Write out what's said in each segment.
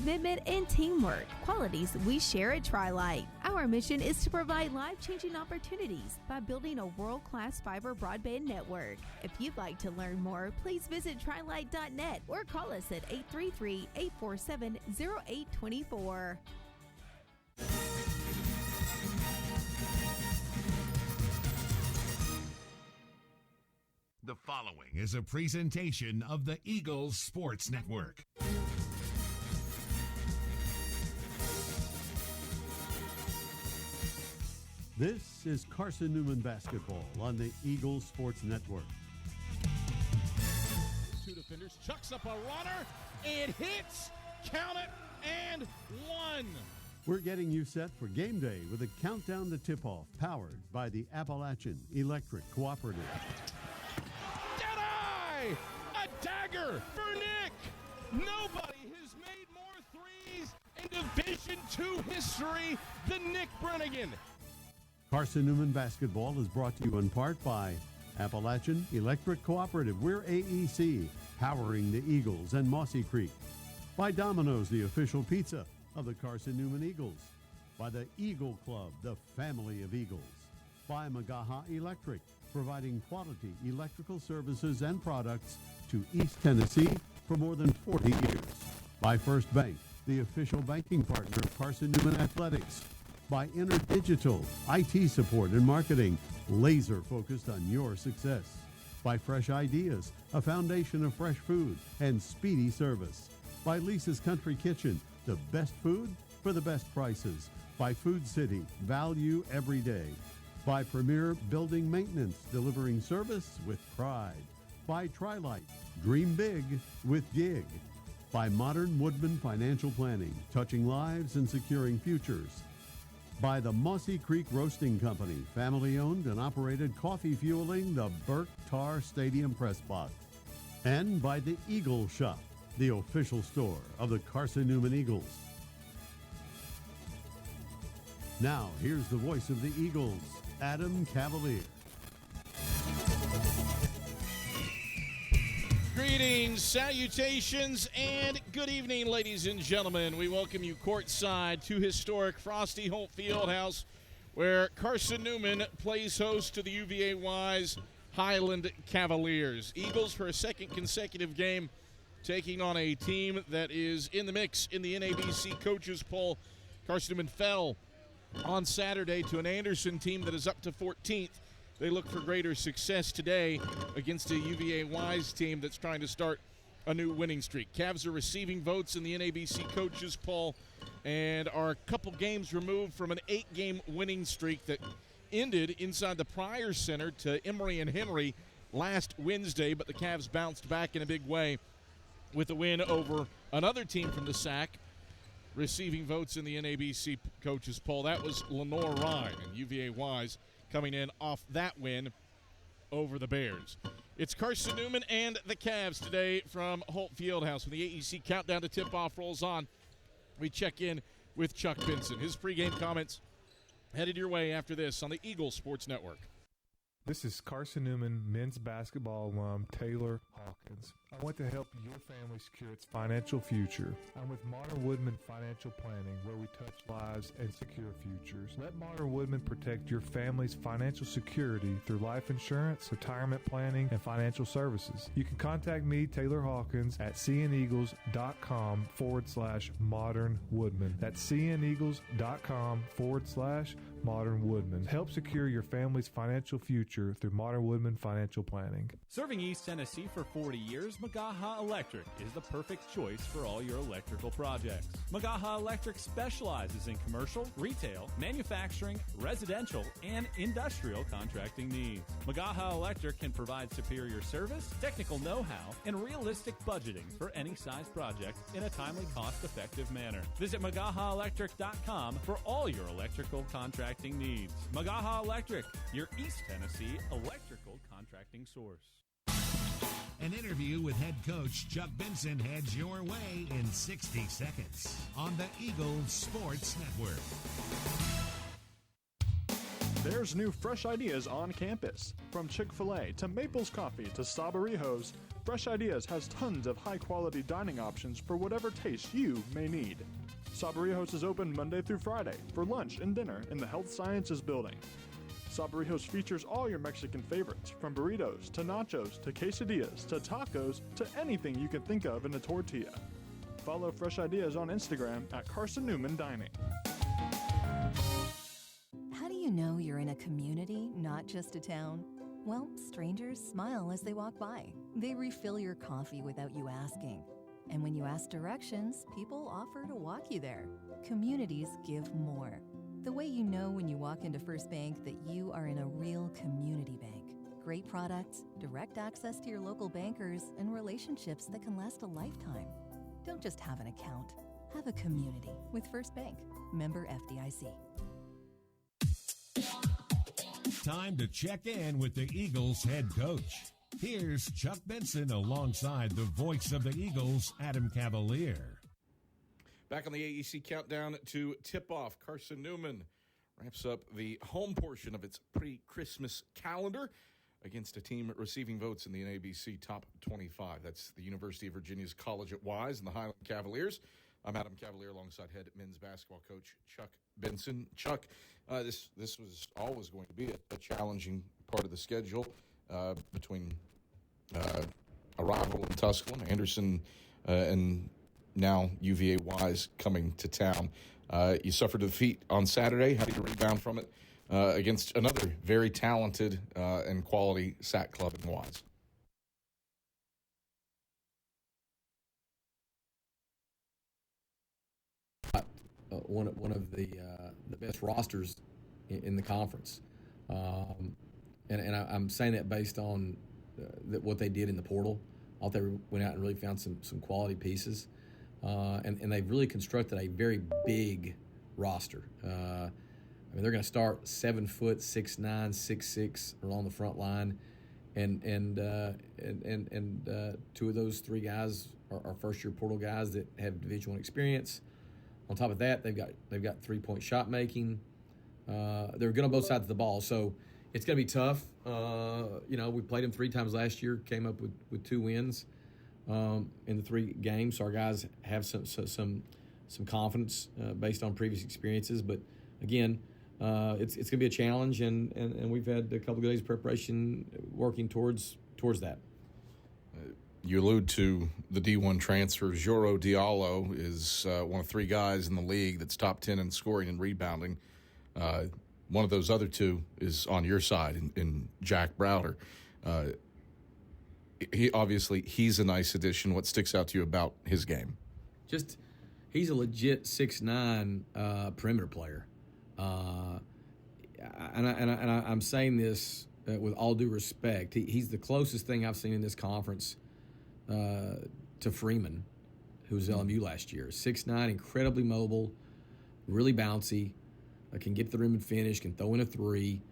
commitment, and teamwork, qualities we share at Tri-Light. Our mission is to provide life-changing opportunities by building a world-class fiber broadband network. If you'd like to learn more, please visit trilight.net or call us at 833-847-0824. The following is a presentation of the Eagles Sports Network. This is Carson-Newman basketball on the Eagles Sports Network. Two defenders, chucks up a runner, it hits, count it, and one. We're getting you set for game day with a countdown to tip-off powered by the Appalachian Electric Cooperative. A dagger for Nick. Nobody has made more threes in Division II history than Nick Brennigan. Carson-Newman basketball is brought to you in part by Appalachian Electric Cooperative. We're AEC, powering the Eagles and Mossy Creek. By Domino's, the official pizza of the Carson-Newman Eagles. By the Eagle Club, the family of Eagles. By Magaha Electric, providing quality electrical services and products to East Tennessee for more than 40 years. By First Bank, the official banking partner of Carson-Newman Athletics. By InterDigital, IT support and marketing, laser focused on your success. By Fresh Ideas, a foundation of fresh food and speedy service. By Lisa's Country Kitchen, the best food for the best prices. By Food City, value every day. By Premier Building Maintenance, delivering service with pride. By Tri-Light, dream big with GIG. By Modern Woodman Financial Planning, touching lives and securing futures. By the Mossy Creek Roasting Company, family-owned and operated, coffee fueling the Burke Tar Stadium press box. And by the Eagle Shop, the official store of the Carson-Newman Eagles. Now, here's the voice of the Eagles, Adam Cavalier. Greetings, salutations, and good evening, ladies and gentlemen. We welcome you courtside to historic Frosty Holt Fieldhouse, where Carson-Newman plays host to the UVA Wise Highland Cavaliers. Eagles for a second consecutive game taking on a team that is in the mix in the NABC coaches poll. Carson-Newman fell on Saturday to an Anderson team that is up to 14th. They look for greater success today against a UVA Wise team that's trying to start a new winning streak. Cavs are receiving votes in the NABC coaches poll and are a couple games removed from an 8-game winning streak that ended inside the Pryor Center to Emory and Henry last Wednesday, but the Cavs bounced back in a big way with a win over another team from the SAC, receiving votes in the NABC coaches poll. That was Lenore Ryan, and UVA Wise coming in off that win over the Bears. It's Carson-Newman and the Cavs today from Holt Fieldhouse. When the AEC countdown to tip-off rolls on, we check in with Chuck Benson. His pregame comments headed your way after this on the Eagles Sports Network. This is Carson-Newman men's basketball alum Taylor Hawkins. I want to help your family secure its financial future. I'm with Modern Woodman Financial Planning, where we touch lives and secure futures. Let Modern Woodman protect your family's financial security through life insurance, retirement planning, and financial services. You can contact me, Taylor Hawkins, at cneagles.com/Modern Woodman. That's cneagles.com/Modern Woodman. Help secure your family's financial future through Modern Woodman Financial Planning. Serving East Tennessee for 40 years, Magaha Electric is the perfect choice for all your electrical projects. Magaha Electric specializes in commercial, retail, manufacturing, residential, and industrial contracting needs. Magaha Electric can provide superior service, technical know-how, and realistic budgeting for any size project in a timely, cost-effective manner. Visit MagahaElectric.com for all your electrical contracting needs. Magaha Electric, your East Tennessee electrical contracting source. An interview with head coach Chuck Benson heads your way in 60 seconds on the Eagles Sports Network. There's new fresh ideas on campus. From Chick-fil-A to Maples Coffee to Sabarijos, Fresh Ideas has tons of high-quality dining options for whatever taste you may need. Sabarijos is open Monday through Friday for lunch and dinner in the Health Sciences Building. Sabarijos features all your Mexican favorites, from burritos to nachos to quesadillas to tacos to anything you can think of in a tortilla. Follow Fresh Ideas on Instagram at Carson-Newman Dining. How do you know you're in a community, not just a town? Well, strangers smile as they walk by. They refill your coffee without you asking. And when you ask directions, people offer to walk you there. Communities give more. The way you know when you walk into First Bank that you are in a real community bank. Great products, direct access to your local bankers, and relationships that can last a lifetime. Don't just have an account. Have a community with First Bank. Member FDIC. Time to check in with the Eagles head coach. Here's Chuck Benson alongside the voice of the Eagles, Adam Cavalier. Back on the AEC countdown to tip-off, Carson-Newman wraps up the home portion of its pre-Christmas calendar against a team receiving votes in the NABC Top 25. That's the University of Virginia's College at Wise and the Highland Cavaliers. I'm Adam Cavalier alongside head men's basketball coach Chuck Benson. Chuck, this was always going to be a challenging part of the schedule between a rival in Tusculum, Anderson, and now UVA Wise coming to town. You suffered a defeat on Saturday. How did you rebound from it against another very talented and quality SAC club in Wise? One of the best rosters in the conference, and I'm saying that based on what they did in the portal. I thought they went out and really found some quality pieces, and they've really constructed a very big roster. I mean, they're going to start 7 foot, 6'9", 6'6" along the front line, and two of those three guys are first-year portal guys that have Division I experience. On top of that, they've got 3-point shot making. They're good on both sides of the ball, so it's going to be tough. We played them 3 times last year, came up with 2 wins in the 3 games. So our guys have some confidence based on previous experiences. But again, it's going to be a challenge, and we've had a couple of days of preparation working towards that. You allude to the D1 transfer. Joro Diallo is one of 3 guys in the league that's top 10 in scoring and rebounding. One of those other 2 is on your side in Jack Browder. He's a nice addition. What sticks out to you about his game? Just he's a legit 6'9" perimeter player. I'm saying this with all due respect. He's the closest thing I've seen in this conference to Freeman, who was LMU last year. 6'9", incredibly mobile, really bouncy, can get to the rim and finish, can throw in a 3.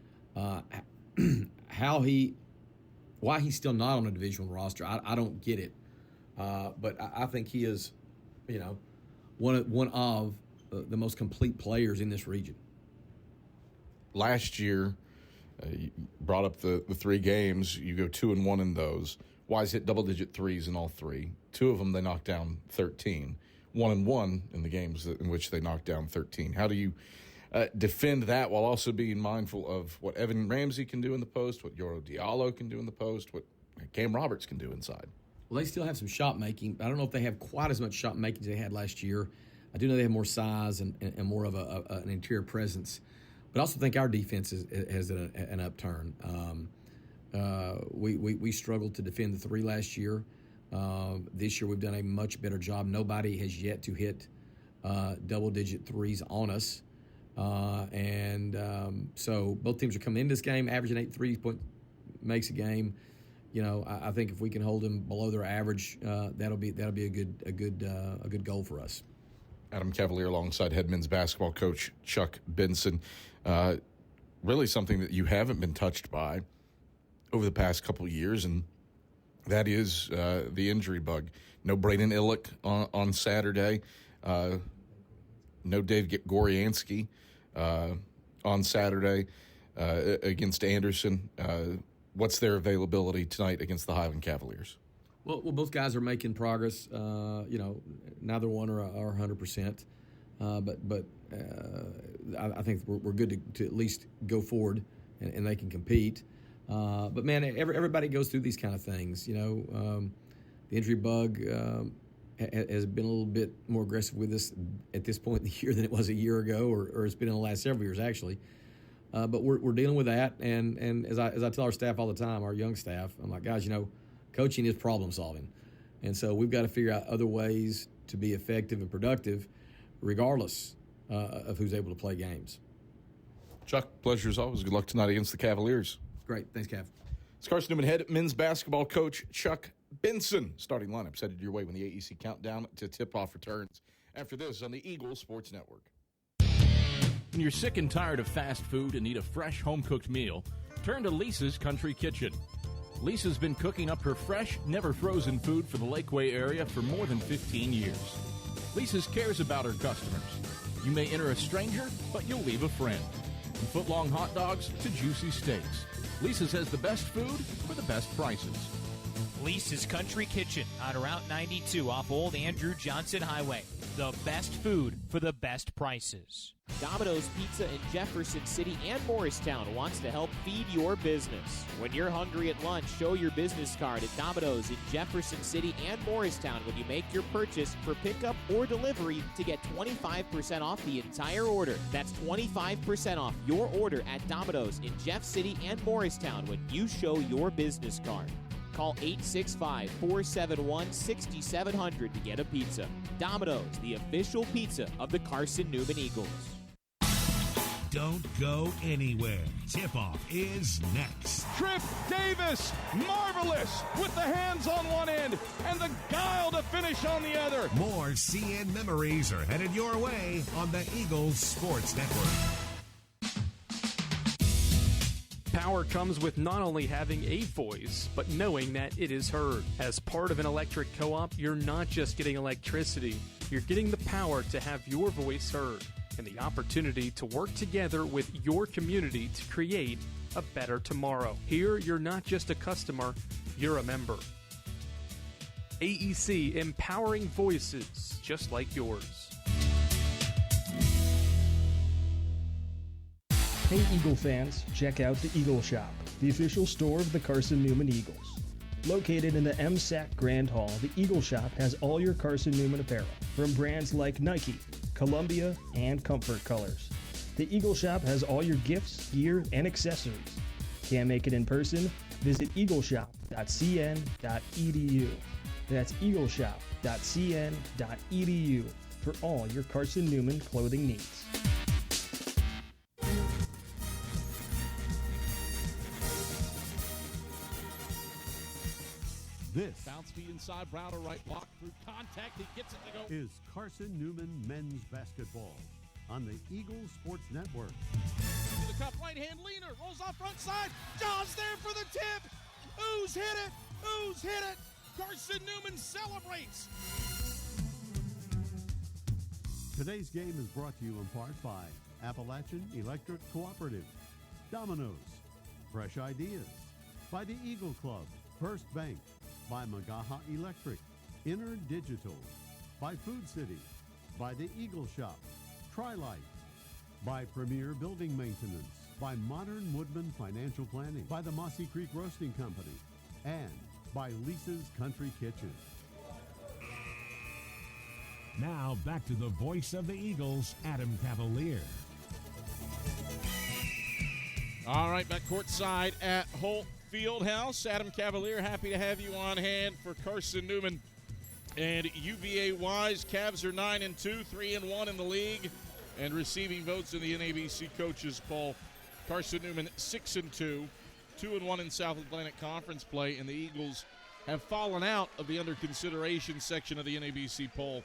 Why he's still not on a Division I roster, I don't get it. But I think he is, one of the most complete players in this region. Last year, you brought up the 3 games. You go 2-1 in those. Wise hit double-digit threes in all 3. 2 of them they knocked down 13. 1-1 in the games in which they knocked down 13. How do you defend that while also being mindful of what Evan Ramsey can do in the post, what Joro Diallo can do in the post, what Cam Roberts can do inside? Well, they still have some shot making. I don't know if they have quite as much shot making as they had last year. I do know they have more size and more of an interior presence. But I also think our defense has an upturn. We struggled to defend the 3 last year. This year we've done a much better job. Nobody has yet to hit double-digit threes on us. So both teams are coming into this game averaging 8 3-point makes a game. I think if we can hold them below their average, that'll be a good goal for us. Adam Cavalier alongside head men's basketball coach Chuck Benson. Really something that you haven't been touched by over the past couple of years, and that is the injury bug. No Braden Illick on Saturday. No Dave Gorianski on Saturday. against Anderson. What's their availability tonight against the Highland Cavaliers? Well, both guys are making progress. Neither one are 100%, but I think we're good to at least go forward and they can compete. But man, everybody goes through these kind of things. The injury bug has been a little bit more aggressive with us at this point in the year than it was a year ago, or it's been in the last several years actually. But we're dealing with that, and as I tell our staff all the time, our young staff, I'm like, guys, coaching is problem solving, and so we've got to figure out other ways to be effective and productive, regardless of who's able to play games. Chuck, pleasure as always. Good luck tonight against the Cavaliers. Great, thanks, Cav. It's Carson-Newman head men's basketball coach Chuck Benson. Starting lineups headed your way when the AEC countdown to tip-off returns. After this on the Eagles Sports Network. When you're sick and tired of fast food and need a fresh home-cooked meal, turn to Lisa's Country Kitchen. Lisa's been cooking up her fresh, never-frozen food for the Lakeway area for more than 15 years. Lisa's cares about her customers. You may enter a stranger, but you'll leave a friend. From foot-long hot dogs to juicy steaks, Lisa's has the best food for the best prices. Lisa's Country Kitchen on Route 92 off Old Andrew Johnson Highway. The best food for the best prices. Domino's Pizza in Jefferson City and Morristown wants to help feed your business. When you're hungry at lunch, show your business card at Domino's in Jefferson City and Morristown when you make your purchase for pickup or delivery to get 25% off the entire order. That's 25% off your order at Domino's in Jeff City and Morristown when you show your business card. Call 865-471-6700 to get a pizza. Domino's, the official pizza of the Carson-Newman Eagles. Don't go anywhere. Tip-off is next. Trip Davis, marvelous, with the hands on one end and the guile to finish on the other. More CN memories are headed your way on the Eagles Sports Network. Power comes with not only having a voice, but knowing that it is heard. As part of an electric co-op, you're not just getting electricity, you're getting the power to have your voice heard and the opportunity to work together with your community to create a better tomorrow. Here, you're not just a customer, you're a member. AEC, empowering voices just like yours. Hey Eagle fans, check out the Eagle Shop, the official store of the Carson-Newman Eagles. Located in the MSAC Grand Hall, the Eagle Shop has all your Carson-Newman apparel, from brands like Nike, Columbia, and Comfort Colors. The Eagle Shop has all your gifts, gear, and accessories. Can't make it in person? Visit eagleshop.cn.edu. That's eagleshop.cn.edu for all your Carson-Newman clothing needs. This bounce feed inside, Browder right block through contact. He gets it to go. Is Carson-Newman men's basketball on the Eagles Sports Network. To the cup, right hand leaner, rolls off front side. John's there for the tip. Ooze hit it. Ooze hit it. Carson-Newman celebrates. Today's game is brought to you in part by Appalachian Electric Cooperative, Domino's, Fresh Ideas, by the Eagle Club, First Bank, by Magaha Electric, Inner Digital, by Food City, by the Eagle Shop, Tri-Light, by Premier Building Maintenance, by Modern Woodman Financial Planning, by the Mossy Creek Roasting Company, and by Lisa's Country Kitchen. Now back to the voice of the Eagles, Adam Cavalier. All right, back courtside at Holt Fieldhouse. Adam Cavalier, happy to have you on hand for Carson-Newman and UVA Wise. Cavs are 9-2, 3-1 in the league, and receiving votes in the NABC coaches poll. Carson-Newman 6-2, 2-1 in South Atlantic Conference play, and the Eagles have fallen out of the under consideration section of the NABC poll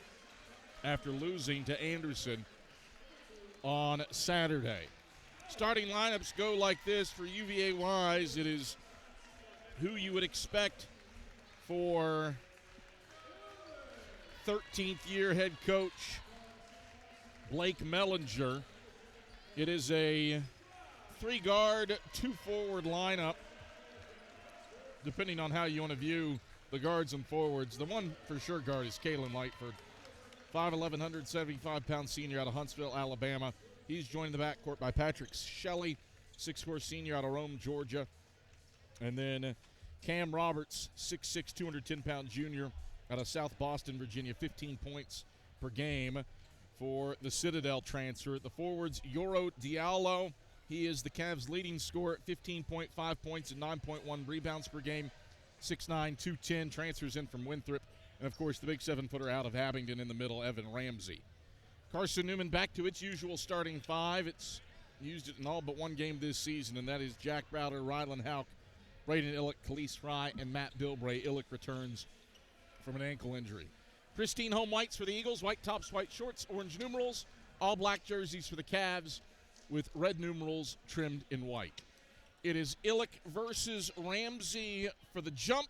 after losing to Anderson on Saturday. Starting lineups go like this for UVA Wise. It is who you would expect for 13th year head coach Blake Mellinger. It is a 3-guard, 2-forward lineup, depending on how you want to view the guards and forwards. The one for sure guard is Kalen Lightford, 5'11", 175-pound senior out of Huntsville, Alabama. He's joined in the backcourt by Patrick Shelley, 6'4" senior out of Rome, Georgia. And then Cam Roberts, 6'6", 210-pound junior out of South Boston, Virginia, 15 points per game for the Citadel transfer. The forwards, Yoro Diallo. He is the Cavs' leading scorer at 15.5 points and 9.1 rebounds per game, 6'9", 210, transfers in from Winthrop. And, of course, the big 7-footer out of Abingdon in the middle, Evan Ramsey. Carson-Newman back to its usual starting 5. It's used it in all but one game this season, and that is Jack Browder, Rylan Houck, Braden Illick, Khalees Fry, and Matt Bilbray. Illick returns from an ankle injury. Pristine home whites for the Eagles, white tops, white shorts, orange numerals, all black jerseys for the Cavs with red numerals trimmed in white. It is Illick versus Ramsey for the jump.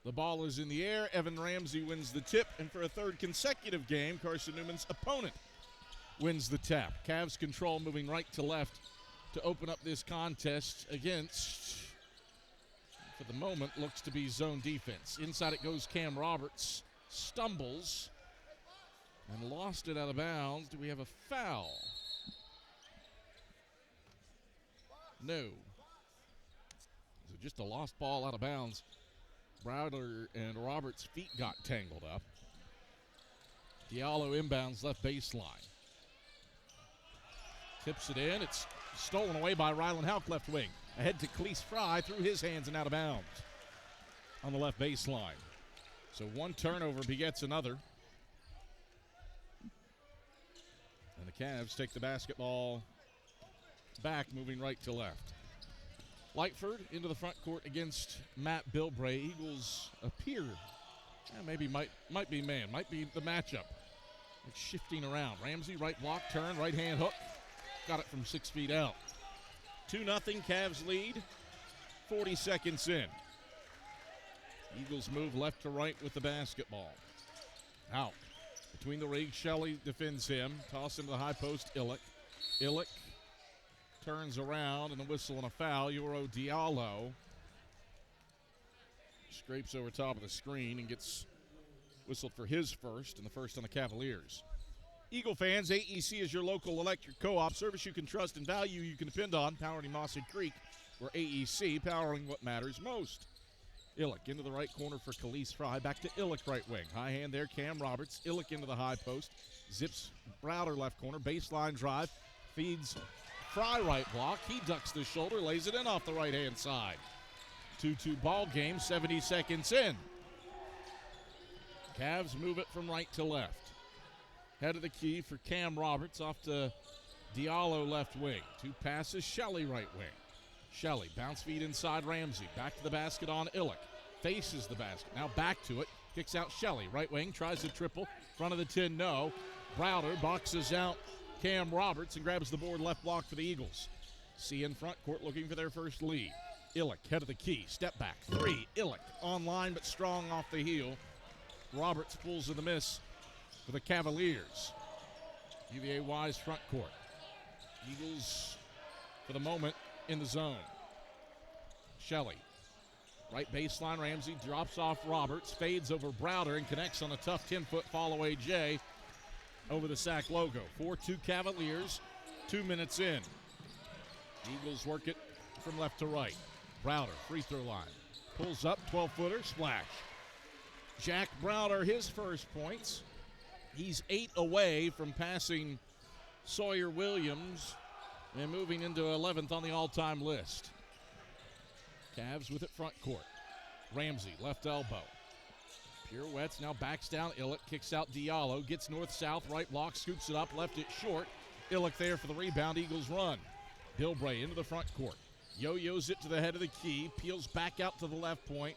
The ball is in the air. Evan Ramsey wins the tip, and for a third consecutive game, Carson-Newman's opponent wins the tap. Cavs control moving right to left to open up this contest against, for the moment, looks to be zone defense. Inside it goes Cam Roberts, stumbles, and lost it out of bounds. Do we have a foul? No. So just a lost ball out of bounds. Browder and Roberts' feet got tangled up. Diallo inbounds left baseline. Tips it in. It's stolen away by Rylan Houck, left wing. Ahead to Khalees Fry, through his hands and out of bounds on the left baseline. So one turnover begets another. And the Cavs take the basketball back, moving right to left. Lightford into the front court against Matt Bilbray. Eagles appear, maybe might be man, might be the matchup. It's shifting around. Ramsey, right block, turn, right hand hook. Got it from 6 feet out. 2-0 Cavs lead, 40 seconds in. Eagles move left to right with the basketball. Out. Between the rings, Shelley defends him. Toss into the high post, Illick. Illick turns around, and a whistle and a foul. Yoro Diallo scrapes over top of the screen and gets whistled for his first, and the first on the Cavaliers. Eagle fans, AEC is your local electric co-op. Service you can trust and value you can depend on. Powering Mossy Creek, where AEC, powering what matters most. Illick into the right corner for Khalees Fry. Back to Illick, right wing. High hand there, Cam Roberts. Illick into the high post. Zips Browder left corner. Baseline drive. Feeds Fry right block. He ducks the shoulder, lays it in off the right-hand side. 2-2 ball game, 70 seconds in. Cavs move it from right to left. Head of the key for Cam Roberts off to Diallo left wing. 2 passes, Shelley right wing. Shelley, bounce feed inside Ramsey. Back to the basket on Illick. Faces the basket. Now back to it. Kicks out Shelley. Right wing, tries a triple. Front of the 10, no. Browder boxes out Cam Roberts and grabs the board left block for the Eagles. C in front court looking for their first lead. Illick, head of the key. Step back. 3. Illick online but strong off the heel. Roberts pulls to the miss for the Cavaliers. UVA Wise front court. Eagles, for the moment, in the zone. Shelley. Right baseline, Ramsey drops off Roberts, fades over Browder, and connects on a tough 10-foot fall-away J over the sack logo. 4-2 Cavaliers, 2 minutes in. Eagles work it from left to right. Browder, free throw line. Pulls up, 12-footer, splash. Jack Browder, his first points. He's 8 away from passing Sawyer Williams and moving into 11th on the all-time list. Cavs with it front court. Ramsey, left elbow. Pirouettes, now backs down. Illick kicks out Diallo. Gets north-south, right block, scoops it up, left it short. Illick there for the rebound. Eagles run. Bilbray into the front court. Yo-yos it to the head of the key. Peels back out to the left point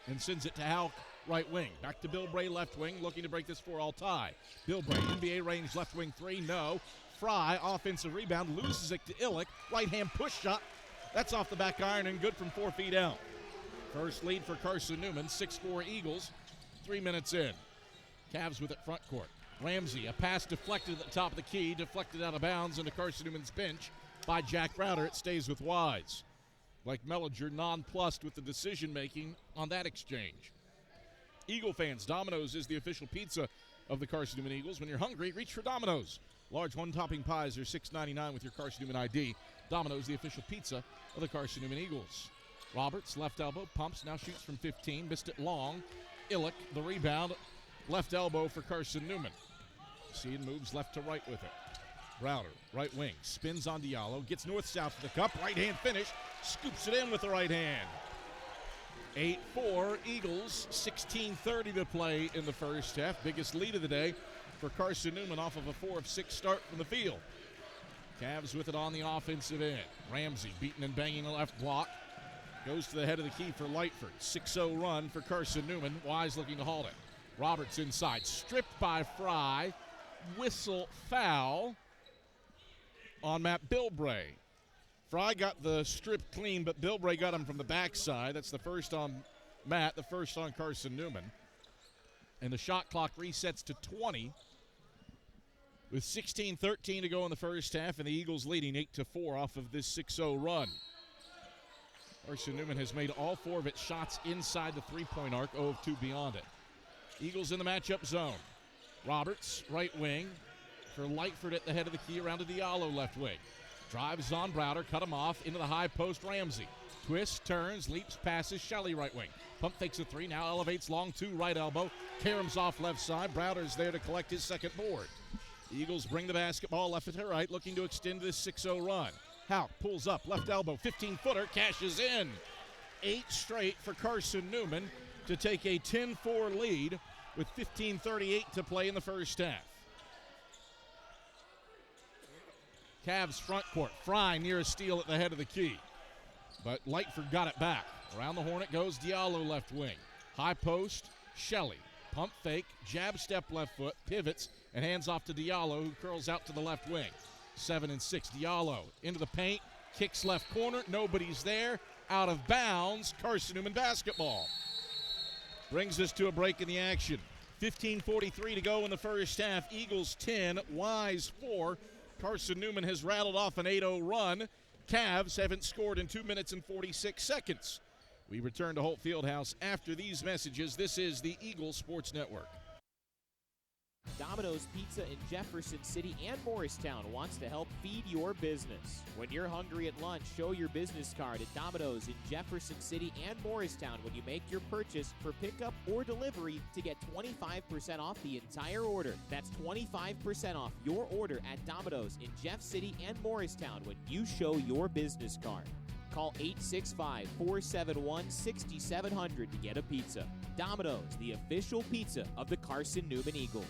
and sends it to Houck, right wing. Back to Bilbray, left wing, looking to break this 4-all tie. Bilbray, NBA range, left wing 3, no. Fry, offensive rebound, loses it to Illick. Right-hand push shot. That's off the back iron and good from 4 feet out. First lead for Carson-Newman, 6-4 Eagles, 3 minutes in. Cavs with it front court. Ramsey, a pass deflected at the top of the key, deflected out of bounds into Carson-Newman's bench by Jack Browder. It stays with Wise. Like Mellinger, nonplussed with the decision-making on that exchange. Eagle fans, Domino's is the official pizza of the Carson-Newman Eagles. When you're hungry, reach for Domino's. Large one-topping pies are $6.99 with your Carson-Newman ID. Domino's, the official pizza of the Carson-Newman Eagles. Roberts, left elbow, pumps, now shoots from 15, missed it long. Illick, the rebound, left elbow for Carson-Newman. Seed moves left to right with it. Browder, right wing, spins on Diallo, gets north-south to the cup, right-hand finish, scoops it in with the right hand. 8-4 Eagles, 16:30 to play in the first half. Biggest lead of the day for Carson-Newman off of a 4 of 6 start from the field. Cavs with it on the offensive end. Ramsey beating and banging the left block. Goes to the head of the key for Lightford. 6-0 run for Carson-Newman. Wise looking to halt it. Roberts inside. Stripped by Fry. Whistle foul on Matt Bilbray. Fry got the strip clean, but Bilbray got him from the backside. That's the first on Matt, the first on Carson-Newman. And the shot clock resets to 20 with 16:13 to go in the first half, and the Eagles leading 8-4 off of this 6-0 run. Carson-Newman has made all 4 of its shots inside the three-point arc, 0 of 2 beyond it. Eagles in the matchup zone. Roberts, right wing, for Lightford at the head of the key around to Diallo, left wing. Drives on Browder, cut him off, into the high post, Ramsey. Twists, turns, leaps, passes, Shelley right wing. Pump fakes a 3, now elevates long 2, right elbow. Karam's off left side. Browder's there to collect his second board. The Eagles bring the basketball left to right, looking to extend this 6-0 run. Houck pulls up, left elbow, 15-footer, cashes in. 8 straight for Carson-Newman to take a 10-4 lead with 15:38 to play in the first half. Cavs front court. Fry near a steal at the head of the key. But Lightford got it back. Around the horn it goes, Diallo left wing. High post, Shelley. Pump fake, jab step left foot, pivots, and hands off to Diallo, who curls out to the left wing. 7 and 6, Diallo into the paint, kicks left corner, nobody's there. Out of bounds, Carson-Newman basketball. Brings us to a break in the action. 15:43 to go in the first half. Eagles 10, Wise 4. Carson-Newman has rattled off an 8-0 run. Cavs haven't scored in 2 minutes and 46 seconds. We return to Holt Fieldhouse after these messages. This is the Eagles Sports Network. Domino's Pizza in Jefferson City and Morristown wants to help feed your business. When you're hungry at lunch, show your business card at Domino's in Jefferson City and Morristown when you make your purchase for pickup or delivery to get 25% off the entire order. That's 25% off your order at Domino's in Jeff City and Morristown when you show your business card. Call 865-471-6700 to get a pizza. Domino's, the official pizza of the Carson-Newman Eagles.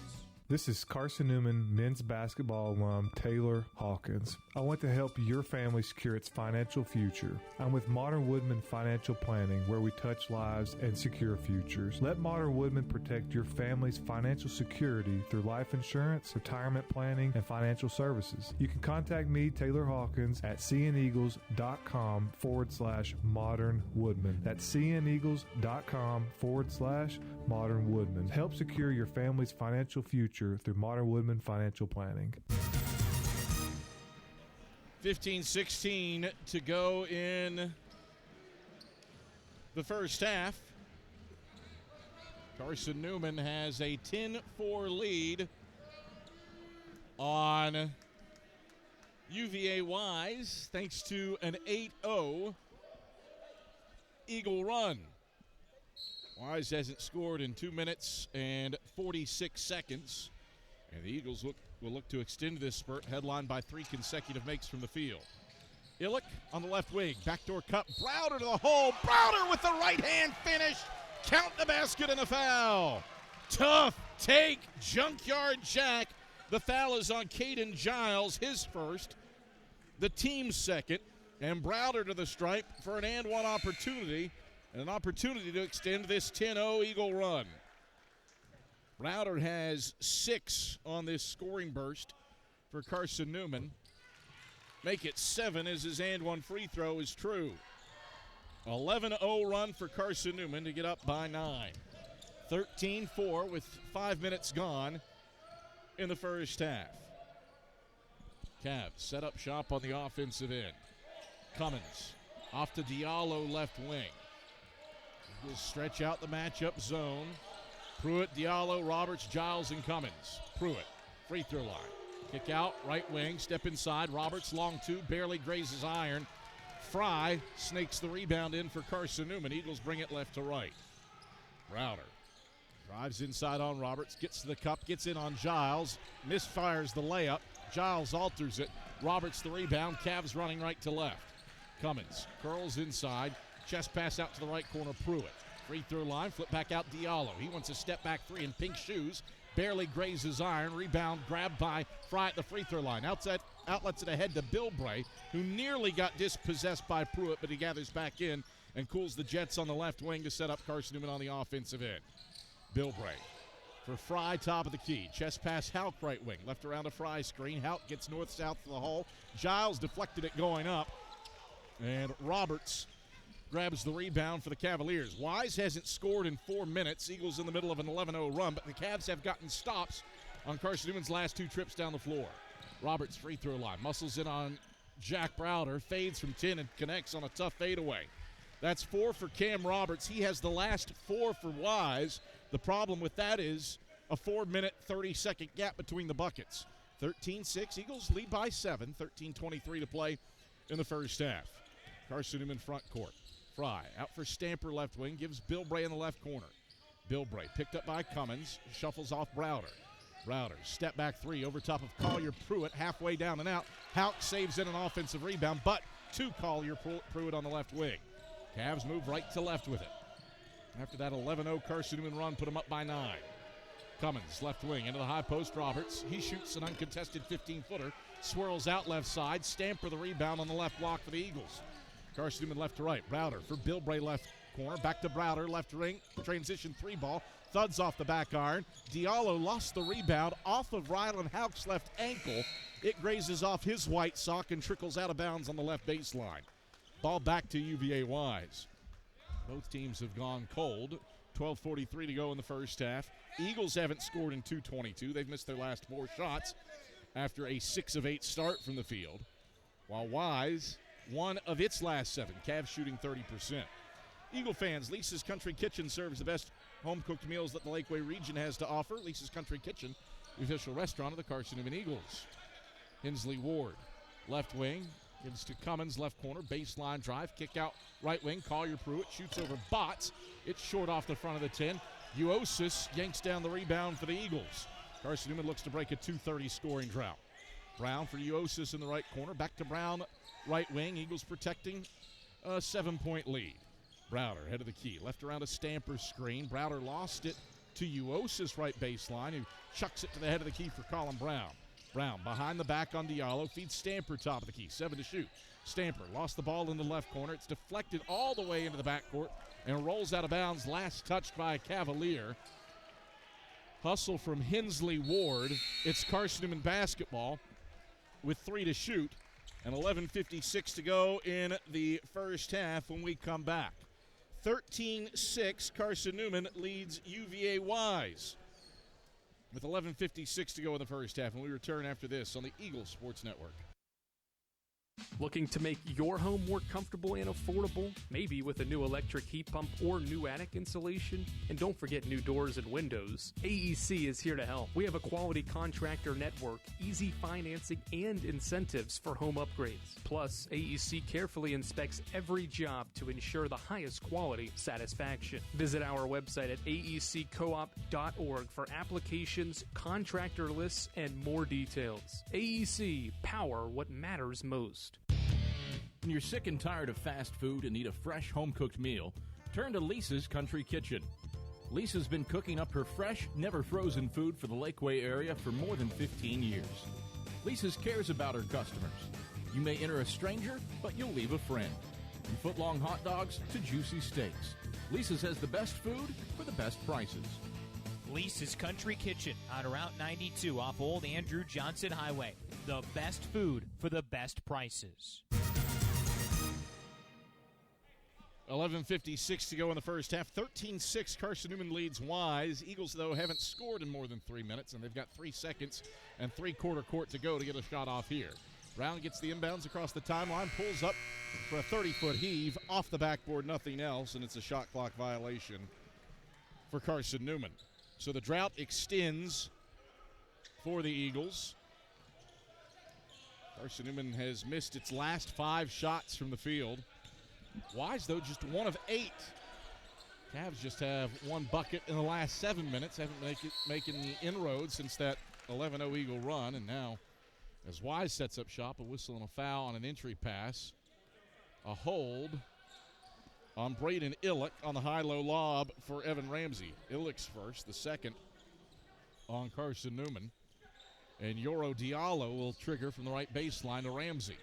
This is Carson-Newman men's basketball alum Taylor Hawkins. I want to help your family secure its financial future. I'm with Modern Woodman Financial Planning, where we touch lives and secure futures. Let Modern Woodman protect your family's financial security through life insurance, retirement planning, and financial services. You can contact me, Taylor Hawkins, at cneagles.com/Modern Woodman. That's cneagles.com/Modern Woodman. Help secure your family's financial future through Modern Woodman Financial Planning. 15:16 to go in the first half. Carson-Newman has a 10-4 lead on UVA Wise thanks to an 8-0 Eagle run. Wise hasn't scored in 2 minutes and 46 seconds. And the Eagles will look to extend this spurt, headlined by 3 consecutive makes from the field. Illick on the left wing. Backdoor cut. Browder to the hole. Browder with the right-hand finish. Count the basket and a foul. Tough take. Junkyard Jack. The foul is on Caden Giles, his first. The team's second. And Browder to the stripe for an and one opportunity. And an opportunity to extend this 10-0 Eagle run. Browder has 6 on this scoring burst for Carson-Newman. Make it 7 as his and one free throw is true. 11-0 run for Carson-Newman to get up by 9. 13-4 with 5 minutes gone in the first half. Cavs set up shop on the offensive end. Cummins off to Diallo left wing. We'll stretch out the matchup zone. Pruitt, Diallo, Roberts, Giles, and Cummins. Pruitt, free throw line. Kick out, right wing, step inside. Roberts, long two, barely grazes iron. Fry snakes the rebound in for Carson-Newman. Eagles bring it left to right. Browder drives inside on Roberts, gets to the cup, gets in on Giles, misfires the layup. Giles alters it. Roberts the rebound. Cavs running right to left. Cummins curls inside. Chest pass out to the right corner, Pruitt. Free throw line, flip back out Diallo. He wants a step back three in pink shoes. Barely grazes iron. Rebound grabbed by Fry at the free throw line. Outlets it ahead to Bilbray, who nearly got dispossessed by Pruitt, but he gathers back in and cools the Jets on the left wing to set up Carson-Newman on the offensive end. Bilbray for Fry, top of the key. Chest pass, Houck right wing. Left around a Fry screen. Houck gets north-south to the hole. Giles deflected it going up. And Roberts grabs the rebound for the Cavaliers. Wise hasn't scored in 4 minutes. Eagles in the middle of an 11-0 run, but the Cavs have gotten stops on Carson-Newman's last 2 trips down the floor. Roberts free throw line. Muscles in on Jack Browder. Fades from 10 and connects on a tough fadeaway. That's 4 for Cam Roberts. He has the last 4 for Wise. The problem with that is a 4-minute, 30-second gap between the buckets. 13-6. Eagles lead by 7. 13:23 to play in the first half. Carson-Newman front court. Fry out for Stamper left wing, gives Bilbray in the left corner. Bilbray picked up by Cummins, shuffles off Browder. Browder, step back three over top of Collier Pruitt, halfway down and out. Houck saves in an offensive rebound, but to Collier Pruitt on the left wing. Cavs move right to left with it. After that 11-0 Carson-Newman run, put him up by 9. Cummins, left wing, into the high post, Roberts. He shoots an uncontested 15-footer, swirls out left side, Stamper the rebound on the left block for the Eagles. Carson-Newman left to right. Browder for Bilbray left corner. Back to Browder, left ring. Transition 3 ball. Thuds off the back iron. Diallo lost the rebound off of Rylan Houck's left ankle. It grazes off his white sock and trickles out of bounds on the left baseline. Ball back to UVA Wise. Both teams have gone cold. 12:43 to go in the first half. Eagles haven't scored in 2:22. They've missed their last 4 shots after a 6 of 8 start from the field. While Wise, 1 of its last 7. Cavs shooting 30%. Eagle fans, Lisa's Country Kitchen serves the best home-cooked meals that the Lakeway region has to offer. Lisa's Country Kitchen, the official restaurant of the Carson-Newman Eagles. Hensley Ward, left wing, gives to Cummins, left corner, baseline drive, kick out right wing. Collier Pruitt shoots over Botts. It's short off the front of the 10. Uosis yanks down the rebound for the Eagles. Carson-Newman looks to break a 2:30 scoring drought. Brown for Uosis in the right corner. Back to Brown, right wing. Eagles protecting a 7-point lead. Browder, head of the key. Left around a Stamper screen. Browder lost it to Uosis right baseline, who chucks it to the head of the key for Colin Brown. Brown behind the back on Diallo. Feeds Stamper top of the key. 7 to shoot. Stamper lost the ball in the left corner. It's deflected all the way into the backcourt and rolls out of bounds. Last touched by a Cavalier. Hustle from Hensley Ward. It's Carson-Newman basketball with 3 to shoot and 11:56 to go in the first half when we come back. 13-6, Carson-Newman leads UVA Wise with 11:56 to go in the first half, and we return after this on the Eagles Sports Network. Looking to make your home more comfortable and affordable? Maybe with a new electric heat pump or new attic insulation? And don't forget new doors and windows. AEC is here to help. We have a quality contractor network, easy financing, and incentives for home upgrades. Plus, AEC carefully inspects every job to ensure the highest quality satisfaction. Visit our website at aeccoop.org for applications, contractor lists, and more details. AEC, power what matters most. When you're sick and tired of fast food and need a fresh home-cooked meal, turn to Lisa's Country Kitchen. Lisa's been cooking up her fresh, never-frozen food for the Lakeway area for more than 15 years. Lisa's cares about her customers. You may enter a stranger, but you'll leave a friend. From foot-long hot dogs to juicy steaks, Lisa's has the best food for the best prices. Lisa's Country Kitchen on Route 92 off Old Andrew Johnson Highway. The best food for the best prices. 11:56 to go in the first half. 13-6, Carson-Newman leads Wise. Eagles, though, haven't scored in more than 3 minutes, and they've got 3 seconds and three-quarter court to go to get a shot off here. Brown gets the inbounds across the timeline, pulls up for a 30-foot heave. Off the backboard, nothing else, and it's a shot clock violation for Carson-Newman. So the drought extends for the Eagles. Carson-Newman has missed its last 5 shots from the field. Wise, though, just 1 of 8. Cavs just have 1 bucket in the last 7 minutes. Haven't making the inroads since that 11-0 Eagle run. And now, as Wise sets up shop, a whistle and a foul on an entry pass. A hold on Braden Illick on the high-low lob for Evan Ramsey. Illick's first, the second on Carson-Newman. And Yoro Diallo will trigger from the right baseline to Ramsey.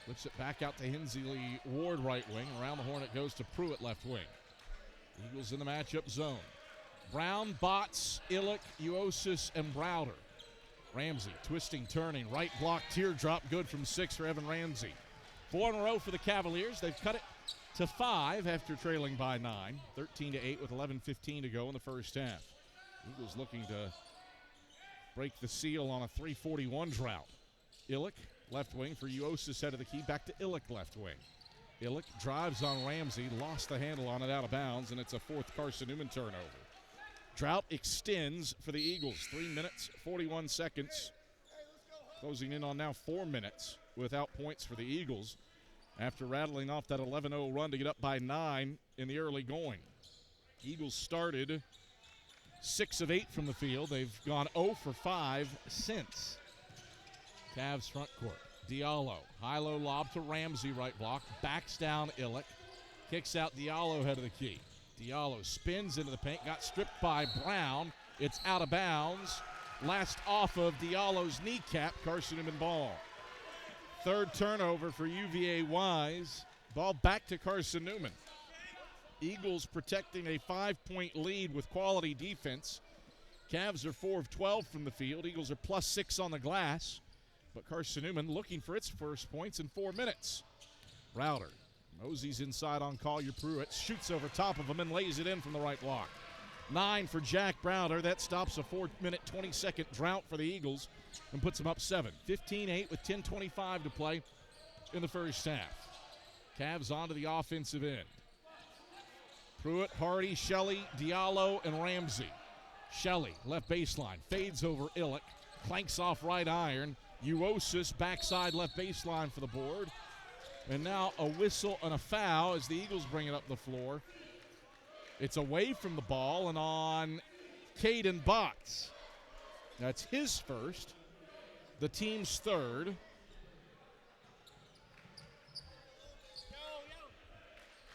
Lifts it back out to Hensley Ward, right wing. Around the horn it goes to Pruitt, left wing. Eagles in the matchup zone. Brown, Botts, Illick, Uosis, and Browder. Ramsey twisting, turning, right block, teardrop, good from 6 for Evan Ramsey. 4 in a row for the Cavaliers. They've cut it to 5 after trailing by 9. 13-8 with 11:15 to go in the first half. Eagles looking to break the seal on a 3:41 drought. Illick, left wing for Uosis, head of the key, back to Illick, left wing. Illick drives on Ramsey, lost the handle on it out of bounds, and it's a 4th Carson-Newman turnover. Drought extends for the Eagles. 3 minutes, 41 seconds. Closing in on now 4 minutes without points for the Eagles after rattling off that 11-0 run to get up by 9 in the early going. Eagles started 6 of 8 from the field. They've gone 0 for 5 since. Cavs front court. Diallo, high-low lob to Ramsey, right block. Backs down Illick. Kicks out Diallo, head of the key. Diallo spins into the paint. Got stripped by Brown. It's out of bounds. Last off of Diallo's kneecap. Carson-Newman ball. 3rd turnover for UVA Wise. Ball back to Carson-Newman. Eagles protecting a 5-point lead with quality defense. Cavs are 4 of 12 from the field. Eagles are +6 on the glass. But Carson-Newman looking for its first points in 4 minutes. Browder moseys inside on Collier Pruitt. Shoots over top of him and lays it in from the right block. 9 for Jack Browder. That stops a 4-minute, 20-second drought for the Eagles and puts them up 7. 15-8 with 10:25 to play in the first half. Cavs onto the offensive end. Pruitt, Hardy, Shelley, Diallo, and Ramsey. Shelley, left baseline, fades over Illick, clanks off right iron. Uosis, backside left baseline for the board. And now a whistle and a foul as the Eagles bring it up the floor. It's away from the ball and on Caden Botts. That's his first, the team's 3rd.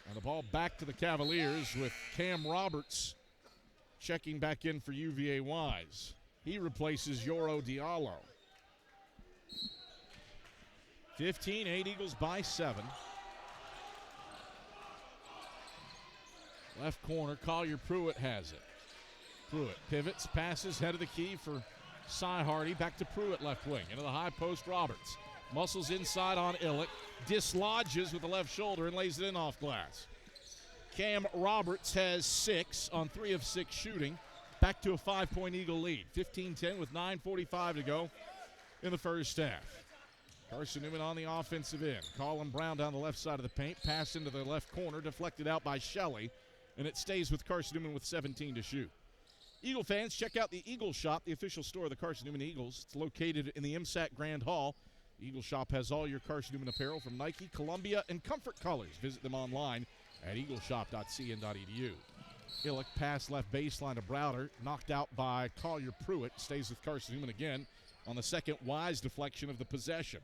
And the ball back to the Cavaliers with Cam Roberts checking back in for UVA Wise. He replaces Yoro Diallo. 15-8, Eagles by 7. Left corner, Collier Pruitt has it. Pruitt pivots, passes, head of the key for Cy Hardy. Back to Pruitt, left wing. Into the high post, Roberts. Muscles inside on Illick. Dislodges with the left shoulder and lays it in off glass. Cam Roberts has 6 on 3 of 6 shooting. Back to a 5-point Eagle lead. 15-10 with 9:45 to go in the first half. Carson-Newman on the offensive end. Colin Brown down the left side of the paint. Pass into the left corner, deflected out by Shelley. And it stays with Carson-Newman with 17 to shoot. Eagle fans, check out the Eagle Shop, the official store of the Carson-Newman Eagles. It's located in the MSAC Grand Hall. The Eagle Shop has all your Carson-Newman apparel from Nike, Columbia, and Comfort Colors. Visit them online at eagleshop.cn.edu. Illick pass left baseline to Browder. Knocked out by Collier Pruitt. Stays with Carson-Newman again on the second Wise deflection of the possession.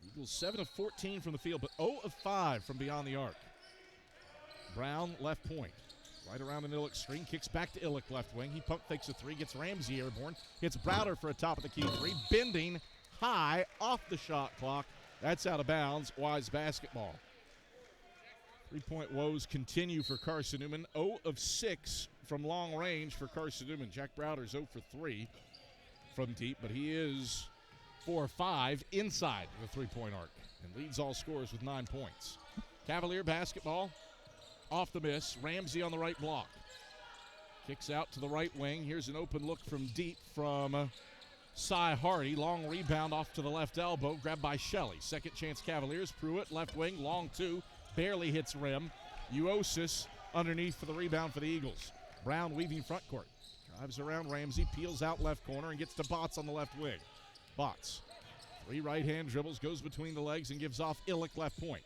Eagles 7 of 14 from the field, but 0 of 5 from beyond the arc. Brown, left point. Right around an Illick screen. Kicks back to Illick, left wing. He pump fakes a 3. Gets Ramsey airborne. Hits Browder for a top of the key 3. Bending high off the shot clock. That's out of bounds. Wise basketball. 3-point woes continue for Carson-Newman. 0 of 6 from long range for Carson-Newman. Jack Browder's 0 for 3 from deep, but he is 4 of 5 inside the 3-point arc and leads all scorers with 9 points. Cavalier basketball off the miss. Ramsey on the right block. Kicks out to the right wing. Here's an open look from deep from Cy Hardy. Long rebound off to the left elbow. Grabbed by Shelley. Second chance Cavaliers. Pruitt, left wing, long two. Barely hits rim. Uosis underneath for the rebound for the Eagles. Brown weaving front court. Drives around Ramsey. Peels out left corner and gets to Botts on the left wing. Botts. 3 right-hand dribbles. Goes between the legs and gives off Illick left point.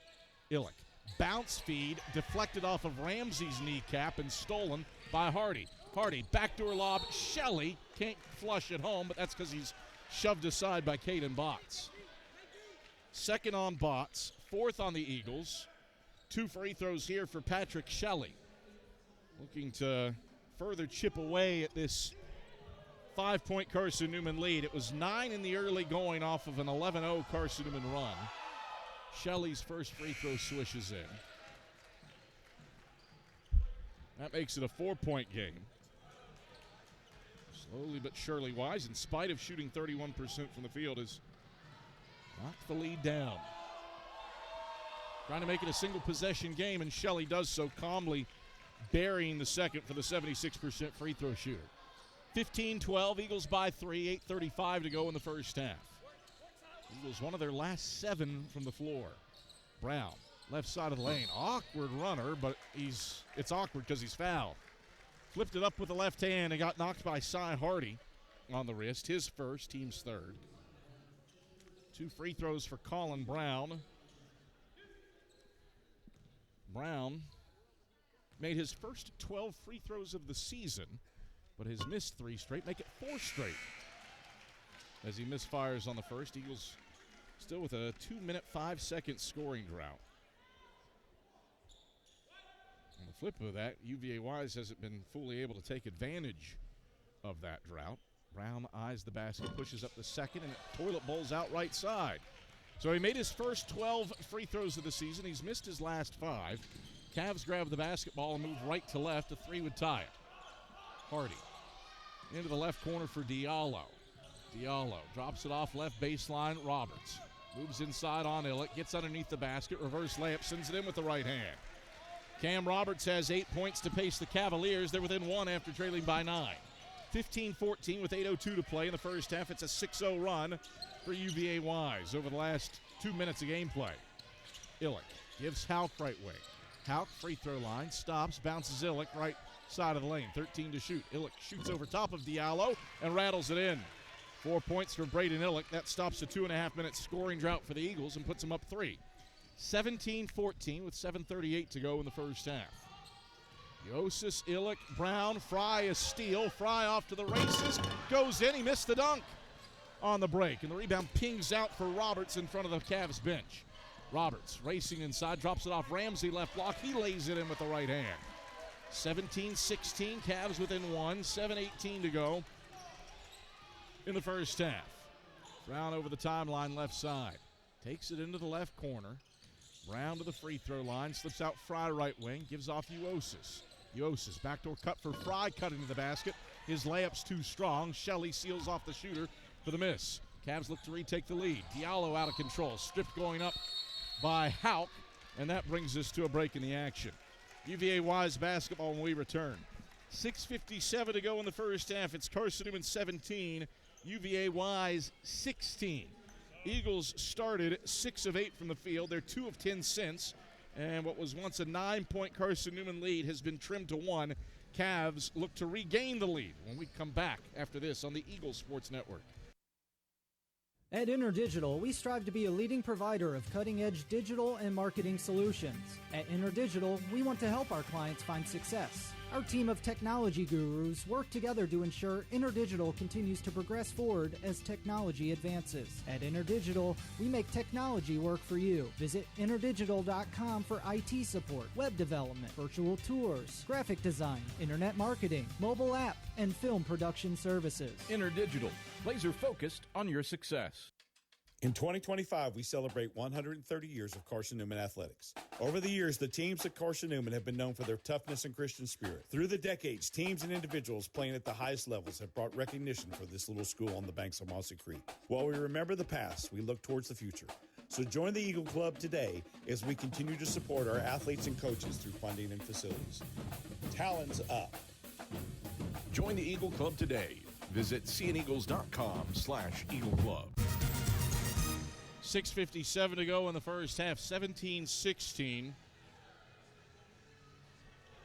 Illick. Bounce feed. Deflected off of Ramsey's kneecap and stolen by Hardy. Hardy, backdoor lob. Shelley can't flush it home, but that's because he's shoved aside by Caden Botts. Second on Botts, fourth on the Eagles. 2 free throws here for Patrick Shelley. Looking to further chip away at this 5-point Carson-Newman lead. It was 9 in the early going off of an 11-0 Carson-Newman run. Shelley's first free throw swishes in. That makes it a 4-point game. Slowly but surely Wise, in spite of shooting 31% from the field, has knocked the lead down. Trying to make it a single possession game, and Shelley does so calmly, burying the second for the 76% free throw shooter. 15-12, Eagles by 3, 8:35 to go in the first half. Eagles one of their last 7 from the floor. Brown, left side of the lane. Awkward runner, but it's awkward because he's fouled. Flipped it up with the left hand and got knocked by Cy Hardy on the wrist. His first, team's third. 2 free throws for Colin Brown. Brown made his first 12 free throws of the season, but has missed 3 straight. Make it 4 straight as he misfires on the first. Eagles still with a 2-minute, 5-second scoring drought. On the flip of that, UVA Wise hasn't been fully able to take advantage of that drought. Brown eyes the basket, pushes up the second, and it toilet bowls out right side. So he made his first 12 free throws of the season. He's missed his last 5. Cavs grab the basketball and move right to left. A 3 would tie it. Hardy into the left corner for Diallo. Diallo drops it off left baseline. Roberts moves inside on Illick, gets underneath the basket, reverse layup, sends it in with the right hand. Cam Roberts has 8 points to pace the Cavaliers. They're within 1 after trailing by 9. 15-14 with 8:02 to play in the first half. It's a 6-0 run for UVA Wise over the last 2 minutes of gameplay. Illick gives Houck right wing. Houck free throw line, stops, bounces Illick right side of the lane. 13 to shoot. Illick shoots over top of Diallo and rattles it in. 4 points for Braden Illick. That stops a 2.5-minute scoring drought for the Eagles and puts them up 3. 17-14 with 7:38 to go in the first half. Yosis, Illick, Brown, Fry a steal. Fry off to the races. Goes in. He missed the dunk on the break. And the rebound pings out for Roberts in front of the Cavs bench. Roberts racing inside. Drops it off Ramsey left block. He lays it in with the right hand. 17-16. Cavs within 1. 7:18 to go in the first half. Brown over the timeline left side. Takes it into the left corner. Brown to the free throw line. Slips out Fry right wing. Gives off Uosis. Uosis backdoor cut for Fry. Cut into the basket. His layup's too strong. Shelley seals off the shooter for the miss. Cavs look to retake the lead. Diallo out of control. Stripped going up by Houck. And that brings us to a break in the action. UVA Wise basketball when we return. 6:57 to go in the first half. It's Carson-Newman 17. UVA Wise 16. Eagles started 6 of 8 from the field. They're 2 of 10 since. And what was once a 9-point Carson-Newman lead has been trimmed to 1. Cavs look to regain the lead when we come back after this on the Eagles Sports Network. At InterDigital, we strive to be a leading provider of cutting-edge digital and marketing solutions. At InterDigital, we want to help our clients find success. Our team of technology gurus work together to ensure InterDigital continues to progress forward as technology advances. At InterDigital, we make technology work for you. Visit interdigital.com for IT support, web development, virtual tours, graphic design, internet marketing, mobile app, and film production services. InterDigital, laser focused on your success. In 2025, we celebrate 130 years of Carson-Newman athletics. Over the years, the teams at Carson-Newman have been known for their toughness and Christian spirit. Through the decades, teams and individuals playing at the highest levels have brought recognition for this little school on the banks of Mossy Creek. While we remember the past, we look towards the future. So join the Eagle Club today as we continue to support our athletes and coaches through funding and facilities. Talons up. Join the Eagle Club today. Visit seeaneagles.com/Eagle Club. 6:57 to go in the first half, 17-16.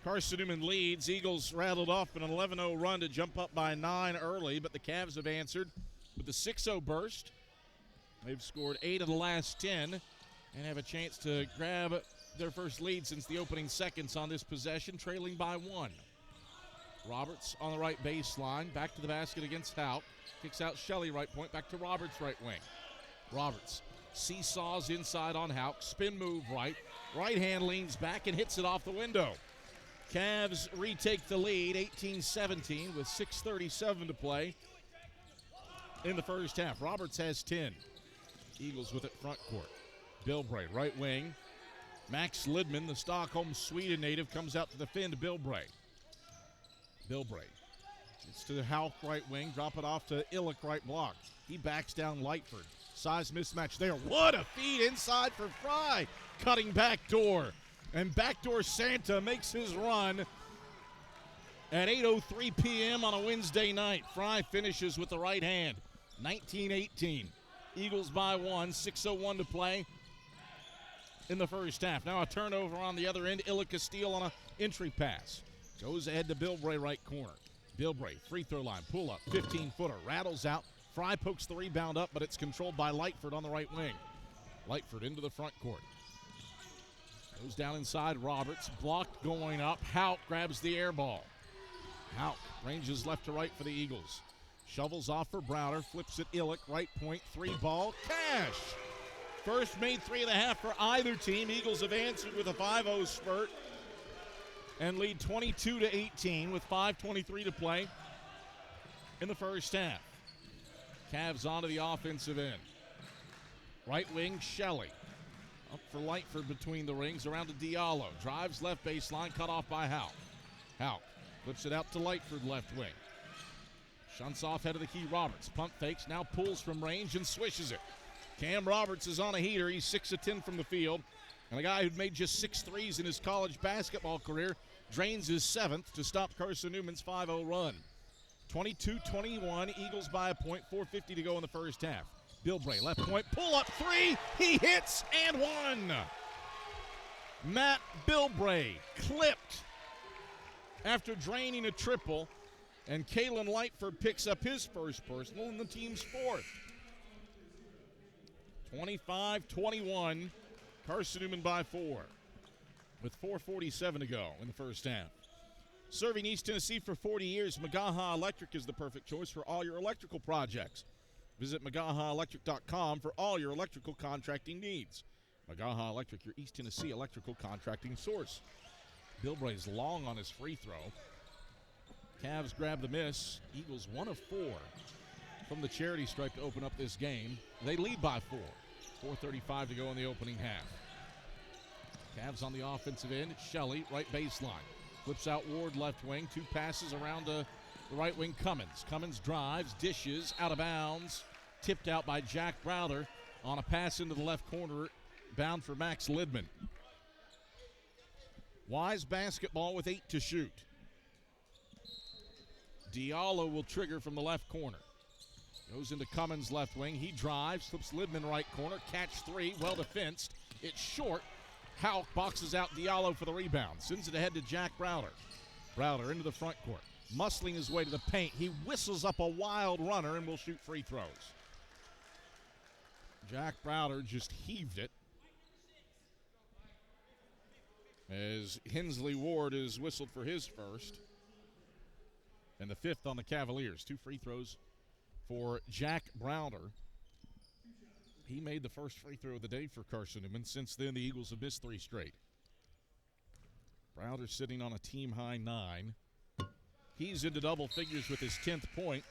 Carson-Newman leads. Eagles rattled off an 11-0 run to jump up by 9 early, but the Cavs have answered with the 6-0 burst. They've scored 8 of the last 10 and have a chance to grab their first lead since the opening seconds on this possession, trailing by 1. Roberts on the right baseline, back to the basket against Houck. Kicks out Shelley, right point, back to Roberts, right wing. Roberts seesaws inside on Houck, spin move right. Right hand leans back and hits it off the window. Cavs retake the lead, 18-17 with 6:37 to play in the first half. Roberts has 10. Eagles with it front court. Bilbray, right wing. Max Lidman, the Stockholm, Sweden native, comes out to defend Bilbray. Bilbray gets to the Houck, right wing. Drop it off to Illick, right block. He backs down Lightford. Size mismatch there. What a feed inside for Fry. Cutting backdoor. And backdoor Santa makes his run at 8:03 p.m. on a Wednesday night. Fry finishes with the right hand. 19-18. Eagles by 1. 6:01 to play in the first half. Now a turnover on the other end. Illick a steal on an entry pass. Goes ahead to Bilbray, right corner. Bilbray, free throw line, pull up, 15-footer, rattles out. Fry pokes the rebound up, but it's controlled by Lightford on the right wing. Lightford into the front court. Goes down inside Roberts, blocked going up. Houck grabs the air ball. Houck ranges left to right for the Eagles. Shovels off for Browder, flips it Illick, right point, 3-ball, cash. First made 3.5 for either team. Eagles have answered with a 5-0 spurt and lead 22-18 with 5:23 to play in the first half. Cavs onto the offensive end. Right wing, Shelley. Up for Lightford between the rings, around to Diallo. Drives left baseline, cut off by Houck. Houck flips it out to Lightford, left wing. Shunts off head of the key, Roberts. Pump fakes, now pulls from range and swishes it. Cam Roberts is on a heater. He's 6 of 10 from the field. And a guy who'd made just 6 threes in his college basketball career drains his 7th to stop Carson-Newman's 5-0 run. 22-21, Eagles by a point, 4:50 to go in the first half. Bilbray, left point, pull up 3, he hits and 1. Matt Bilbray clipped after draining a triple, and Kalen Lightford picks up his first personal and the team's 4th. 25-21, Carson-Newman by 4 with 4:47 to go in the first half. Serving East Tennessee for 40 years, Magaha Electric is the perfect choice for all your electrical projects. Visit MagahaElectric.com for all your electrical contracting needs. Magaha Electric, your East Tennessee electrical contracting source. Bilbray's long on his free throw. Cavs grab the miss. Eagles 1 of 4 from the charity stripe to open up this game. They lead by 4. 4:35 to go in the opening half. Cavs on the offensive end. Shelley, right baseline. Flips out Ward, left wing. 2 passes around to the right wing, Cummins. Cummins drives, dishes, out of bounds. Tipped out by Jack Browder on a pass into the left corner, bound for Max Lidman. Wise basketball with 8 to shoot. Diallo will trigger from the left corner. Goes into Cummins, left wing. He drives, flips Lidman right corner. Catch 3, well defensed. It's short. Houck boxes out Diallo for the rebound. Sends it ahead to Jack Browder. Browder into the front court. Muscling his way to the paint. He whistles up a wild runner and will shoot free throws. Jack Browder just heaved it as Hensley Ward is whistled for his first. And the 5th on the Cavaliers. 2 free throws for Jack Browder. He made the first free throw of the day for Carson-Newman. Since then, the Eagles have missed 3 straight. Browder sitting on a team-high 9. He's into double figures with his 10th point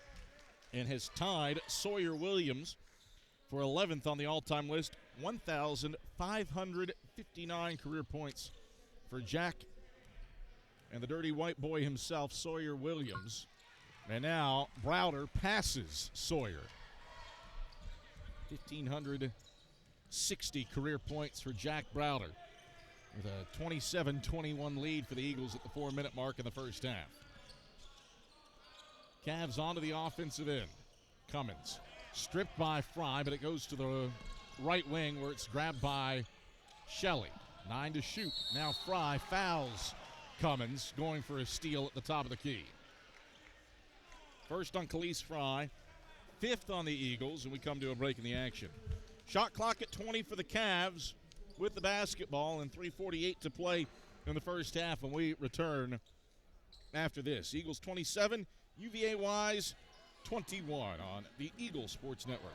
and has tied Sawyer Williams for 11th on the all-time list. 1,559 career points for Jack and the dirty white boy himself, Sawyer Williams. And now Browder passes Sawyer. 1,500 60 career points for Jack Browder with a 27-21 lead for the Eagles at the 4-minute mark in the first half. Cavs onto the offensive end. Cummins stripped by Fry, but it goes to the right wing where it's grabbed by Shelley. 9 to shoot. Now Fry fouls Cummins, going for a steal at the top of the key. First on Khalees Fry, 5th on the Eagles, and we come to a break in the action. Shot clock at 20 for the Cavs with the basketball and 3:48 to play in the first half, and we return after this. Eagles 27, UVA Wise 21 on the Eagle Sports Network.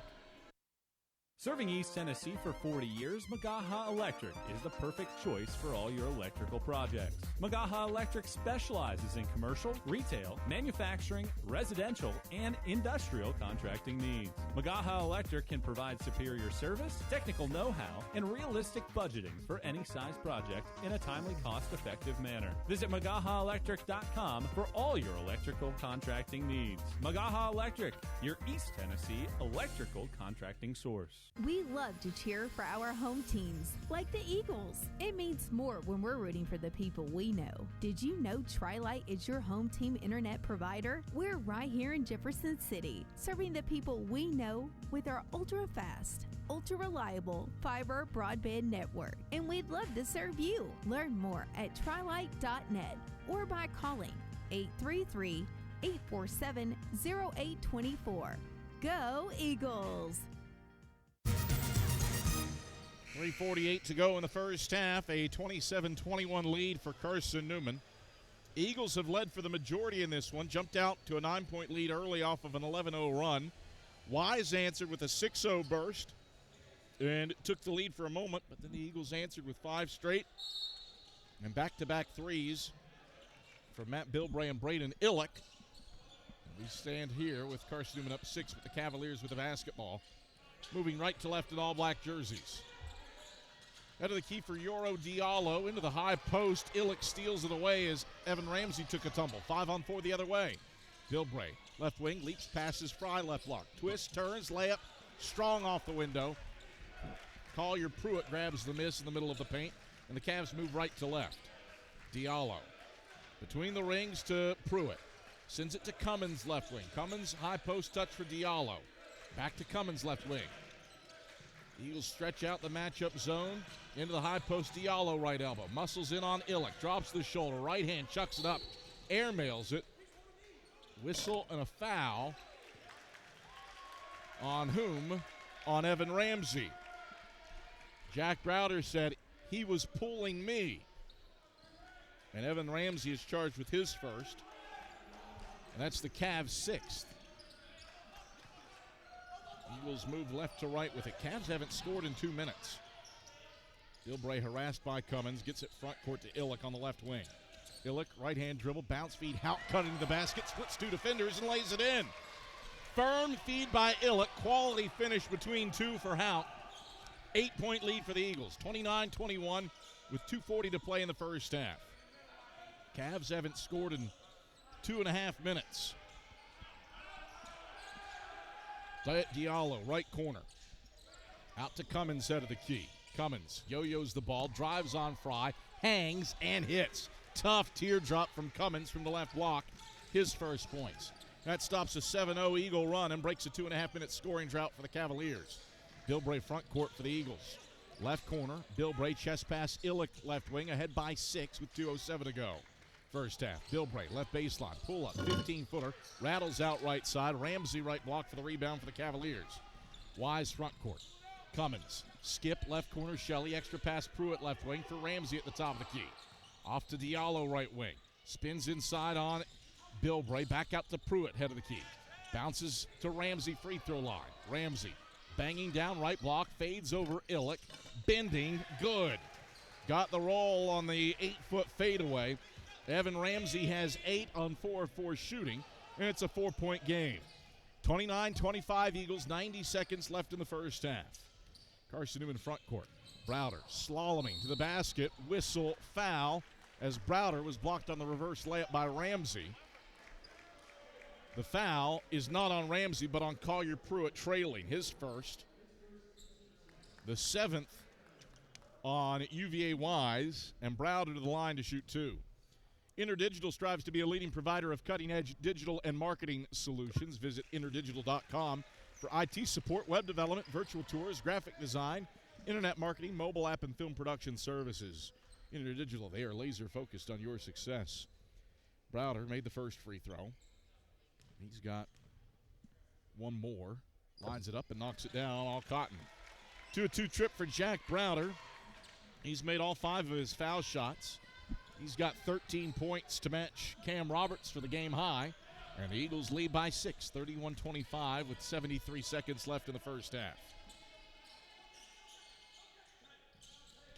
Serving East Tennessee for 40 years, Magaha Electric is the perfect choice for all your electrical projects. Magaha Electric specializes in commercial, retail, manufacturing, residential, and industrial contracting needs. Magaha Electric can provide superior service, technical know-how, and realistic budgeting for any size project in a timely, cost-effective manner. Visit MagahaElectric.com for all your electrical contracting needs. Magaha Electric, your East Tennessee electrical contracting source. We love to cheer for our home teams, like the Eagles. It means more when we're rooting for the people we know. Did you know Tri-Lite is your home team internet provider? We're right here in Jefferson City, serving the people we know with our ultra-fast, ultra-reliable fiber broadband network. And we'd love to serve you. Learn more at trilite.net or by calling 833-847-0824. Go Eagles! 3:48 to go in the first half, a 27-21 lead for Carson-Newman. Eagles have led for the majority in this one, jumped out to a 9-point lead early off of an 11-0 run. Wise answered with a 6-0 burst and took the lead for a moment, but then the Eagles answered with 5 straight and back-to-back threes from Matt Bilbray and Braden Illick. We stand here with Carson-Newman up 6 with the Cavaliers with the basketball. Moving right to left in all black jerseys. Out of the key for Yoro Diallo into the high post. Illick steals it away as Evan Ramsey took a tumble. 5-on-4 the other way. Bilbray, left wing, leaps, passes, Fry, left block. Twist, turns, layup, strong off the window. Collier Pruitt grabs the miss in the middle of the paint, and the Cavs move right to left. Diallo, between the rings to Pruitt. Sends it to Cummins, left wing. Cummins, high post touch for Diallo. Back to Cummins, left wing. Eagles stretch out the matchup zone into the high post. Diallo, right elbow. Muscles in on Illick. Drops the shoulder. Right hand, chucks it up. Airmails it. Whistle and a foul. On whom? On Evan Ramsey. Jack Browder said, he was pulling me. And Evan Ramsey is charged with his first. And that's the Cavs' 6th. Eagles move left to right with it. Cavs haven't scored in 2 minutes. Bilbray harassed by Cummins. Gets it front court to Illick on the left wing. Illick, right-hand dribble, bounce feed, Houck cut into the basket, splits 2 defenders and lays it in. Firm feed by Illick. Quality finish between 2 for Houck. 8-point lead for the Eagles. 29-21 with 2:40 to play in the first half. Cavs haven't scored in 2.5 minutes. Diallo, right corner. Out to Cummins, out of the key. Cummins yo-yos the ball, drives on Fry, hangs, and hits. Tough teardrop from Cummins from the left block. His first points. That stops a 7-0 Eagle run and breaks a 2.5-minute scoring drought for the Cavaliers. Bilbray front court for the Eagles. Left corner, Bilbray chest pass, Illick left wing, ahead by 6 with 2:07 to go. First half, Bilbray, left baseline, pull up, 15-footer, rattles out right side. Ramsey right block for the rebound for the Cavaliers. Wise front court. Cummins, skip left corner, Shelley, extra pass Pruitt left wing for Ramsey at the top of the key. Off to Diallo right wing. Spins inside on Bilbray, back out to Pruitt, head of the key. Bounces to Ramsey, free throw line. Ramsey banging down right block, fades over Illick, bending, good. Got the roll on the 8-foot fadeaway. Evan Ramsey has 8 on 4 of 4 shooting, and it's a 4-point game. 29-25 Eagles, 90 seconds left in the first half. Carson-Newman front court. Browder slaloming to the basket, whistle, foul, as Browder was blocked on the reverse layup by Ramsey. The foul is not on Ramsey, but on Collier Pruitt, trailing his first. the 7th on UVA Wise, and Browder to the line to shoot 2. InterDigital strives to be a leading provider of cutting-edge digital and marketing solutions. Visit interdigital.com for IT support, web development, virtual tours, graphic design, internet marketing, mobile app, and film production services. InterDigital, they are laser-focused on your success. Browder made the first free throw. He's got one more. Lines it up and knocks it down, all Cotton. 2-2 trip for Jack Browder. He's made all 5 of his foul shots. He's got 13 points to match Cam Roberts for the game high. And the Eagles lead by 6, 31-25 with 73 seconds left in the first half.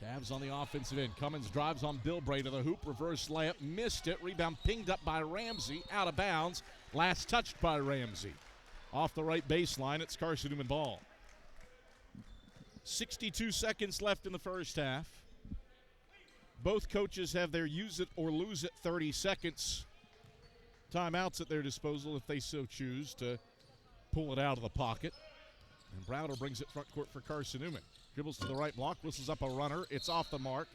Cavs on the offensive end. Cummins drives on Bilbray to the hoop. Reverse layup. Missed it. Rebound pinged up by Ramsey. Out of bounds. Last touched by Ramsey. Off the right baseline, it's Carson-Newman ball. 62 seconds left in the first half. Both coaches have their use it or lose it 30 seconds timeouts at their disposal if they so choose to pull it out of the pocket. And Browder brings it front court for Carson-Newman. Dribbles to the right block, whistles up a runner. It's off the mark.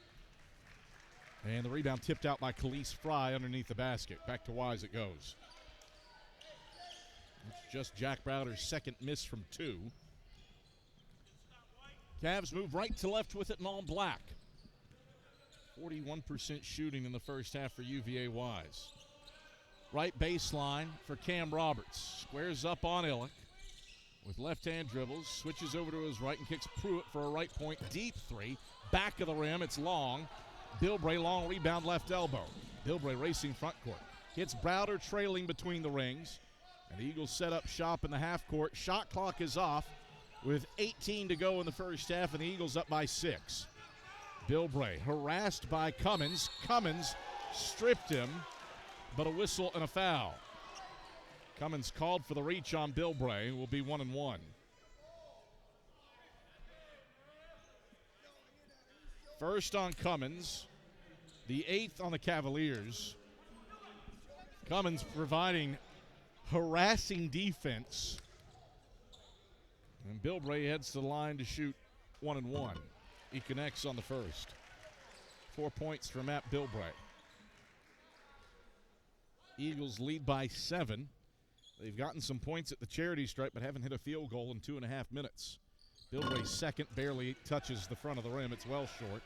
And the rebound tipped out by Khalees Fry underneath the basket. Back to Wise it goes. It's just Jack Browder's second miss from 2. Cavs move right to left with it in all black. 41% shooting in the first half for UVA Wise. Right baseline for Cam Roberts. Squares up on Illick with left-hand dribbles. Switches over to his right and kicks Pruitt for a right point. Deep 3. Back of the rim. It's long. Bilbray, long rebound, left elbow. Bilbray racing front court. Hits Browder trailing between the rings. And the Eagles set up shop in the half court. Shot clock is off with 18 to go in the first half, and the Eagles up by 6. Bilbray harassed by Cummins. Cummins stripped him, but a whistle and a foul. Cummins called for the reach on Bilbray. Will be 1-1. First on Cummins, the 8th on the Cavaliers. Cummins providing harassing defense. And Bilbray heads to the line to shoot 1-1. He connects on the first. 4 points for Matt Bilbray. Eagles lead by 7. They've gotten some points at the charity stripe, but haven't hit a field goal in 2.5 minutes. Bilbray's second barely touches the front of the rim. It's well short.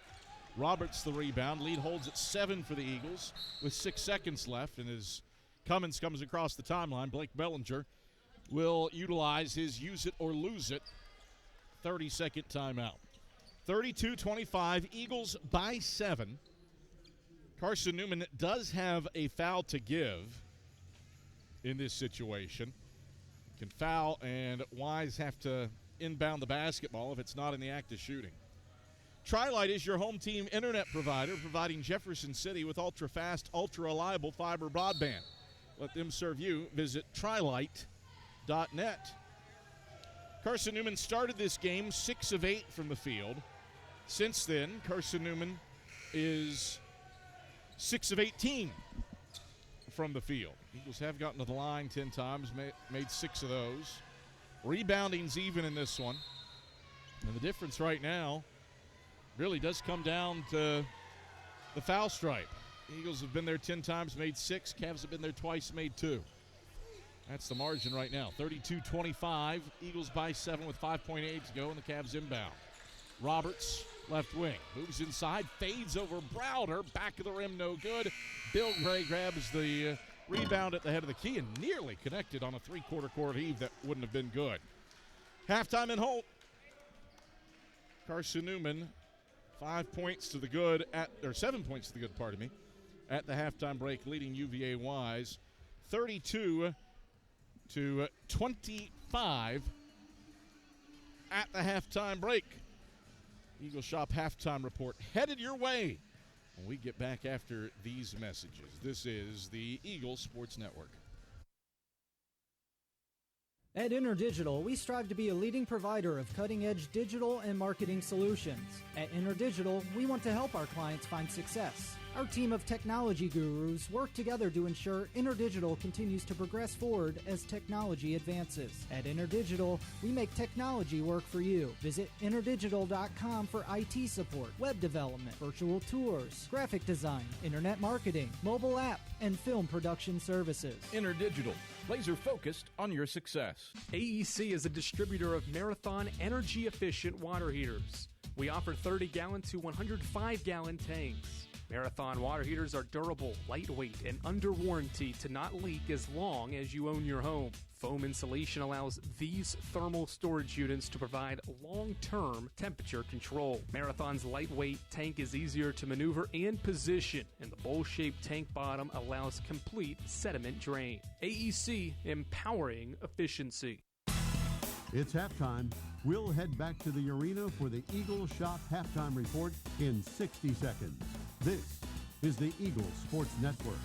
Roberts the rebound. Lead holds at 7 for the Eagles with 6 seconds left. And as Cummins comes across the timeline, Blake Bellinger will utilize his use it or lose it 30-second timeout. 32-25, Eagles by 7. Carson-Newman does have a foul to give in this situation. Can foul, and Wise have to inbound the basketball if it's not in the act of shooting. Tri-Lite is your home team internet provider, providing Jefferson City with ultra-fast, ultra-reliable fiber broadband. Let them serve you. Visit trilite.net. Carson-Newman started this game 6 of 8 from the field. Since then, Carson-Newman is 6 of 18 from the field. Eagles have gotten to the line 10 times, made 6 of those. Rebounding's even in this one. And the difference right now really does come down to the foul stripe. Eagles have been there 10 times, made 6. Cavs have been there twice, made 2. That's the margin right now. 32-25. Eagles by 7 with 5.8 to go, and the Cavs inbound. Roberts, left wing, moves inside, fades over Browder. Back of the rim, no good. Bilbray grabs the rebound at the head of the key and nearly connected on a three-quarter court heave that wouldn't have been good. Halftime in Holt. Carson-Newman, 7 points to the good, at the halftime break, leading UVA Wise 32-25 at the halftime break. Eagle Shop halftime report headed your way when we get back after these messages. This is the Eagle Sports Network. At InterDigital, we strive to be a leading provider of cutting-edge digital and marketing solutions. At InterDigital, we want to help our clients find success. Our team of technology gurus work together to ensure InterDigital continues to progress forward as technology advances. At InterDigital, we make technology work for you. Visit interdigital.com for IT support, web development, virtual tours, graphic design, internet marketing, mobile app, and film production services. InterDigital, laser focused on your success. AEC is a distributor of Marathon energy-efficient water heaters. We offer 30-gallon to 105-gallon tanks. Marathon water heaters are durable, lightweight, and under warranty to not leak as long as you own your home. Foam insulation allows these thermal storage units to provide long-term temperature control. Marathon's lightweight tank is easier to maneuver and position, and the bowl-shaped tank bottom allows complete sediment drain. AEC, empowering efficiency. It's halftime. We'll head back to the arena for the Eagles Shop halftime report in 60 seconds. This is the Eagles Sports Network.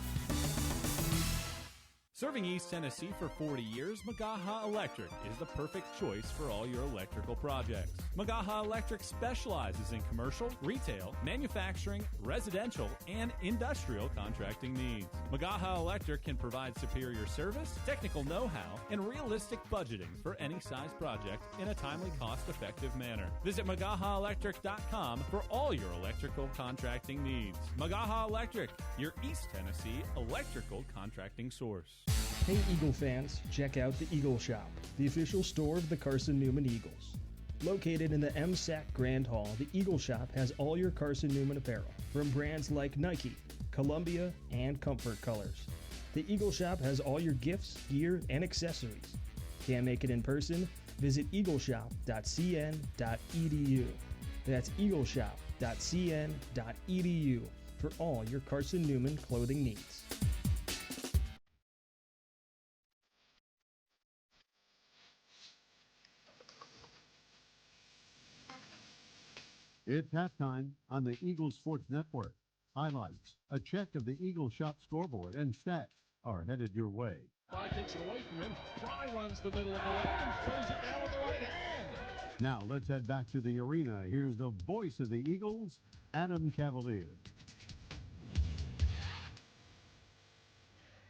Serving East Tennessee for 40 years, Magaha Electric is the perfect choice for all your electrical projects. Magaha Electric specializes in commercial, retail, manufacturing, residential, and industrial contracting needs. Magaha Electric can provide superior service, technical know-how, and realistic budgeting for any size project in a timely, cost-effective manner. Visit MagahaElectric.com for all your electrical contracting needs. Magaha Electric, your East Tennessee electrical contracting source. Hey Eagle fans, check out the Eagle Shop, the official store of the Carson-Newman Eagles. Located in the MSAC Grand Hall, the Eagle Shop has all your Carson-Newman apparel, from brands like Nike, Columbia, and Comfort Colors. The Eagle Shop has all your gifts, gear, and accessories. Can't make it in person? Visit eagleshop.cn.edu. That's eagleshop.cn.edu for all your Carson-Newman clothing needs. It's halftime on the Eagles Sports Network. Highlights, a check of the Eagles Shop scoreboard, and stats are headed your way. Fry takes it away from him. Fry runs the middle of the lane and throws it down with the right hand. Now let's head back to the arena. Here's the voice of the Eagles, Adam Cavalier.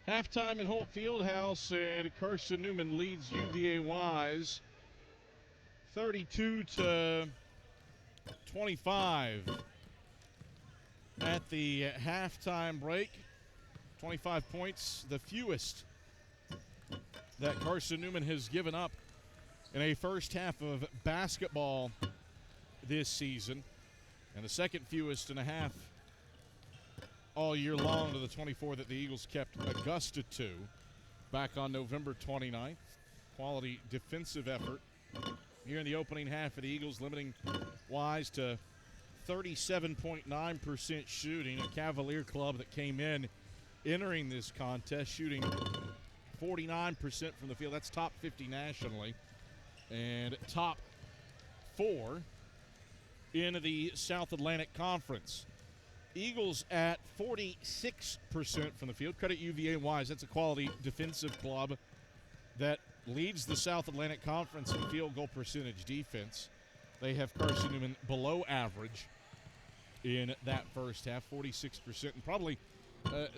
Halftime at Holt Fieldhouse, and Carson-Newman leads UVA Wise 32-25 at the halftime break. 25 points, the fewest that Carson-Newman has given up in a first half of basketball this season, and the second fewest and a half all year long to the 24 that the Eagles kept Augusta to back on November 29th. Quality defensive effort here in the opening half of the Eagles, limiting Wise to 37.9% shooting, a Cavalier club that came in entering this contest shooting 49% from the field. That's top 50 nationally and top 4 in the South Atlantic Conference. Eagles at 46% from the field. Credit UVA Wise. That's a quality defensive club that leads the South Atlantic Conference in field goal percentage defense. They have Carson-Newman below average in that first half, 46%. And probably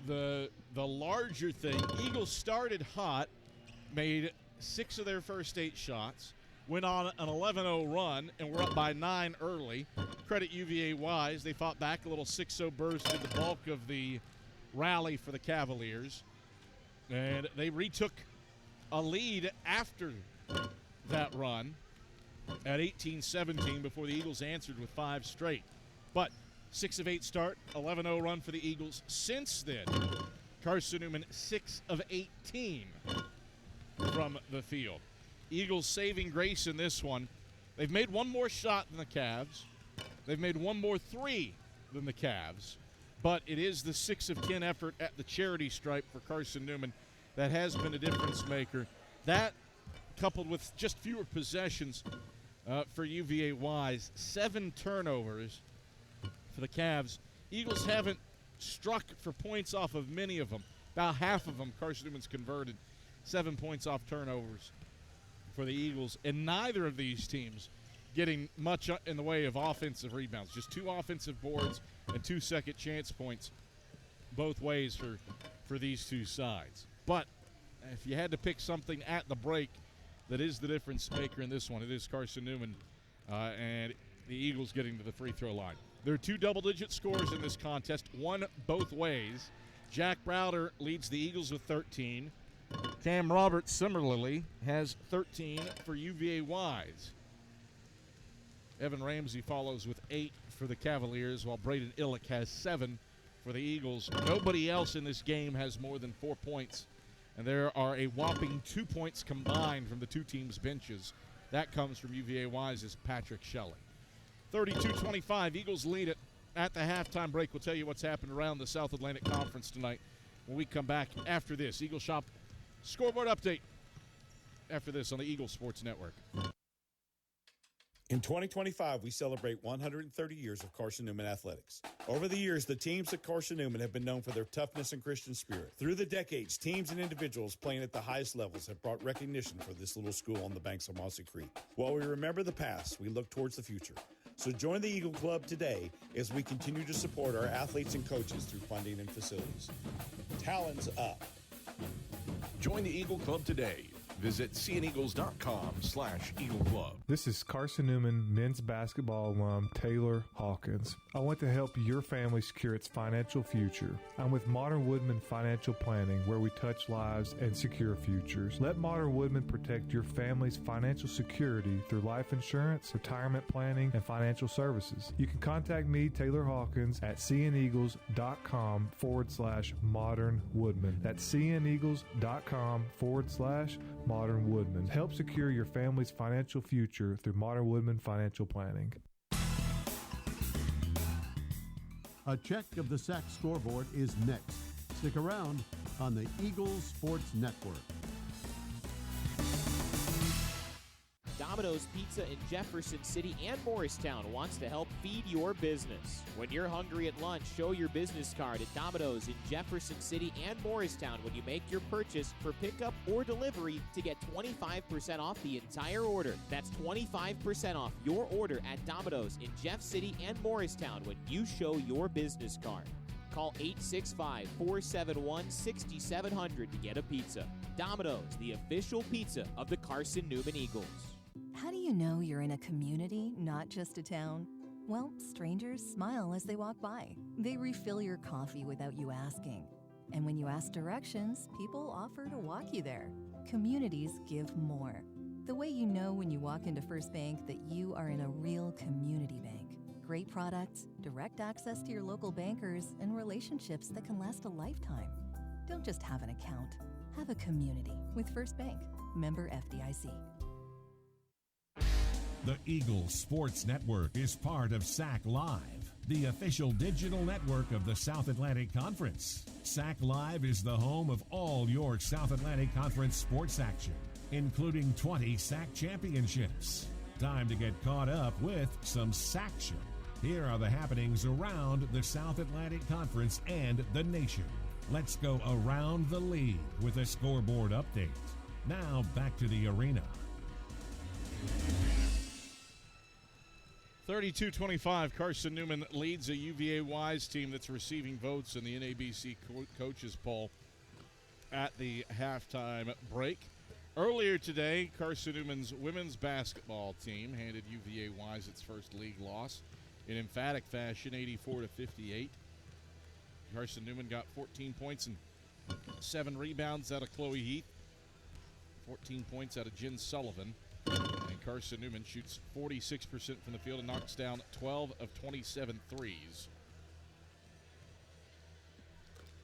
the larger thing, Eagles started hot, made 6 of their first 8 shots, went on an 11-0 run, and were up by 9 early. Credit UVA Wise. They fought back. A little 6-0 burst did the bulk of the rally for the Cavaliers. And they retook a lead after that run at 18-17 before the Eagles answered with 5 straight. But 6 of 8 start, 11-0 run for the Eagles. Since then, Carson-Newman 6 of 18 from the field. Eagles saving grace in this one. They've made one more shot than the Cavs. They've made one more 3 than the Cavs. But it is the 6 of 10 effort at the charity stripe for Carson-Newman that has been a difference maker. That, coupled with just fewer possessions for UVA Wise, 7 turnovers for the Cavs. Eagles haven't struck for points off of many of them. About half of them Carson-Newman's converted. 7 points off turnovers for the Eagles, and neither of these teams getting much in the way of offensive rebounds. Just 2 offensive boards and 2 second chance points both ways for these two sides. But if you had to pick something at the break that is the difference maker in this one, it is Carson-Newman and the Eagles getting to the free throw line. There are 2 double-digit scores in this contest, one both ways. Jack Browder leads the Eagles with 13. Cam Roberts similarly has 13 for UVA Wise. Evan Ramsey follows with 8 for the Cavaliers, while Braden Illick has 7 for the Eagles. Nobody else in this game has more than 4 points, and there are a whopping 2 points combined from the two teams' benches. That comes from UVA Wise's Patrick Shelley. 32-25, Eagles lead it at the halftime break. We'll tell you what's happened around the South Atlantic Conference tonight when we come back after this. Eagle Shop scoreboard update after this on the Eagle Sports Network. In 2025, we celebrate 130 years of Carson-Newman athletics. Over the years, the teams at Carson-Newman have been known for their toughness and Christian spirit. Through the decades, teams and individuals playing at the highest levels have brought recognition for this little school on the banks of Mossy Creek. While we remember the past, we look towards the future. So join the Eagle Club today as we continue to support our athletes and coaches through funding and facilities. Talons up. Join the Eagle Club today. Visit cneagles.com/Eagle Club. This is Carson-Newman men's basketball alum Taylor Hawkins. I want to help your family secure its financial future. I'm with Modern Woodman Financial Planning, where we touch lives and secure futures. Let Modern Woodman protect your family's financial security through life insurance, retirement planning, and financial services. You can contact me, Taylor Hawkins, at cneagles.com/Modern Woodman. That's cneagles.com/Modern Woodman. Help secure your family's financial future through Modern Woodman Financial Planning. A check of the SAC scoreboard is next. Stick around on the Eagles Sports Network. Domino's Pizza in Jefferson City and Morristown wants to help feed your business. When you're hungry at lunch, show your business card at Domino's in Jefferson City and Morristown when you make your purchase for pickup or delivery to get 25% off the entire order. That's 25% off your order at Domino's in Jeff City and Morristown when you show your business card. Call 865-471-6700 to get a pizza. Domino's, the official pizza of the Carson-Newman Eagles. How do you know you're in a community, not just a town? Well, strangers smile as they walk by. They refill your coffee without you asking. And when you ask directions, people offer to walk you there. Communities give more. The way you know when you walk into First Bank that you are in a real community bank. Great products, direct access to your local bankers, and relationships that can last a lifetime. Don't just have an account. Have a community with First Bank. Member FDIC. The Eagles Sports Network is part of SAC Live, the official digital network of the South Atlantic Conference. SAC Live is the home of all your South Atlantic Conference sports action, including 20 SAC championships. Time to get caught up with some SACtion. Here are the happenings around the South Atlantic Conference and the nation. Let's go around the league with a scoreboard update. Now back to the arena. 32-25, Carson-Newman leads a UVA Wise team that's receiving votes in the NABC coaches poll at the halftime break. Earlier today, Carson-Newman's women's basketball team handed UVA Wise its first league loss in emphatic fashion, 84-58. Carson-Newman got 14 points and 7 rebounds out of Chloe Heath, 14 points out of Jen Sullivan. And Carson-Newman shoots 46% from the field and knocks down 12 of 27 threes,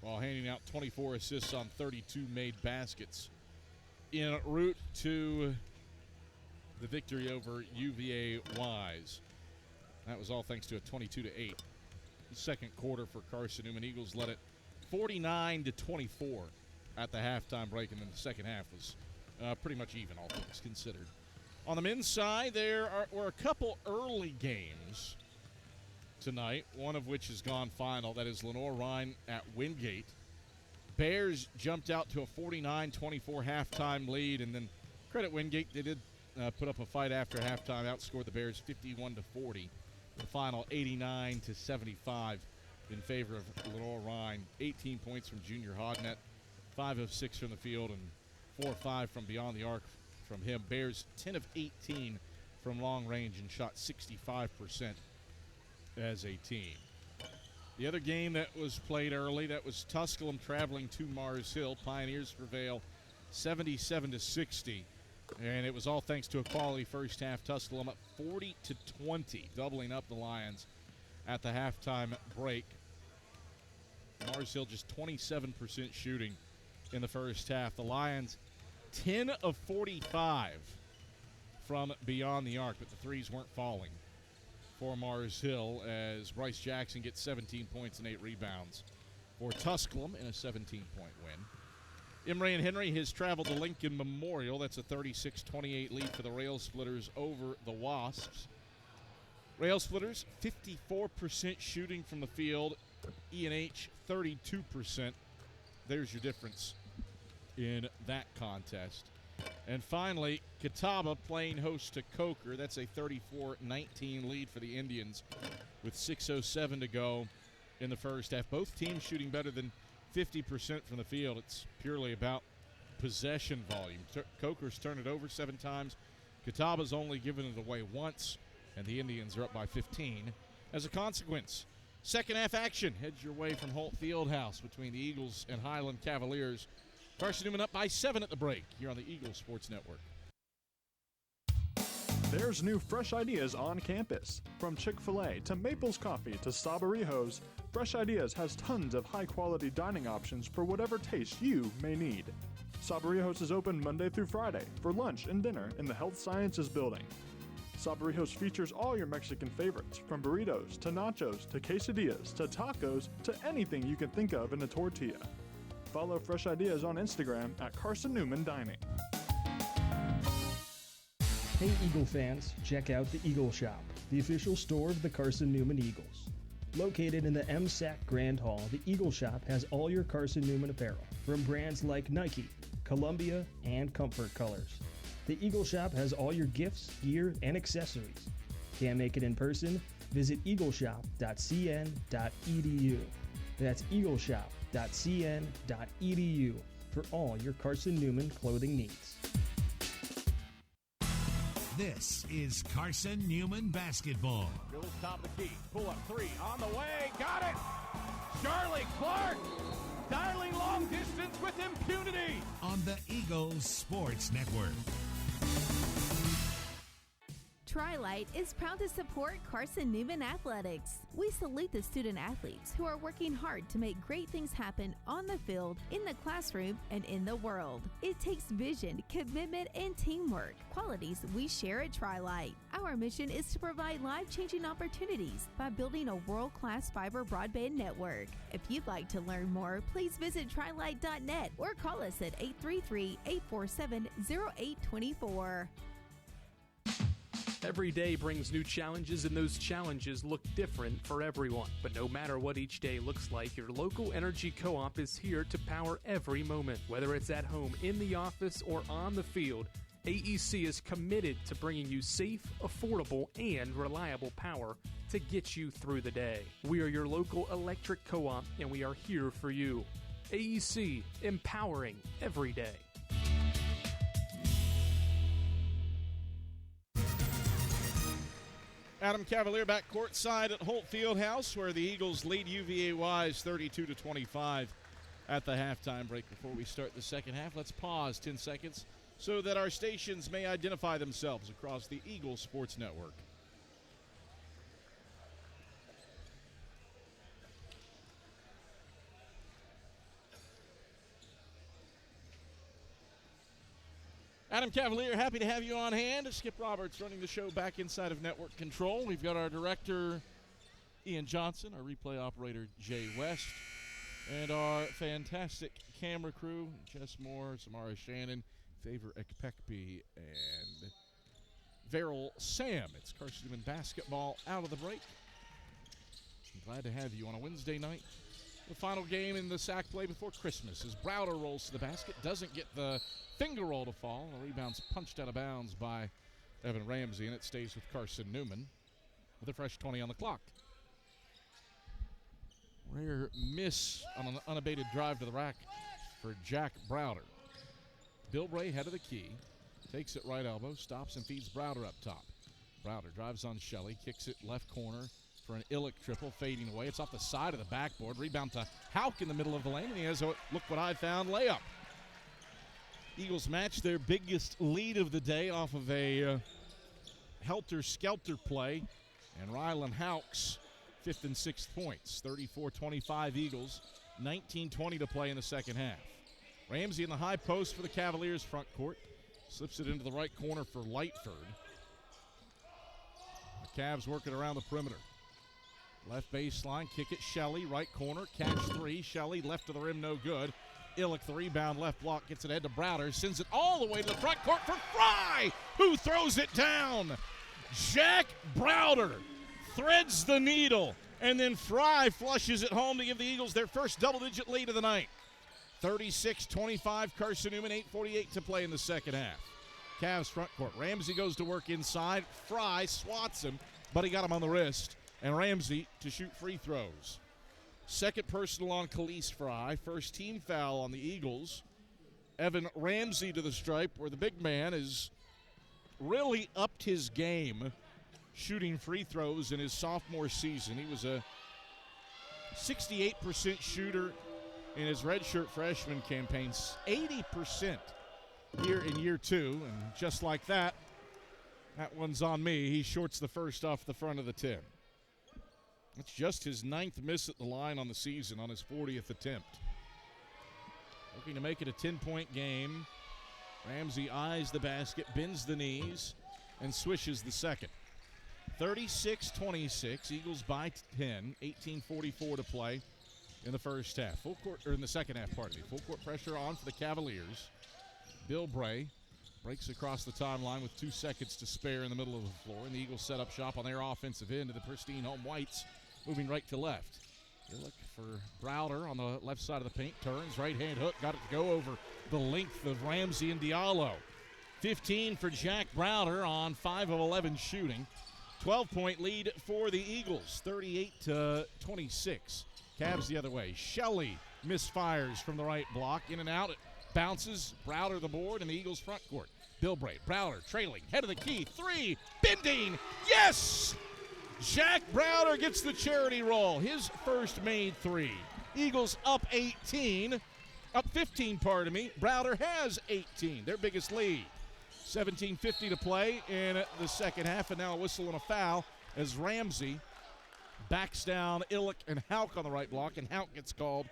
while handing out 24 assists on 32 made baskets en route to the victory over UVA Wise. That was all thanks to a 22-8 second quarter for Carson-Newman. Eagles led it 49-24 at the halftime break, and then the second half was pretty much even, all things considered. On the men's side, were a couple early games tonight, one of which has gone final. That is Lenore Rhine at Wingate. Bears jumped out to a 49-24 halftime lead and then Credit Wingate. They did put up a fight after halftime, outscored the Bears 51-40. The final 89-75 in favor of Lenore Ryan. 18 points from Junior Hodnett, 5 of 6 from the field, and 4 of 5 from beyond the arc from him. Bears 10 of 18 from long range and shot 65% as a team. The other game that was played early, that was Tusculum traveling to Mars Hill. Pioneers prevail 77-60. And it was all thanks to a quality first half. Tusculum up 40-20, doubling up the Lions at the halftime break. Mars Hill just 27% shooting in the first half. The Lions 10 of 45 from beyond the arc, but the threes weren't falling for Mars Hill as Bryce Jackson gets 17 points and 8 rebounds for Tusculum in a 17-point win. Emory and Henry has traveled to Lincoln Memorial. That's a 36-28 lead for the Rail Splitters over the Wasps. Rail Splitters, 54% shooting from the field. E&H, 32%. There's your difference in that contest. And finally, Catawba playing host to Coker. That's a 34-19 lead for the Indians with 6:07 to go in the first half. Both teams shooting better than 50% from the field. It's purely about possession volume. Coker's turned it over 7 times. Catawba's only given it away once, and the Indians are up by 15. As a consequence, second half action heads your way from Holt Fieldhouse between the Eagles and Highland Cavaliers. Carson-Newman up by 7 at the break here on the Eagles Sports Network. There's new fresh ideas on campus. From Chick-fil-A to Maples Coffee to Sabarijos, Fresh Ideas has tons of high-quality dining options for whatever taste you may need. Sabarijos is open Monday through Friday for lunch and dinner in the Health Sciences Building. Sabarijos features all your Mexican favorites, from burritos to nachos to quesadillas to tacos to anything you can think of in a tortilla. Follow Fresh Ideas on Instagram at Carson-Newman Dining. Hey Eagle fans, check out the Eagle Shop, the official store of the Carson-Newman Eagles. Located in the MSAC Grand Hall, the Eagle Shop has all your Carson-Newman apparel, from brands like Nike, Columbia, and Comfort Colors. The Eagle Shop has all your gifts, gear, and accessories. Can't make it in person? Visit eagleshop.cn.edu. That's eagleshop.cn.edu for all your Carson-Newman clothing needs. This is Carson-Newman basketball. Goes top of the key. Pull up 3 on the way. Got it. Charlie Clark dialing long distance with impunity. On the Eagles Sports Network. Tri-Light is proud to support Carson-Newman Athletics. We salute the student athletes who are working hard to make great things happen on the field, in the classroom, and in the world. It takes vision, commitment, and teamwork, qualities we share at Tri-Light. Our mission is to provide life-changing opportunities by building a world-class fiber broadband network. If you'd like to learn more, please visit trilight.net or call us at 833-847-0824. Every day brings new challenges, and those challenges look different for everyone. But no matter what each day looks like, your local energy co-op is here to power every moment. Whether it's at home, in the office, or on the field, AEC is committed to bringing you safe, affordable, and reliable power to get you through the day. We are your local electric co-op, and we are here for you. AEC, empowering every day. Adam Cavalier back courtside at Holt Fieldhouse, where the Eagles lead UVA Wise 32-25 at the halftime break. Before we start the second half, let's pause 10 seconds so that our stations may identify themselves across the Eagles Sports Network. Adam Cavalier, happy to have you on hand. Skip Roberts running the show back inside of network control. We've got our director, Ian Johnson, our replay operator, Jay West, and our fantastic camera crew, Jess Moore, Samara Shannon, Favor Ekpekpe, and Verrill Sam. It's Carson-Newman basketball out of the break. I'm glad to have you on a Wednesday night The final game in the sack play before Christmas as Browder rolls to the basket, doesn't get the finger roll to fall. The rebound's punched out of bounds by Evan Ramsey, and it stays with Carson-Newman with a fresh 20 on the clock. Rare miss on an unabated drive to the rack for Jack Browder. Bilbray head of the key, takes it right elbow, stops and feeds Browder up top. Browder drives on Shelley, kicks it left corner for an Illick triple, fading away. It's off the side of the backboard. Rebound to Hauk in the middle of the lane, and he has a look what I found layup. Eagles match their biggest lead of the day off of a helter-skelter play, and Rylan Hauk's 5th and 6th points. 34-25 Eagles, 19-20 to play in the second half. Ramsey in the high post for the Cavaliers front court. Slips it into the right corner for Lightford. The Cavs working around the perimeter. Left baseline, kick it, Shelley, right corner, catch three. Shelley left to the rim, no good. Illick, the rebound, left block, gets it ahead to Browder, sends it all the way to the front court for Fry, who throws it down. Jack Browder threads the needle, and then Fry flushes it home to give the Eagles their first double-digit lead of the night. 36-25, Carson-Newman, 8:48 to play in the second half. Cavs front court. Ramsey goes to work inside. Fry swats him, but he got him on the wrist. And Ramsey to shoot free throws. Second personal on Khalees Fry. First team foul on the Eagles. Evan Ramsey to the stripe, where the big man has really upped his game shooting free throws in his sophomore season. He was a 68% shooter in his redshirt freshman campaigns, 80% here in year two. And just like that, that one's on me. He shorts the first off the front of the 10. It's just his 9th miss at the line on the season on his 40th attempt. Looking to make it a 10-point game. Ramsey eyes the basket, bends the knees, and swishes the second. 36-26, Eagles by 10, 18:44 to play in the first half. Full court, or in the second half, pardon me. Full court pressure on for the Cavaliers. Bilbray breaks across the timeline with 2 seconds to spare in the middle of the floor, and the Eagles set up shop on their offensive end to the pristine home whites, moving right to left. You look for Browder on the left side of the paint, turns, right-hand hook, got it to go over the length of Ramsey and Diallo. 15 for Jack Browder on 5 of 11 shooting. 12-point lead for the Eagles, 38-26. Cavs the other way. Shelley misfires from the right block, in and out. It bounces, Browder the board, and the Eagles front court. Bilbray, Browder trailing, head of the key, three, bending, yes! Jack Browder gets the charity roll, his first made three. Eagles up 15, pardon me. Browder has 18, their biggest lead. 17:50 to play in the second half, and now a whistle and a foul as Ramsey backs down Illick and Hauk on the right block, and Hauk gets called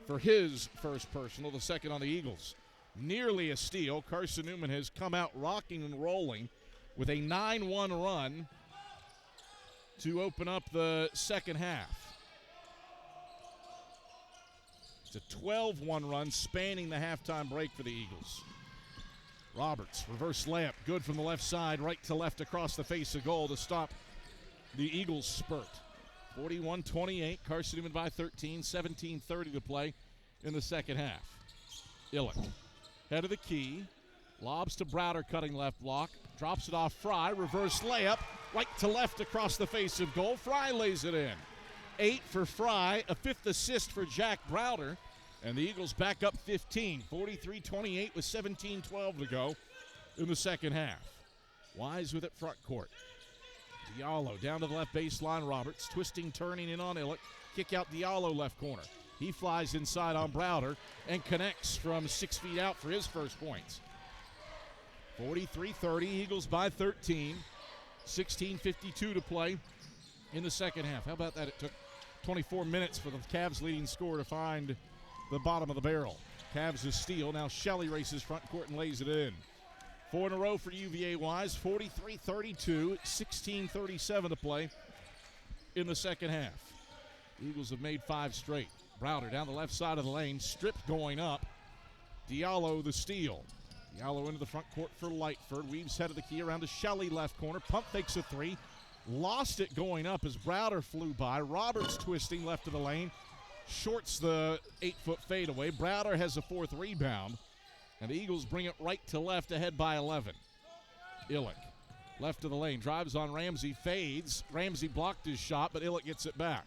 for his first personal, the second on the Eagles. Nearly a steal. Carson-Newman has come out rocking and rolling with a 9-1 run to open up the second half. It's a 12-1 run spanning the halftime break for the Eagles. Roberts, reverse layup, good from the left side, right to left across the face of goal to stop the Eagles' spurt. 41-28, Carson-Newman by 13, 17:30 to play in the second half. Illick, head of the key, lobs to Browder, cutting left block, drops it off Fry, reverse layup, right to left across the face of goal. Fry lays it in. 8 for Fry, a 5th assist for Jack Browder, and the Eagles back up 15, 43-28 with 17:12 to go in the second half. Wise with it front court. Diallo down to the left baseline. Roberts twisting, turning in on Illick. Kick out Diallo left corner. He flies inside on Browder and connects from 6 feet out for his first points. 43-30, Eagles by 13. 16:52 to play in the second half. How about that? It took 24 minutes for the Cavs' leading scorer to find the bottom of the barrel. Cavs' a steal. Now Shelley races front court and lays it in. 4 in a row for UVA Wise. 43-32, 16:37 to play in the second half. The Eagles have made 5 straight. Browder down the left side of the lane, stripped going up. Diallo the steal. Diallo into the front court for Lightford. Weaves head of the key around to Shelley left corner. Pump fakes a 3. Lost it going up as Browder flew by. Roberts twisting left of the lane. shorts the 8-foot fadeaway. Browder has a fourth rebound, and the Eagles bring it right to left, ahead by 11. Illick, left of the lane, drives on Ramsey, fades. Ramsey blocked his shot, but Illick gets it back.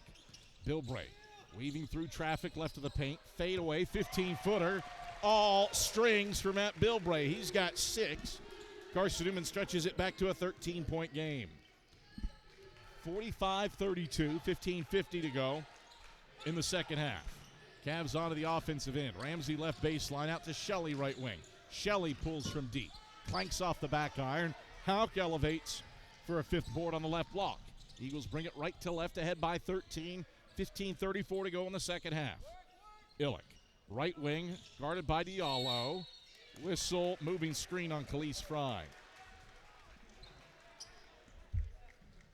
Bilbray weaving through traffic, left of the paint, fadeaway, 15-footer. All strings for Matt Bilbray. He's got 6. Carson-Newman stretches it back to a 13-point game. 45-32, 15:50 to go in the second half. Cavs onto the offensive end. Ramsey left baseline out to Shelley, right wing. Shelley pulls from deep, clanks off the back iron. Houck elevates for a 5th board on the left block. Eagles bring it right to left, ahead by 13. 15:34 to go in the second half. Illick, right wing, guarded by Diallo. Whistle, moving screen on Khalees Fry.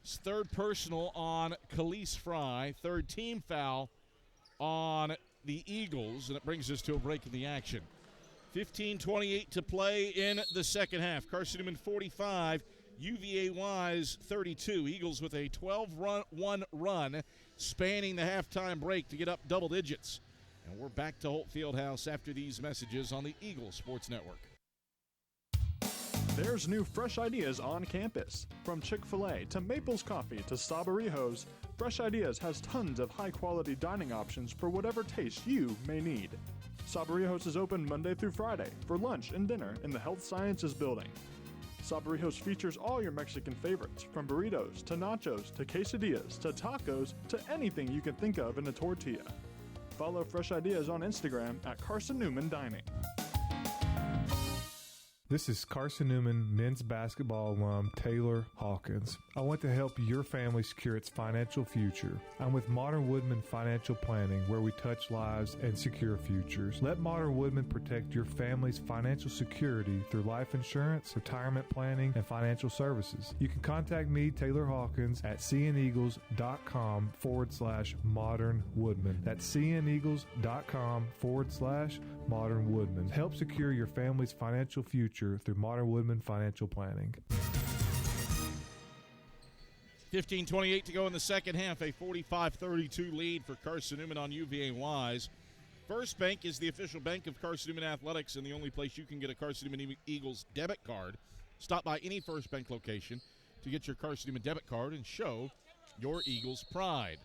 It's third personal on Khalees Fry. Third team foul on the Eagles, and it brings us to a break in the action. 15:28 to play in the second half. Carson-Newman 45, UVA Wise 32. Eagles with a 12-1 run spanning the halftime break to get up double digits. And we're back to Holt Fieldhouse after these messages on the Eagles Sports Network. There's new fresh ideas on campus. From Chick-fil-A to Maples Coffee to Sabarijos, Fresh Ideas has tons of high-quality dining options for whatever taste you may need. Sabarijos is open Monday through Friday for lunch and dinner in the Health Sciences Building. Sabarijos features all your Mexican favorites, from burritos to nachos to quesadillas to tacos to anything you can think of in a tortilla. Follow Fresh Ideas on Instagram at Carson-Newman Dining. This is Carson-Newman men's basketball alum Taylor Hawkins. I want to help your family secure its financial future. I'm with Modern Woodman Financial Planning, where we touch lives and secure futures. Let Modern Woodman protect your family's financial security through life insurance, retirement planning, and financial services. You can contact me, Taylor Hawkins, at cneagles.com/Modern Woodman. That's cneagles.com/Modern Woodman. Help secure your family's financial future through Modern Woodman Financial Planning. 15:28 to go in the second half. A 45-32 lead for Carson-Newman on UVA Wise. First Bank is the official bank of Carson-Newman Athletics and the only place you can get a Carson-Newman Eagles debit card. Stop by any First Bank location to get your Carson-Newman debit card and show your Eagles pride.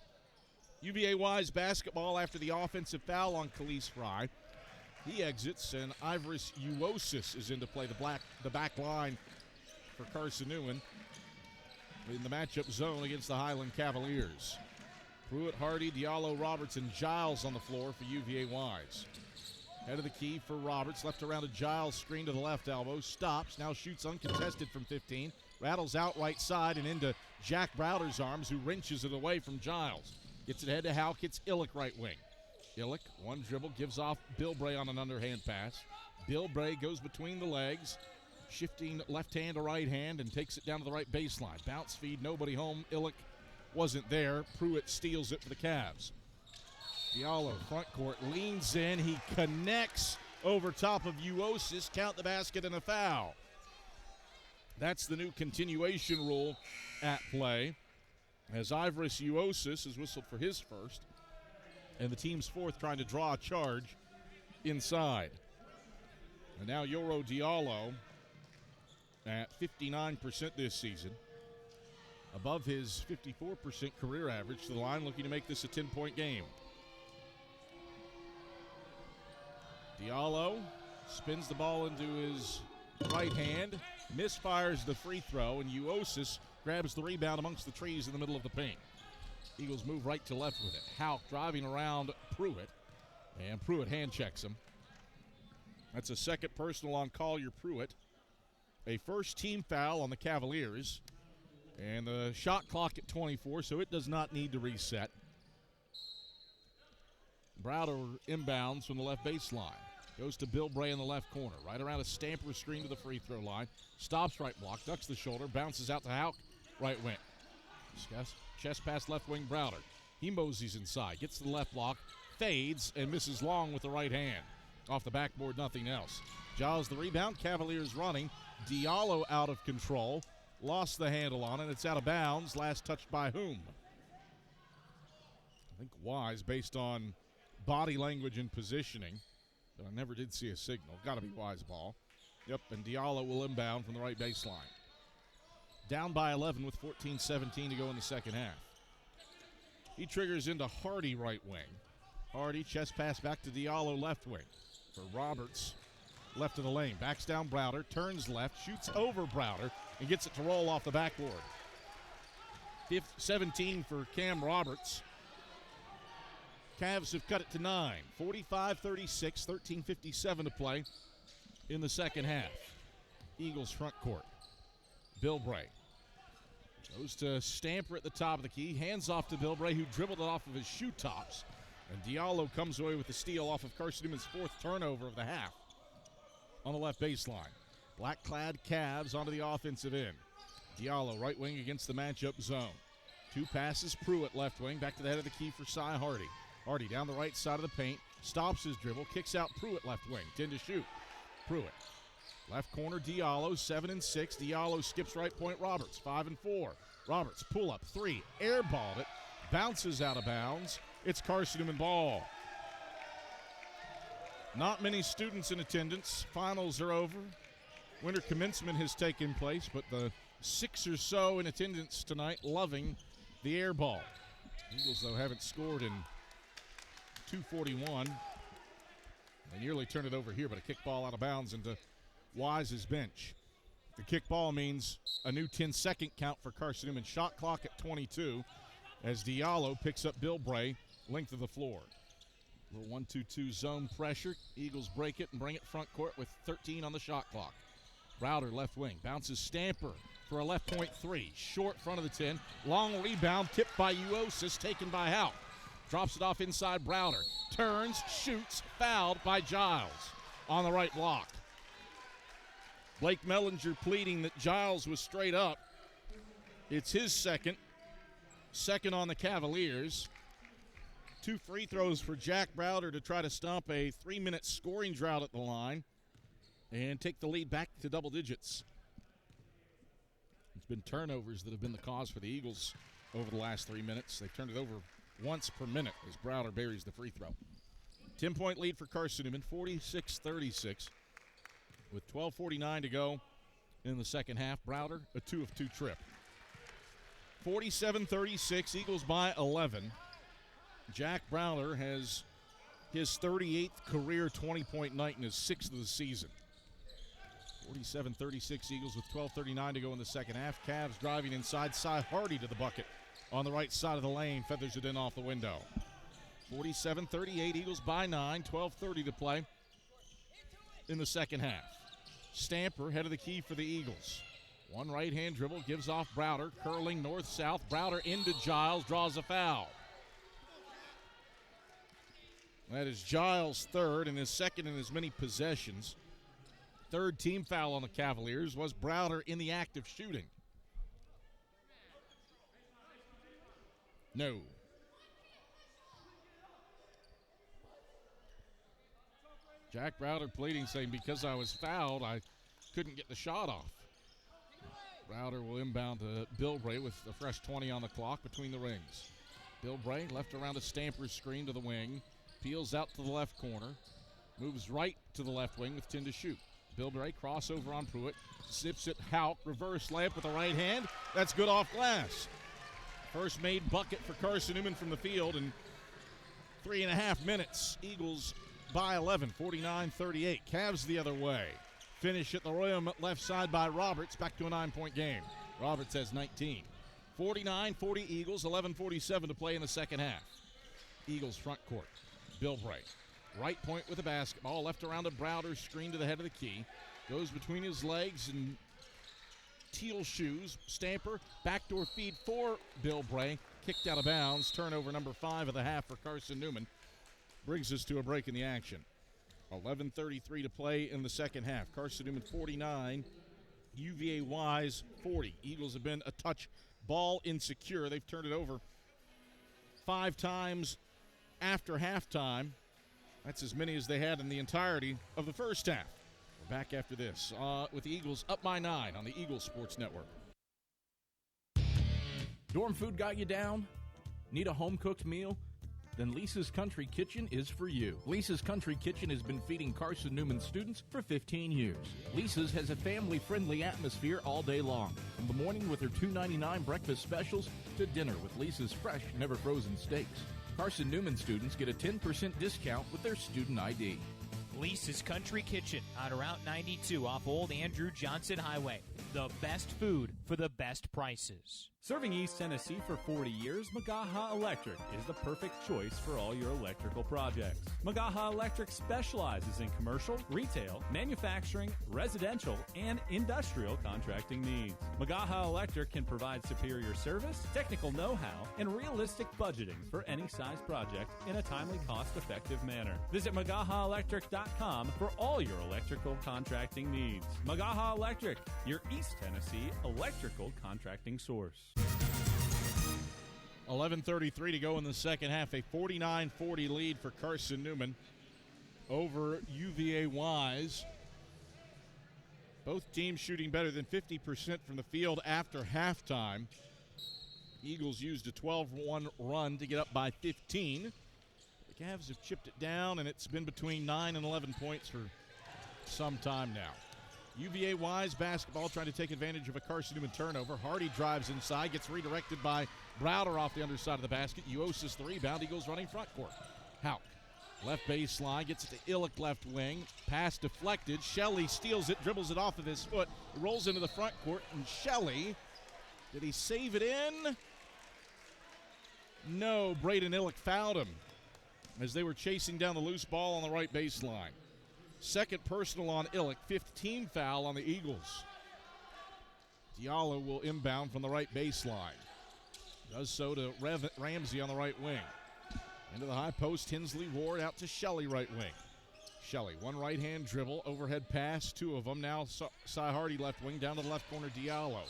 UVA Wise basketball after the offensive foul on Khalees Fry. He exits, and Ivris Uosis is into play, the back line for Carson-Newman in the matchup zone against the Highland Cavaliers. Pruitt, Hardy, Diallo, Roberts, and Giles on the floor for UVA Wise. Head of the key for Roberts, left around to Giles, screen to the left elbow, stops, now shoots uncontested from 15, rattles out right side and into Jack Browder's arms, who wrenches it away from Giles. Gets it head to Houck, hits Illick right wing. Illick, one dribble, gives off Bilbray on an underhand pass. Bilbray goes between the legs, shifting left hand to right hand, and takes it down to the right baseline. Bounce feed, nobody home. Illick wasn't there. Pruitt steals it for the Cavs. Diallo, front court, leans in. He connects over top of Uosis. Count the basket and a foul. That's the new continuation rule at play, as Ivris Uosis is whistled for his first, and the team's fourth, trying to draw a charge inside. And now Yoro Diallo at 59% this season, above his 54% career average, to the line, looking to make this a 10-point game. Diallo spins the ball into his right hand, misfires the free throw, and Uosis grabs the rebound amongst the trees in the middle of the paint. Eagles move right to left with it. Houck driving around Pruitt, and Pruitt hand checks him. That's a second personal on Collier Pruitt. A first team foul on the Cavaliers, and the shot clock at 24, so it does not need to reset. Browder inbounds from the left baseline. Goes to Bilbray in the left corner. Right around a Stamper screen to the free throw line. Stops right block, ducks the shoulder, bounces out to Houck, right wing. Chest pass left wing Browder. He moseys inside, gets to the left block, fades, and misses long with the right hand. Off the backboard, nothing else. Giles the rebound, Cavaliers running. Diallo out of control. Lost the handle on it. It's out of bounds. Last touched by whom? I think Wise, based on body language and positioning, but I never did see a signal. Got to be Wise ball. Yep, and Diallo will inbound from the right baseline. Down by 11 with 14-17 to go in the second half. He triggers into Hardy right wing. Hardy, chest pass back to Diallo left wing. For Roberts, left of the lane. Backs down Browder, turns left, shoots over Browder, and gets it to roll off the backboard. 17 for Cam Roberts. Cavs have cut it to 9. 45-36, 13:57 to play in the second half. Eagles front court. Bilbray goes to Stamper at the top of the key. Hands off to Bilbray, who dribbled it off of his shoe tops. And Diallo comes away with the steal off of Carson-Newman's 4th turnover of the half on the left baseline. Black-clad Cavs onto the offensive end. Diallo right wing against the matchup zone. 2 passes, Pruitt left wing, back to the head of the key for Cy Hardy. Hardy down the right side of the paint, stops his dribble, kicks out Pruitt left wing, 10 to shoot. Pruitt, left corner Diallo, 7 and 6. Diallo skips right point Roberts, 5 and 4. Roberts pull up 3, airballed it, bounces out of bounds. It's Carson-Newman ball. Not many students in attendance. Finals are over. Winter commencement has taken place, but the 6 or so in attendance tonight loving the air ball. Eagles, though, haven't scored in 2:41. They nearly turned it over here, but a kick ball out of bounds into Wise's bench. The kick ball means a new 10-second count for Carson-Newman. Shot clock at 22 as Diallo picks up Bilbray, length of the floor. Little 1-2-2 zone pressure. Eagles break it and bring it front court with 13 on the shot clock. Browder left wing, bounces Stamper for a left point 3. Short front of the 10. Long rebound, tipped by Uosis, taken by Houck. Drops it off inside Browder. Turns, shoots, fouled by Giles on the right block. Blake Mellinger pleading that Giles was straight up. It's his second on the Cavaliers. 2 free throws for Jack Browder to try to stomp a 3-minute scoring drought at the line and take the lead back to double digits. It's been turnovers that have been the cause for the Eagles over the last 3 minutes. They've turned it over once per minute as Browder buries the free throw. 10-point lead for Carson-Newman, 46-36. With 12:49 to go in the second half. Browder, a 2 of 2 trip. 47-36, Eagles by 11. Jack Browder has his 38th career 20-point night and his 6th of the season. 47-36, Eagles with 12:39 to go in the second half. Cavs driving inside. Cy Hardy to the bucket on the right side of the lane. Feathers it in off the window. 47-38, Eagles by 9. 12:30 to play in the second half. Stamper, head of the key for the Eagles. One right-hand dribble, gives off Browder, curling north-south. Browder into Giles, draws a foul. That is Giles' 3rd and his 2nd in as many possessions. 3rd team foul on the Cavaliers was Browder in the act of shooting. No. Jack Browder pleading, saying because I was fouled, I couldn't get the shot off. Browder will inbound to Bilbray with a fresh 20 on the clock between the rings. Bilbray left around a Stamper's screen to the wing. Peels out to the left corner. Moves right to the left wing with 10 to shoot. Bilbray crossover on Pruitt. Zips it, Houck. Reverse layup with the right hand. That's good off glass. First made bucket for Carson-Newman from the field in 3.5 minutes. Eagles by 11, 49-38. Cavs the other way. Finish at the rim left side by Roberts. Back to a 9-point game. Roberts has 19. 49-40 Eagles, 11:47 to play in the second half. Eagles front court. Bilbray. Right point with the basketball. Left around a Browder screen to the head of the key. Goes between his legs and teal shoes. Stamper. Backdoor feed for Bilbray. Kicked out of bounds. Turnover number 5 of the half for Carson-Newman. Brings us to a break in the action. 11:33 to play in the second half. Carson-Newman 49, UVA Wise 40. Eagles have been a touch ball insecure. They've turned it over 5 times after halftime. That's as many as they had in the entirety of the first half. We're back after this with the Eagles up by 9 on the Eagles Sports Network. Dorm food got you down? Need a home-cooked meal? then Lisa's Country Kitchen is for you. Lisa's Country Kitchen has been feeding Carson-Newman students for 15 years. Lisa's has a family-friendly atmosphere all day long, from the morning with their $2.99 breakfast specials to dinner with Lisa's fresh, never frozen steaks. Carson-Newman students get a 10% discount with their student ID. Lisa's Country Kitchen on Route 92 off Old Andrew Johnson Highway. The best food for the best prices. Serving East Tennessee for 40 years, Magaha Electric is the perfect choice for all your electrical projects. Magaha Electric specializes in commercial, retail, manufacturing, residential, and industrial contracting needs. Magaha Electric can provide superior service, technical know-how, and realistic budgeting for any size project in a timely, cost-effective manner. Visit MagahaElectric.com for all your electrical contracting needs. Magaha Electric, your East Tennessee electrical contracting source. 11:33 to go in the second half. A 49-40 lead for Carson-Newman over UVA Wise. Both teams shooting better than 50% from the field after halftime. Eagles used a 12-1 run to get up by 15. The Cavs have chipped it down, and it's been between 9 and 11 points for some time now. UVA Wise basketball trying to take advantage of a Carson-Newman turnover. Hardy drives inside, gets redirected by Browder off the underside of the basket. Uosis the rebound. Eagles running front court. Hauk, left baseline, gets it to Illick left wing. Pass deflected. Shelley steals it, dribbles it off of his foot. It rolls into the front court, and Shelley, did he save it in? No, Braden Illick fouled him as they were chasing down the loose ball on the right baseline. Second personal on Illick, 5th team foul on the Eagles. Diallo will inbound from the right baseline. Does so to Ramsey on the right wing. Into the high post, Hensley Ward out to Shelley right wing. Shelley, one right-hand dribble, overhead pass, two of them. Now Cy Hardy left wing, down to the left corner, Diallo.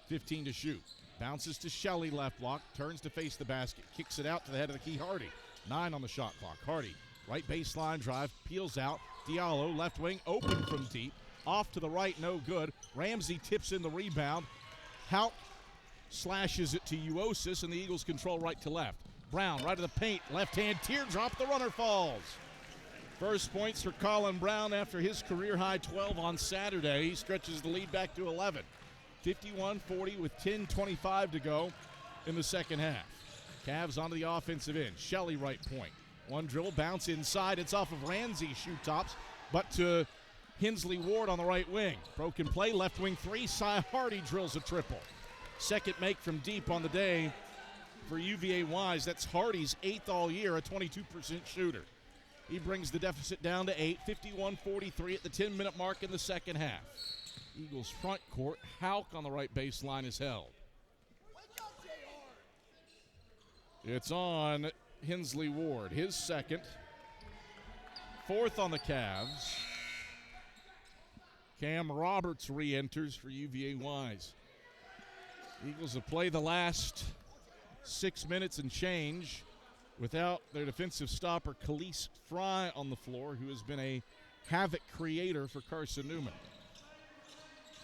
15 to shoot. Bounces to Shelley left block, turns to face the basket, kicks it out to the head of the key, Hardy. 9 on the shot clock. Hardy, right baseline drive, peels out. Diallo, left wing, open from deep. Off to the right, no good. Ramsey tips in the rebound. Hauk slashes it to Uosis, and the Eagles control right to left. Brown, right of the paint, left-hand teardrop, the runner falls. First points for Colin Brown after his career-high 12 on Saturday. He stretches the lead back to 11. 51-40 with 10:25 to go in the second half. Cavs onto the offensive end. Shelley right point. One dribble, bounce inside. It's off of Ramsey shoe tops, but to Hensley Ward on the right wing. Broken play, left wing three. Cy Hardy drills a triple. Second make from deep on the day for UVA Wise. That's Hardy's 8th all year, a 22% shooter. He brings the deficit down to 8, 51-43 at the 10-minute mark in the second half. Eagles front court. Hauk on the right baseline is held. It's on Hensley Ward, his second. 4th on the Cavs. Cam Roberts re-enters for UVA Wise. Eagles have played the last 6 minutes and change without their defensive stopper, Khalees Fry, on the floor, who has been a havoc creator for Carson-Newman.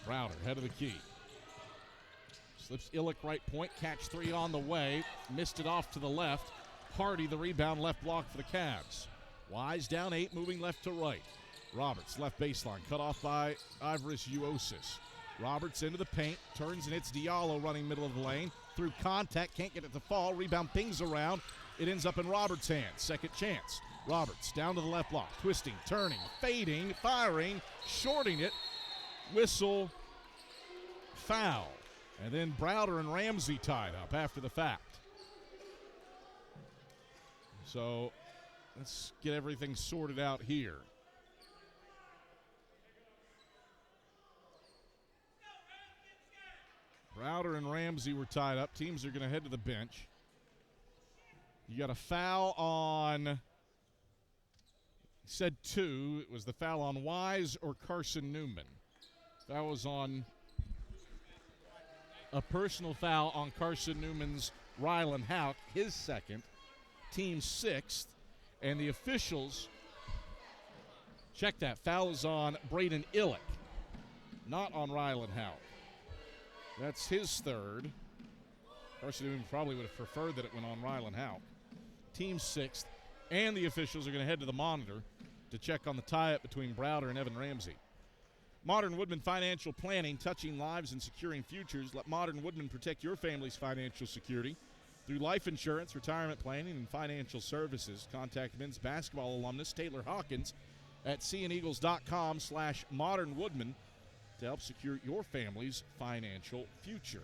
Browder, head of the key. Slips Illick right point, catch three on the way. Missed it off to the left. Hardy, the rebound, left block for the Cavs. Wise down 8, moving left to right. Roberts, left baseline, cut off by Ivoris Uosis. Roberts into the paint, turns and it's Diallo running middle of the lane. Through contact, can't get it to fall. Rebound pings around. It ends up in Roberts' hands. Second chance. Roberts down to the left block, twisting, turning, fading, firing, shorting it. Whistle, foul. And then Browder and Ramsey tied up after the fact. So let's get everything sorted out here. Browder and Ramsey were tied up. Teams are going to head to the bench. You got a foul on, said 2. It was the foul on Wise or Carson-Newman. That was on a personal foul on Carson-Newman's Rylan Hauk, his second, team 6th. And the officials, check that, foul is on Braden Illick, not on Rylan Hauk. That's his third. Carson-Newman probably would have preferred that it went on Rylan Hauk. team 6th, and the officials are going to head to the monitor to check on the tie-up between Browder and Evan Ramsey. Modern Woodman Financial Planning, touching lives and securing futures. Let Modern Woodman protect your family's financial security through life insurance, retirement planning, and financial services. Contact men's basketball alumnus Taylor Hawkins at seaneagles.com/modernwoodman to help secure your family's financial future.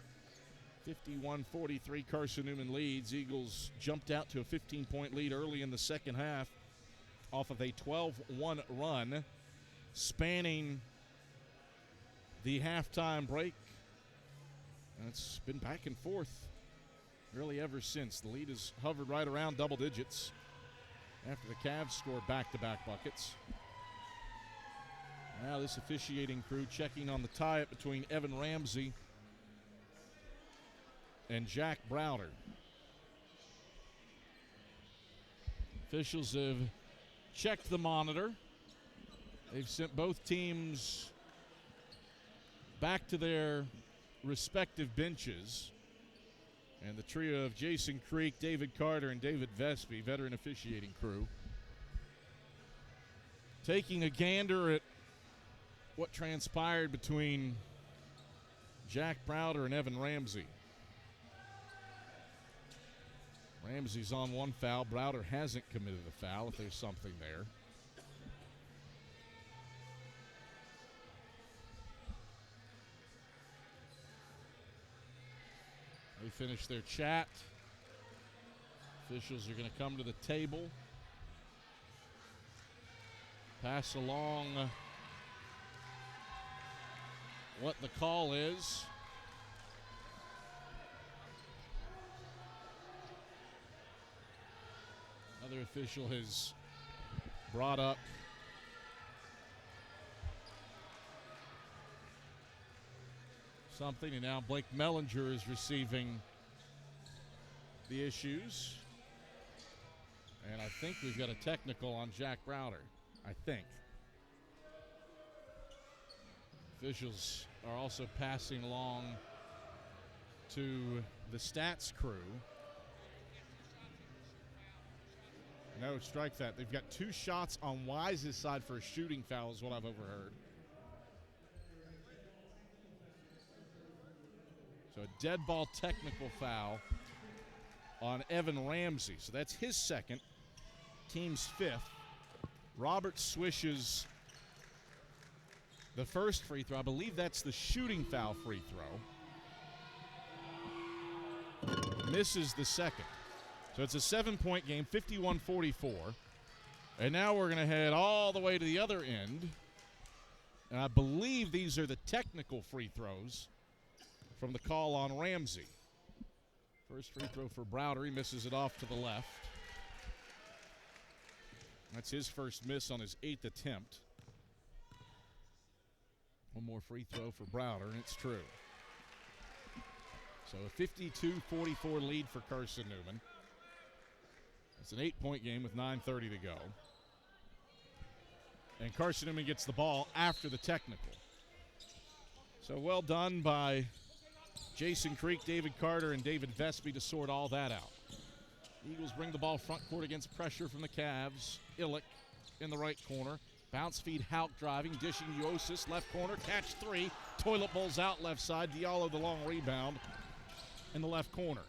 51-43, Carson-Newman leads. Eagles jumped out to a 15-point lead early in the second half off of a 12-1 run, spanning the halftime break. And it's been back and forth really ever since. The lead has hovered right around double digits after the Cavs scored back-to-back buckets. Now this officiating crew checking on the tie-up between Evan Ramsey and Jack Browder. Officials have checked the monitor. They've sent both teams back to their respective benches. And the trio of Jason Creek, David Carter, and David Vespi, veteran officiating crew, taking a gander at what transpired between Jack Browder and Evan Ramsey. Ramsey's on one foul. Browder hasn't committed a foul, if there's something there. They finish their chat. Officials are going to come to the table, pass along what the call is. Another official has brought up something, and now Blake Mellinger is receiving the issues. And I think we've got a technical on Jack Browder. I think. Officials are also passing along to the stats crew. No, strike that. They've got 2 shots on Wise's side for a shooting foul is what I've overheard. So a dead ball technical foul on Evan Ramsey. So that's his second, team's 5th. Robert swishes the first free throw. I believe that's the shooting foul free throw. Misses the second. So it's a 7-point game, 51-44. And now we're going to head all the way to the other end. And I believe these are the technical free throws from the call on Ramsey. First free throw for Browder. He misses it off to the left. That's his first miss on his 8th attempt. One more free throw for Browder, and it's true. So a 52-44 lead for Carson-Newman. It's an 8-point game with 9:30 to go. And Carson-Newman gets the ball after the technical. So well done by Jason Creek, David Carter, and David Vespi to sort all that out. Eagles bring the ball front court against pressure from the Cavs. Illick in the right corner. Bounce feed, Hauk driving, dishing Uosis, left corner, catch 3. Toilet bowls out left side. Diallo the long rebound in the left corner.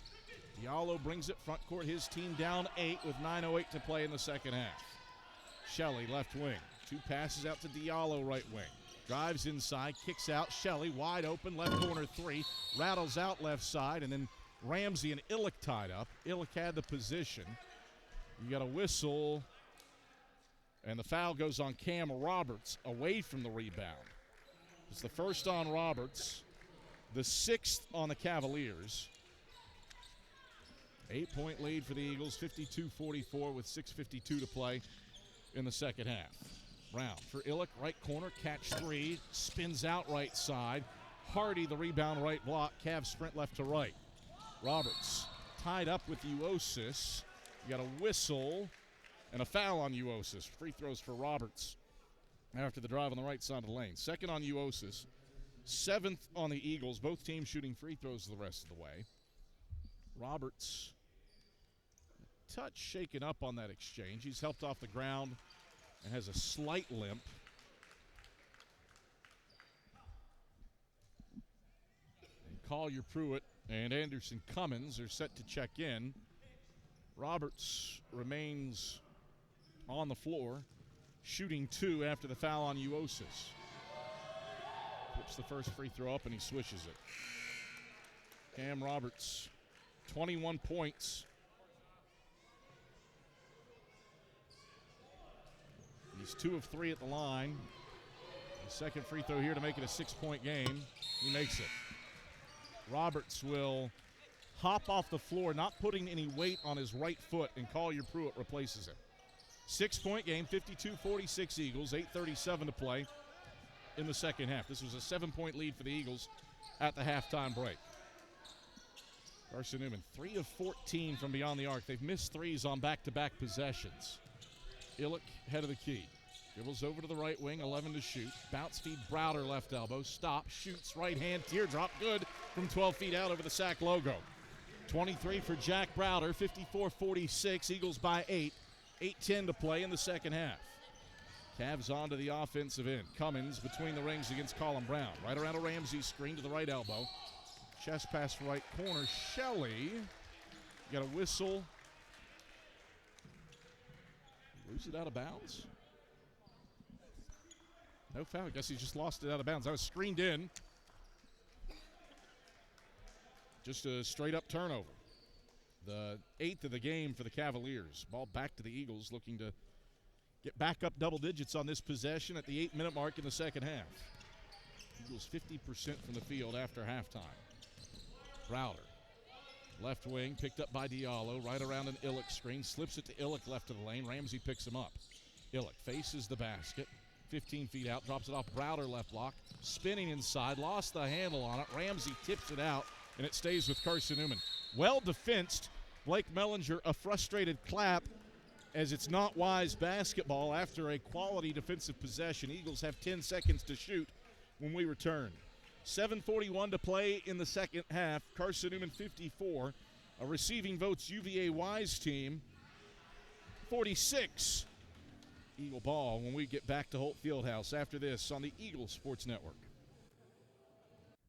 Diallo brings it front court, his team down 8 with 9:08 to play in the second half. Shelley left wing. 2 passes out to Diallo right wing. Drives inside, kicks out. Shelley wide open, left corner 3. Rattles out left side, and then Ramsey and Illick tied up. Illick had the position. You got a whistle, and the foul goes on Cam Roberts away from the rebound. It's the first on Roberts, the 6th on the Cavaliers. 8-point lead for the Eagles, 52-44 with 6:52 to play in the second half. Brown for Illick, right corner, catch 3, spins out right side. Hardy, the rebound right block, Cavs sprint left to right. Roberts tied up with Uosis. You got a whistle and a foul on Uosis. Free throws for Roberts after the drive on the right side of the lane. Second on Uosis, 7th on the Eagles. Both teams shooting free throws the rest of the way. Roberts touch shaken up on that exchange. He's helped off the ground and has a slight limp. And Collier Pruitt and Anderson Cummins are set to check in. Roberts remains on the floor, shooting 2 after the foul on Uosis. Flips the first free throw up and he swishes it. Cam Roberts, 21 points. He's 2 of 3 at the line. The second free throw here to make it a 6-point game. He makes it. Roberts will hop off the floor, not putting any weight on his right foot, and Collier Pruitt replaces him. 6-point game, 52-46 Eagles, 8:37 to play in the second half. This was a 7-point lead for the Eagles at the halftime break. Carson-Newman, 3 of 14 from beyond the arc. They've missed threes on back-to-back possessions. Illick, head of the key. Dribbles over to the right wing, 11 to shoot. Bounce feed, Browder left elbow. Stop, shoots, right hand, teardrop, good from 12 feet out over the SAC logo. 23 for Jack Browder, 54-46. Eagles by 8. 8:10 to play in the second half. Cavs onto the offensive end. Cummins between the rings against Colin Brown. Right around a Ramsey screen to the right elbow. Chest pass right corner. Shelley got a whistle. Lose it out of bounds. No foul. I guess he just lost it out of bounds. That was screened in. Just a straight-up turnover. The 8th of the game for the Cavaliers. Ball back to the Eagles, looking to get back up double digits on this possession at the 8-minute mark in the second half. Eagles 50% from the field after halftime. Browder, left wing, picked up by Diallo, right around an Illick screen, slips it to Illick left of the lane. Ramsey picks him up. Illick faces the basket, 15 feet out, drops it off Browder left block, spinning inside, lost the handle on it. Ramsey tips it out, and it stays with Carson-Newman. Well defensed. Blake Mellinger, a frustrated clap as it's not wise basketball after a quality defensive possession. Eagles have 10 seconds to shoot when we return. 7:41 to play in the second half. Carson-Newman 54. A receiving votes UVA Wise team 46. Eagle ball when we get back to Holt Fieldhouse after this on the Eagle Sports Network.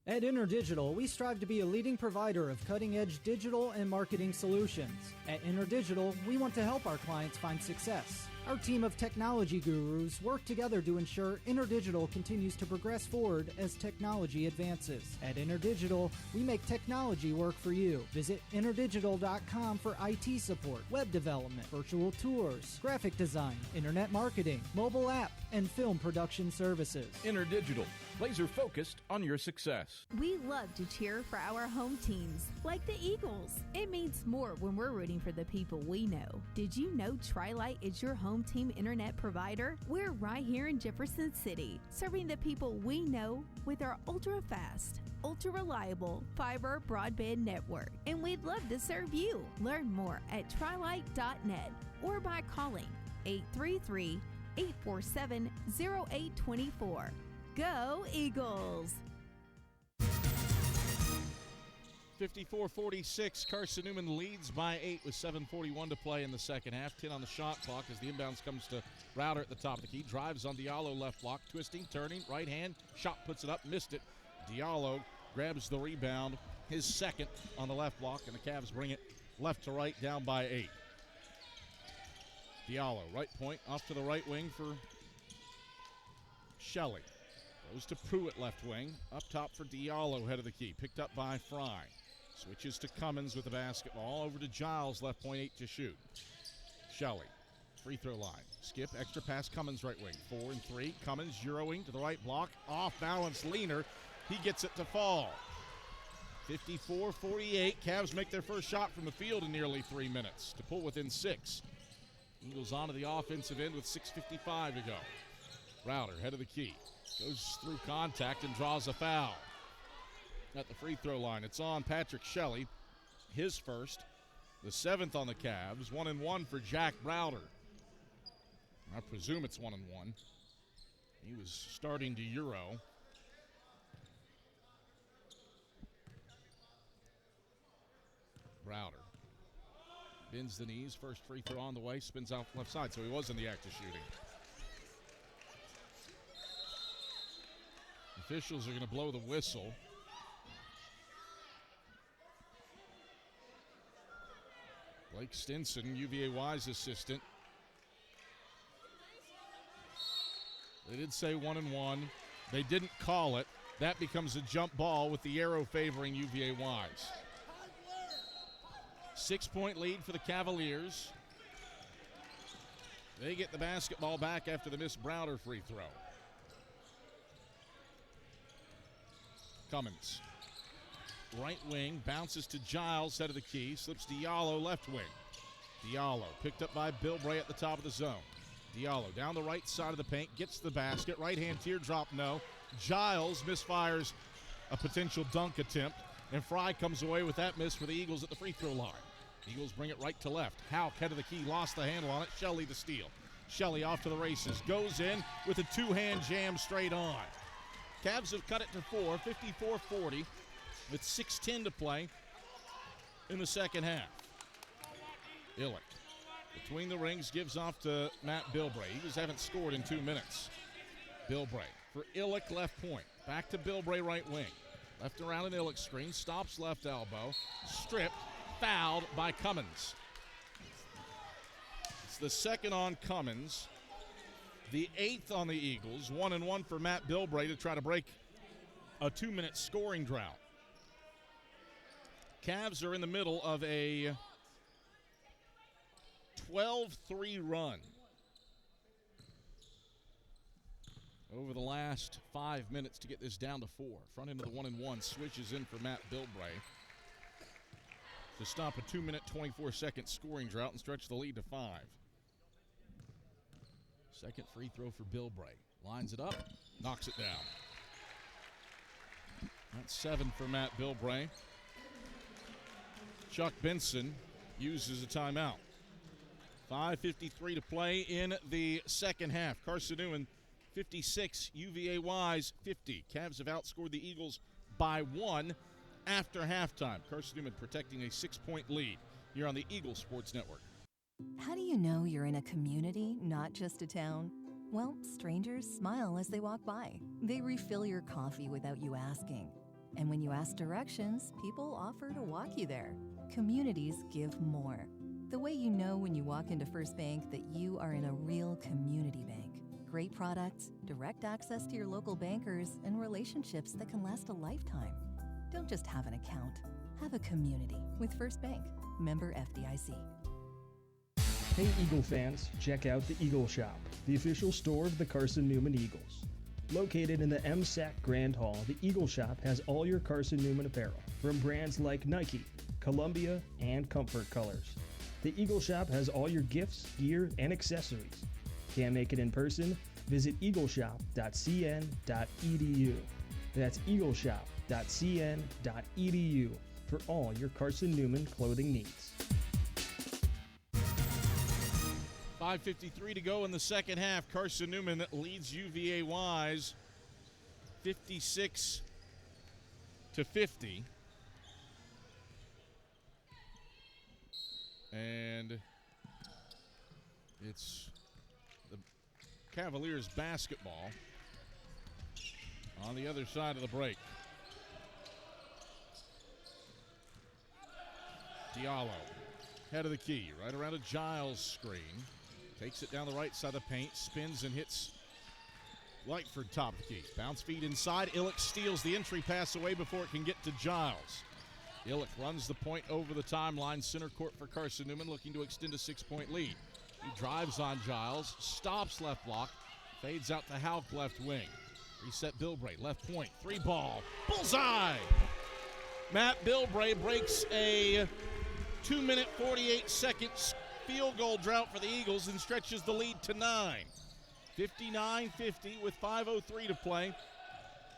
At InterDigital, we strive to be a leading provider of cutting-edge digital and marketing solutions. At InterDigital, we want to help our clients find success. Our team of technology gurus work together to ensure InterDigital continues to progress forward as technology advances. At InterDigital, we make technology work for you. Visit interdigital.com for IT support, web development, virtual tours, graphic design, internet marketing, mobile app, and film production services. InterDigital, laser focused on your success. We love to cheer for our home teams, like the Eagles. It means more when we're rooting for the people we know. Did you know Tri-Lite is your home team internet provider? We're right here in Jefferson City, serving the people we know with our ultra-fast, ultra-reliable fiber broadband network. And we'd love to serve you. Learn more at trilite.net or by calling 833-847-0824. Go Eagles! 54-46, Carson-Newman leads by 8 with 7:41 to play in the second half. 10 on the shot clock as the inbounds comes to Browder at the top of the key. Drives on Diallo left block, twisting, turning, right hand, shot puts it up, missed it. Diallo grabs the rebound, his second on the left block, and the Cavs bring it left to right, down by 8. Diallo, right point, off to the right wing for Shelley. Goes to Pruitt left wing, up top for Diallo, head of the key, picked up by Fry. Switches to Cummins with the basketball, over to Giles, left point, 8 to shoot. Shelley, free throw line. Skip, extra pass, Cummins right wing. 4 and 3, Cummins Euroing to the right block, off balance leaner. He gets it to fall. 54-48, Cavs make their first shot from the field in nearly 3 minutes to pull within 6. Eagles onto the offensive end with 6:55 to go. Browder, head of the key, goes through contact and draws a foul. At the free throw line, it's on Patrick Shelley, his first, the 7th on the Cavs. 1 and 1 for Jack Browder. I presume it's 1 and 1. He was starting to Euro. Browder, Bends the knees. First free throw on the way. Spins out left side, so he was in the act of shooting. Officials are going to blow the whistle. Blake Stinson, UVA-Wise assistant. They did say 1-1. They didn't call it. That becomes a jump ball with the arrow favoring UVA-Wise. 6-point lead for the Cavaliers. They get the basketball back after the missed Browder free throw. Cummins. Right wing, bounces to Giles, head of the key, slips Diallo left wing. Diallo picked up by Bilbray at the top of the zone. Diallo down the right side of the paint, gets the basket, right hand teardrop, no. Giles misfires a potential dunk attempt, and Fry comes away with that miss for the Eagles at the free throw line. Eagles bring it right to left. Houck, head of the key, lost the handle on it. Shelley the steal. Shelley off to the races, goes in with a two-hand jam straight on. Cavs have cut it to 4, 54-40. With 6:10 to play in the second half. Illick between the rings gives off to Matt Bilbray. Eagles haven't scored in 2 minutes. Bilbray for Illick left point. Back to Bilbray right wing. Left around an Illick screen. Stops left elbow. Stripped. Fouled by Cummins. It's the second on Cummins. The 8th on the Eagles. 1-1 for Matt Bilbray to try to break a 2-minute scoring drought. Cavs are in the middle of a 12-3 run over the last 5 minutes to get this down to 4. Front end of the 1-1 switches in for Matt Bilbray to stop a 2-minute, 24-second scoring drought and stretch the lead to 5. Second free throw for Bilbray. Lines it up, knocks it down. That's 7 for Matt Bilbray. Chuck Benson uses a timeout. 5:53 to play in the second half. Carson-Newman 56, UVA-Wise 50. Cavs have outscored the Eagles by 1 after halftime. Carson-Newman protecting a 6-point lead here on the Eagle Sports Network. How do you know you're in a community, not just a town? Well, strangers smile as they walk by. They refill your coffee without you asking. And when you ask directions, people offer to walk you there. Communities give more. The way you know when you walk into First Bank that you are in a real community bank. Great products, direct access to your local bankers, and relationships that can last a lifetime. Don't just have an account. Have a community with First Bank. Member FDIC. Hey Eagle fans, check out the Eagle Shop, the official store of the Carson-Newman Eagles. Located in the MSAC Grand Hall, the Eagle Shop has all your Carson-Newman apparel from brands like Nike, Columbia, and Comfort Colors. The Eagle Shop has all your gifts, gear, and accessories. Can't make it in person? Visit eagleshop.cn.edu. That's eagleshop.cn.edu for all your Carson-Newman clothing needs. 5:53 to go in the second half. Carson-Newman leads UVA-Wise 56-50. And it's the Cavaliers basketball on the other side of the break. Diallo, head of the key, right around a Giles screen. Takes it down the right side of the paint, spins and hits Lightford top of the key. Bounce feed inside. Illick steals the entry pass away before it can get to Giles. Illick runs the point over the timeline. Center court for Carson-Newman, looking to extend a 6-point lead. He drives on Giles, stops left block, fades out to Houck left wing. Reset Bilbray, left point, 3-ball, bullseye! Matt Bilbray breaks a 2-minute, 48-second field goal drought for the Eagles and stretches the lead to 9. 59-50 with 5:03 to play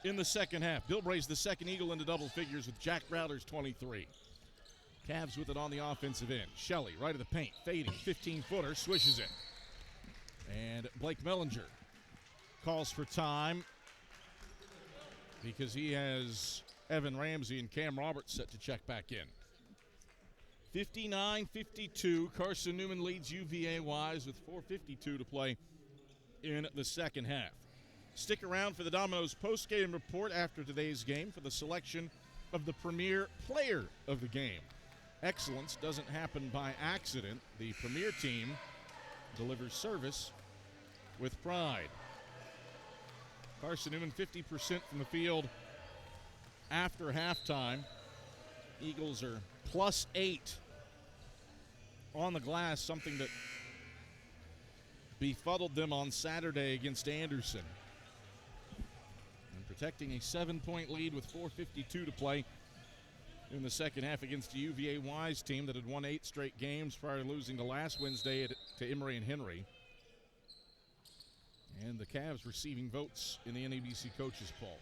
in the second half. Bilbray's the second Eagle into double figures with Jack Browder's 23. Cavs with it on the offensive end. Shelley, right of the paint, fading, 15-footer, swishes it. And Blake Mellinger calls for time because he has Evan Ramsey and Cam Roberts set to check back in. 59-52. Carson-Newman leads UVA Wise with 4:52 to play in the second half. Stick around for the Domino's post-game report after today's game for the selection of the premier player of the game. Excellence doesn't happen by accident. The premier team delivers service with pride. Carson-Newman 50% from the field after halftime. Eagles are +8 on the glass, something that befuddled them on Saturday against Anderson. And protecting a 7-point lead with 4:52 to play in the second half against the UVA Wise team that had won 8 straight games prior to losing the last Wednesday to Emory and Henry. And the Cavs receiving votes in the NABC coaches poll.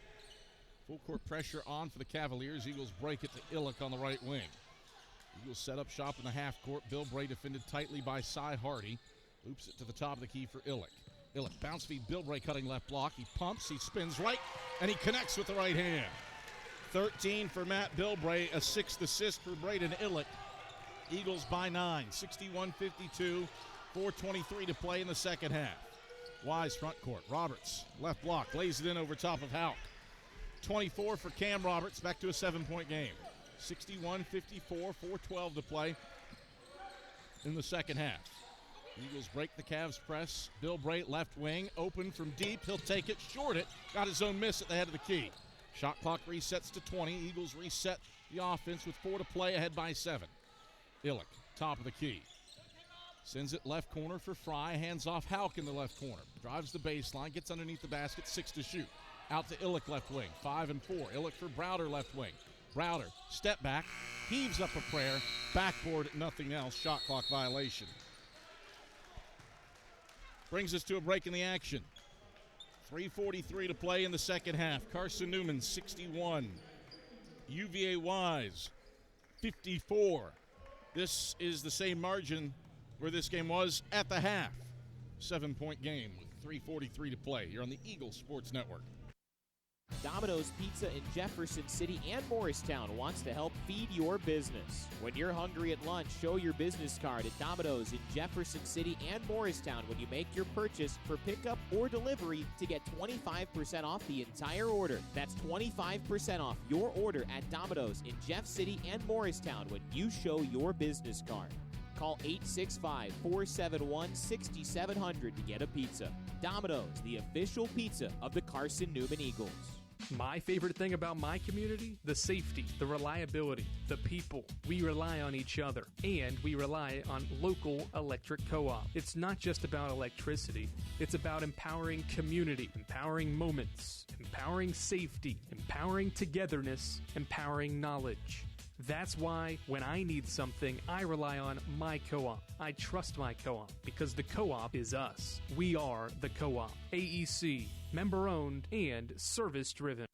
Full court pressure on for the Cavaliers. Eagles break it to Illick on the right wing. Eagles set up shop in the half court. Bill Bray defended tightly by Cy Hardy. Loops it to the top of the key for Illick. Illick bounce feed. Bill Bray cutting left block. He pumps. He spins right. And he connects with the right hand. 13 for Matt Bilbray, a 6th assist for Braden Illick. Eagles by 9, 61-52, 4:23 to play in the second half. Wise front court. Roberts, left block, lays it in over top of Houck. 24 for Cam Roberts, back to a 7-point game. 61-54, 4:12 to play in the second half. Eagles break the Cavs press. Bill Bray, left wing, open from deep. He'll take it, short it. Got his own miss at the head of the key. Shot clock resets to 20. Eagles reset the offense with 4 to play, ahead by 7. Illick, top of the key. Sends it left corner for Fry. Hands off Houck in the left corner. Drives the baseline, gets underneath the basket, 6 to shoot. Out to Illick left wing, 5 and 4. Illick for Browder left wing. Browder, step back, heaves up a prayer. Backboard, nothing else. Shot clock violation. Brings us to a break in the action. 3:43 to play in the second half. Carson-Newman 61. UVA Wise 54. This is the same margin where this game was at the half. 7-point game with 3:43 to play. You're on the Eagles Sports Network. Domino's Pizza in Jefferson City and Morristown wants to help feed your business. When you're hungry at lunch, show your business card at Domino's in Jefferson City and Morristown when you make your purchase for pickup or delivery to get 25% off the entire order. That's 25% off your order at Domino's in Jeff City and Morristown when you show your business card. Call 865-471-6700 to get a pizza. Domino's, the official pizza of the Carson-Newman Eagles. My favorite thing about my community? The safety, the reliability, the people. We rely on each other, and we rely on local electric co-op. It's not just about electricity. It's about empowering community, empowering moments, empowering safety, empowering togetherness, empowering knowledge. That's why when I need something, I rely on my co-op. I trust my co-op because the co-op is us. We are the co-op. AEC, member-owned and service-driven.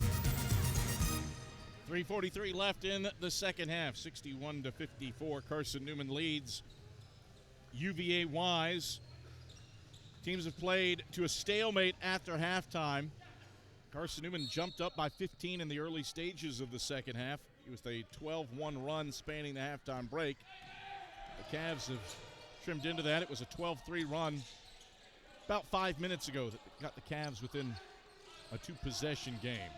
3:43 left in the second half. 61-54. Carson-Newman leads UVA Wise. Teams have played to a stalemate after halftime. Carson-Newman jumped up by 15 in the early stages of the second half. It was a 12-1 run spanning the halftime break. The Cavs have trimmed into that. It was a 12-3 run about 5 minutes ago that got the Cavs within a 2-possession game.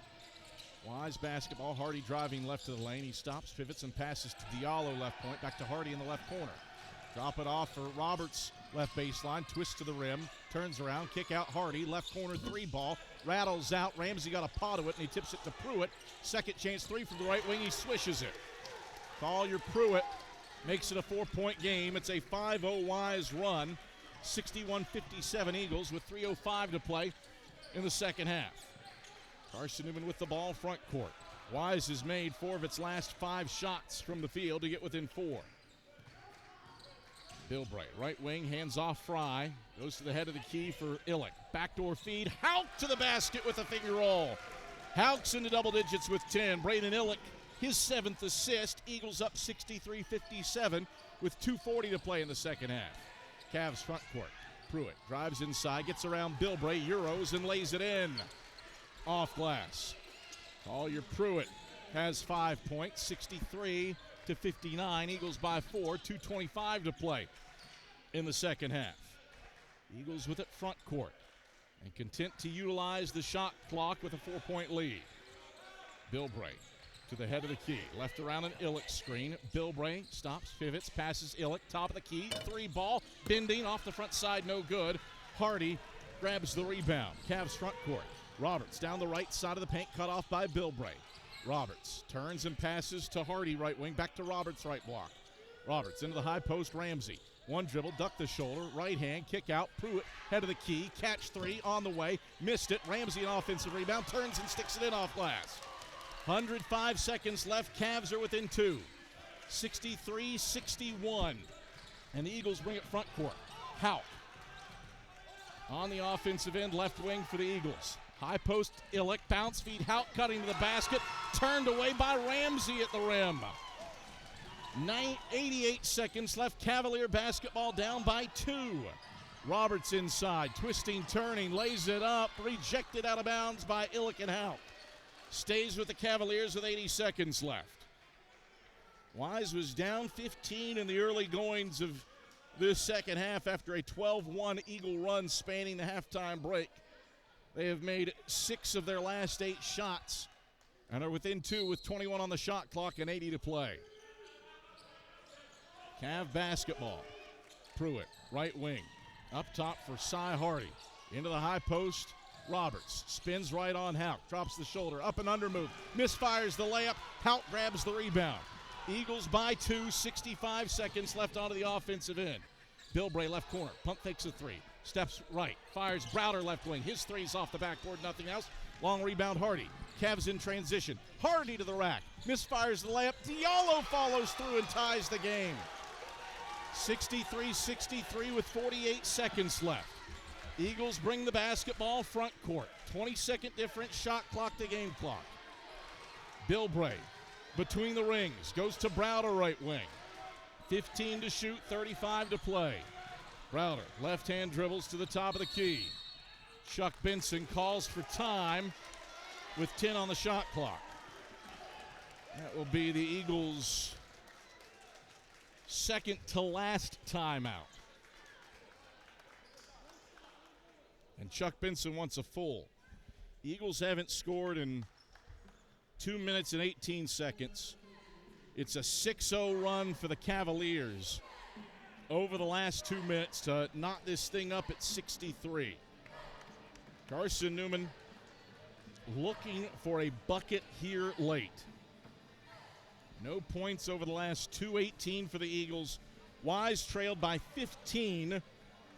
Wise basketball. Hardy driving left to the lane. He stops, pivots, and passes to Diallo left point. Back to Hardy in the left corner. Drop it off for Roberts, left baseline. Twist to the rim. Turns around. Kick out Hardy. Left corner 3 ball. Rattles out. Ramsey got a paw to it, and he tips it to Pruitt. Second chance 3 from the right wing. He swishes it. Collier Pruitt makes it a 4-point game. It's a 5-0 Wise run. 61-57 Eagles with 3:05 to play in the second half. Carson-Newman with the ball front court. Wise has made 4 of its last 5 shots from the field to get within 4. Bill Bray, right wing, hands off Fry. Goes to the head of the key for Illick. Backdoor feed. Houck to the basket with a finger roll. Houck's into double digits with 10. Braden Illick, his 7th assist. Eagles up 63-57 with 2:40 to play in the second half. Cavs front court. Pruitt drives inside, gets around Bill Bray, Euros, and lays it in. Off glass. Collier Pruitt has 5 points, to 59. Eagles by 4, 2:25 to play in the second half. Eagles with it front court and content to utilize the shot clock with a 4-point lead. Bilbray to the head of the key. Left around an Illick screen. Bilbray stops, pivots, passes Illick. Top of the key. 3 ball. Bending off the front side. No good. Hardy grabs the rebound. Cavs front court. Roberts down the right side of the paint. Cut off by Bilbray. Roberts turns and passes to Hardy, right wing. Back to Roberts, right block. Roberts into the high post. Ramsey. One dribble, duck the shoulder, right hand, kick out. Pruitt, head of the key, catch 3 on the way. Missed it. Ramsey, an offensive rebound, turns and sticks it in off glass. 105 seconds left. Cavs are within 2. 63-61. And the Eagles bring it front court. Houck on the offensive end, left wing for the Eagles. High post, Illick, bounce feed, Houck cutting to the basket. Turned away by Ramsey at the rim. 88 seconds left. Cavalier basketball down by 2. Roberts inside, twisting, turning, lays it up, rejected out of bounds by Illick and Houck. Stays with the Cavaliers with 80 seconds left. Wise was down 15 in the early goings of this second half after a 12-1 Eagle run spanning the halftime break. They have made 6 of their last 8 shots and are within 2 with 21 on the shot clock and 80 to play. Cav basketball. Pruitt, right wing. Up top for Cy Hardy. Into the high post. Roberts spins right on Houck. Drops the shoulder. Up and under move. Misfires the layup. Houck grabs the rebound. Eagles by 2. 65 seconds left onto the offensive end. Bilbray left corner. Pump fakes a 3. Steps right. Fires Browder left wing. His 3's off the backboard. Nothing else. Long rebound Hardy. Cavs in transition. Hardy to the rack. Misfires the layup. Diallo follows through and ties the game. 63-63 with 48 seconds left. Eagles bring the basketball front court. 20-second difference, shot clock to game clock. Bilbray between the rings, goes to Browder right wing. 15 to shoot, 35 to play. Browder, left-hand dribbles to the top of the key. Chuck Benson calls for time with 10 on the shot clock. That will be the Eagles' second to last timeout. And Chuck Benson wants a full. Eagles haven't scored in 2 minutes and 18 seconds. It's a 6-0 run for the Cavaliers over the last 2 minutes to knock this thing up at 63. Carson-Newman looking for a bucket here late. No points over the last 2:18 for the Eagles. Wise trailed by 15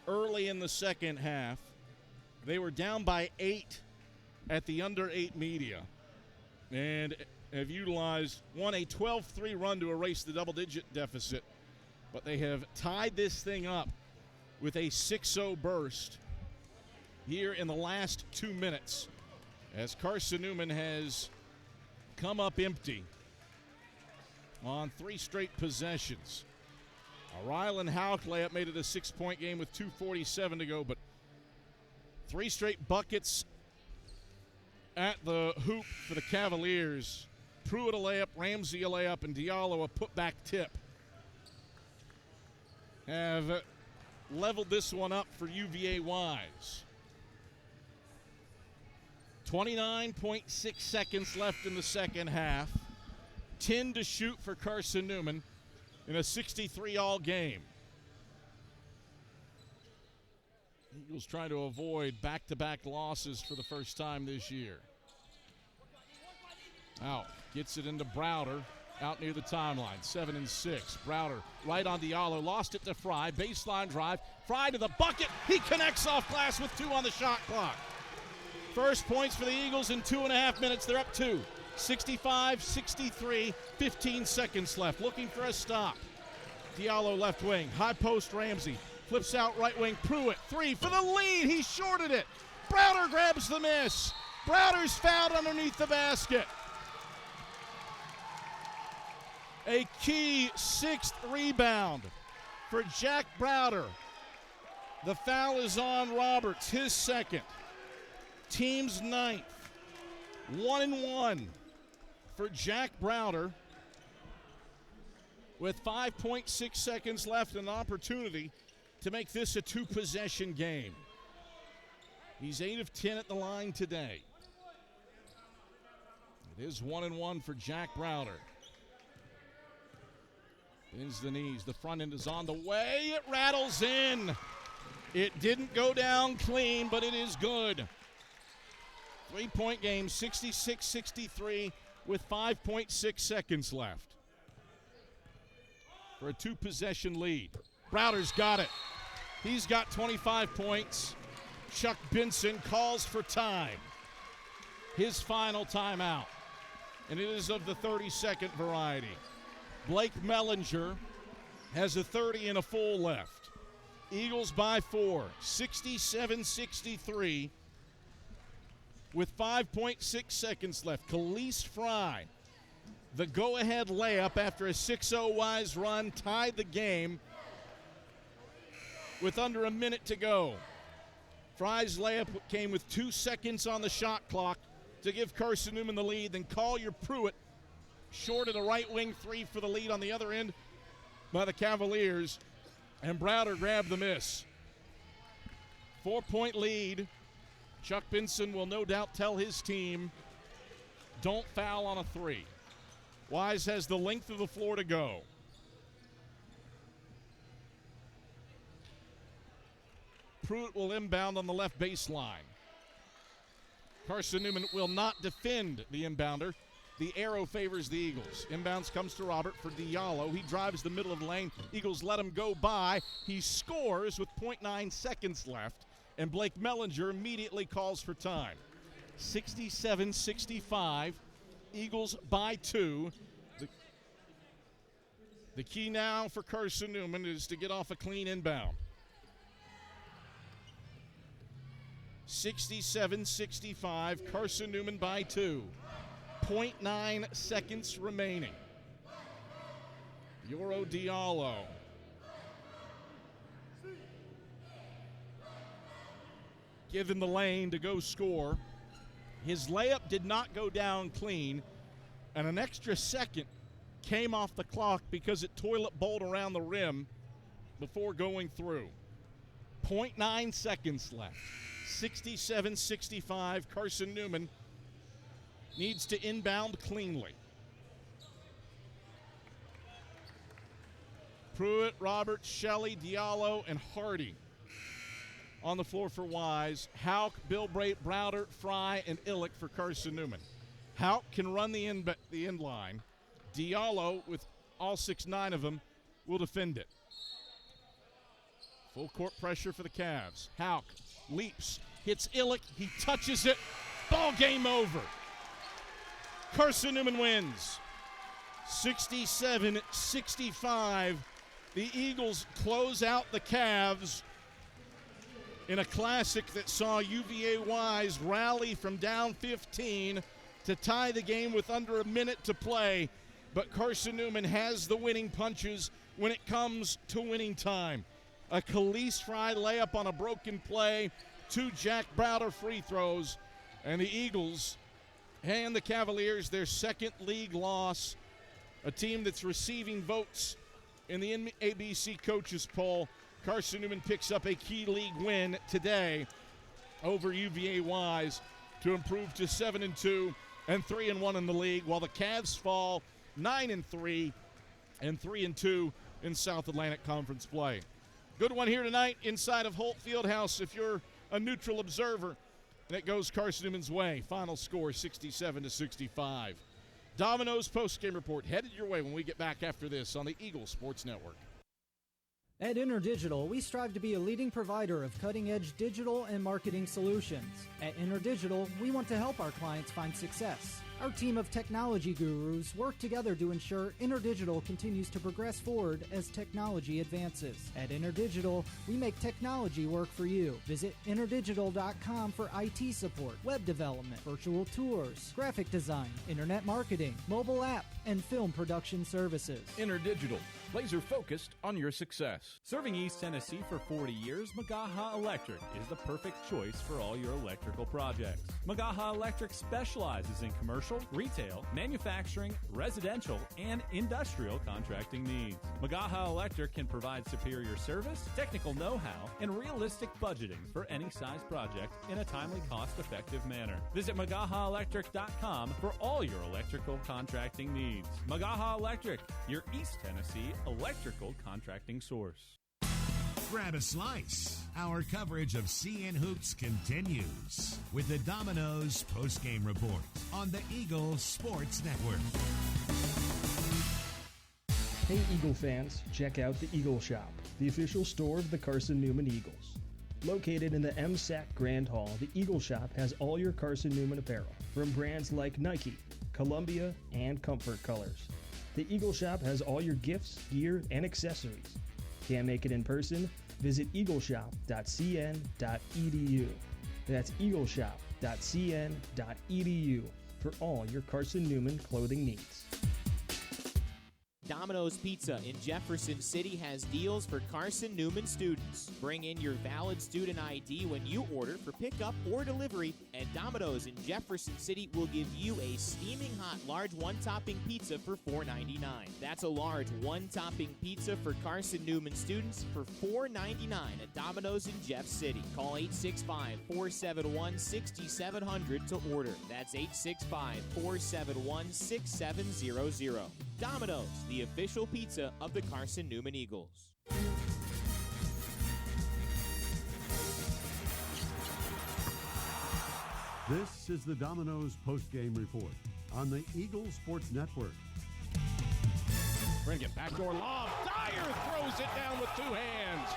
early in the second half. They were down by 8 at the under 8 media and have utilized, won a 12-3 run to erase the double-digit deficit, but they have tied this thing up with a 6-0 burst here in the last 2 minutes as Carson-Newman has come up empty on 3 straight possessions. A Rylan Houck layup made it a 6-point game with 2:47 to go, but 3 straight buckets at the hoop for the Cavaliers. Pruitt a layup, Ramsey a layup, and Diallo a putback tip have leveled this one up for UVA Wise. 29.6 seconds left in the second half. 10 to shoot for Carson-Newman in a 63-all game. Eagles trying to avoid back-to-back losses for the first time this year. Out, gets it into Browder, out near the timeline, 7 and 6. Browder right on Diallo, lost it to Fry, baseline drive, Fry to the bucket, he connects off glass with 2 on the shot clock. First points for the Eagles in 2.5 minutes, they're up 2. 65-63, 15 seconds left, looking for a stop. Diallo left wing, high post Ramsey, flips out right wing, Pruitt, 3 for the lead, he shorted it. Browder grabs the miss. Browder's fouled underneath the basket. A key 6th rebound for Jack Browder. The foul is on Roberts, his second. Team's 9th. 1-1 for Jack Browder. with 5.6 seconds left, an opportunity to make this a two-possession game. He's 8 of 10 at the line today. It is 1-1 for Jack Browder. Bends the knees. The front end is on the way. It rattles in. It didn't go down clean, but it is good. 3-point game, 66-63 with 5.6 seconds left for a two-possession lead. Browder's got it. He's got 25 points. Chuck Benson calls for time. His final timeout. And it is of the 30-second variety. Blake Mellinger has a 30 and a full left. Eagles by 4, 67-63 with 5.6 seconds left. Khalees Fry, the go-ahead layup after a 6-0 Wise run, tied the game with under a minute to go. Fry's layup came with 2 seconds on the shot clock to give Carson-Newman the lead. Then Collier Pruitt shorted a right wing three for the lead on the other end by the Cavaliers, and Browder grabbed the miss. 4-point lead. Chuck Benson will no doubt tell his team, don't foul on a three. Wise has the length of the floor to go. Pruitt will inbound on the left baseline. Carson-Newman will not defend the inbounder. The arrow favors the Eagles. Inbounds comes to Robert for Diallo. He drives the middle of the lane. Eagles let him go by. He scores with 0.9 seconds left, and Blake Mellinger immediately calls for time. 67-65. Eagles by 2. The key now for Carson-Newman is to get off a clean inbound. 67-65. Carson-Newman by 2. 0.9 seconds remaining. Yoro Diallo. Given the lane to go score. His layup did not go down clean, and an extra second came off the clock because it toilet bowled around the rim before going through. 0.9 seconds left. 67-65. Carson-Newman needs to inbound cleanly. Pruitt, Robert, Shelley, Diallo, and Hardy on the floor for Wise. Hauk, Bilbrate, Browder, Fry, and Illick for Carson-Newman. Hauk can run the end line. Diallo, with all 6'9" of them, will defend it. Full court pressure for the Cavs. Hauk leaps, hits Illick, he touches it. Ball game over. Carson-Newman wins. 67-65. The Eagles close out the Cavs in a classic that saw UVA Wise rally from down 15 to tie the game with under a minute to play. But Carson-Newman has the winning punches when it comes to winning time. A Khalees Fry layup on a broken play, 2 Jack Browder free throws, and the Eagles hand the Cavaliers their second league loss, a team that's receiving votes in the NABC coaches poll. Carson-Newman picks up a key league win today over UVA Wise to improve to 7-2 and 3-1 in the league, while the Cavs fall 9-3 and 3-2 in South Atlantic Conference play. Good one here tonight inside of Holt Fieldhouse if you're a neutral observer. And it goes Carson-Newman's way. Final score 67-65. Domino's postgame report headed your way when we get back after this on the Eagle Sports Network. At InterDigital, we strive to be a leading provider of cutting-edge digital and marketing solutions. At InterDigital, we want to help our clients find success. Our team of technology gurus work together to ensure InterDigital continues to progress forward as technology advances. At InterDigital, we make technology work for you. Visit interdigital.com for IT support, web development, virtual tours, graphic design, internet marketing, mobile app, and film production services. InterDigital, laser focused on your success. Serving East Tennessee for 40 years, Magaha Electric is the perfect choice for all your electrical projects. Magaha Electric specializes in commercial commercial, retail, manufacturing, residential, and industrial contracting needs. Magaha Electric can provide superior service, technical know-how, and realistic budgeting for any size project in a timely, cost-effective manner. Visit MagahaElectric.com for all your electrical contracting needs. Magaha Electric, your East Tennessee electrical contracting source. Grab a slice. Our coverage of CN Hoops continues with the Domino's postgame report on the Eagle Sports Network. Hey Eagle fans, check out the Eagle Shop, the official store of the Carson-Newman Eagles. Located in the MSAC Grand Hall, the Eagle Shop has all your Carson-Newman apparel from brands like Nike, Columbia, and Comfort Colors. The Eagle Shop has all your gifts, gear, and accessories. Can't make it in person? Visit eagleshop.cn.edu. That's eagleshop.cn.edu for all your Carson-Newman clothing needs. Domino's Pizza in Jefferson City has deals for Carson-Newman students. Bring in your valid student ID when you order for pickup or delivery, and Domino's in Jefferson City will give you a steaming hot large one-topping pizza for $4.99. That's a large one-topping pizza for Carson-Newman students for $4.99 at Domino's in Jeff City. Call 865-471-6700 to order. That's 865-471-6700. Domino's, the official pizza of the Carson-Newman Eagles. This is the Domino's postgame report on the Eagle Sports Network. Bring it backdoor lob. Dyer throws it down with two hands.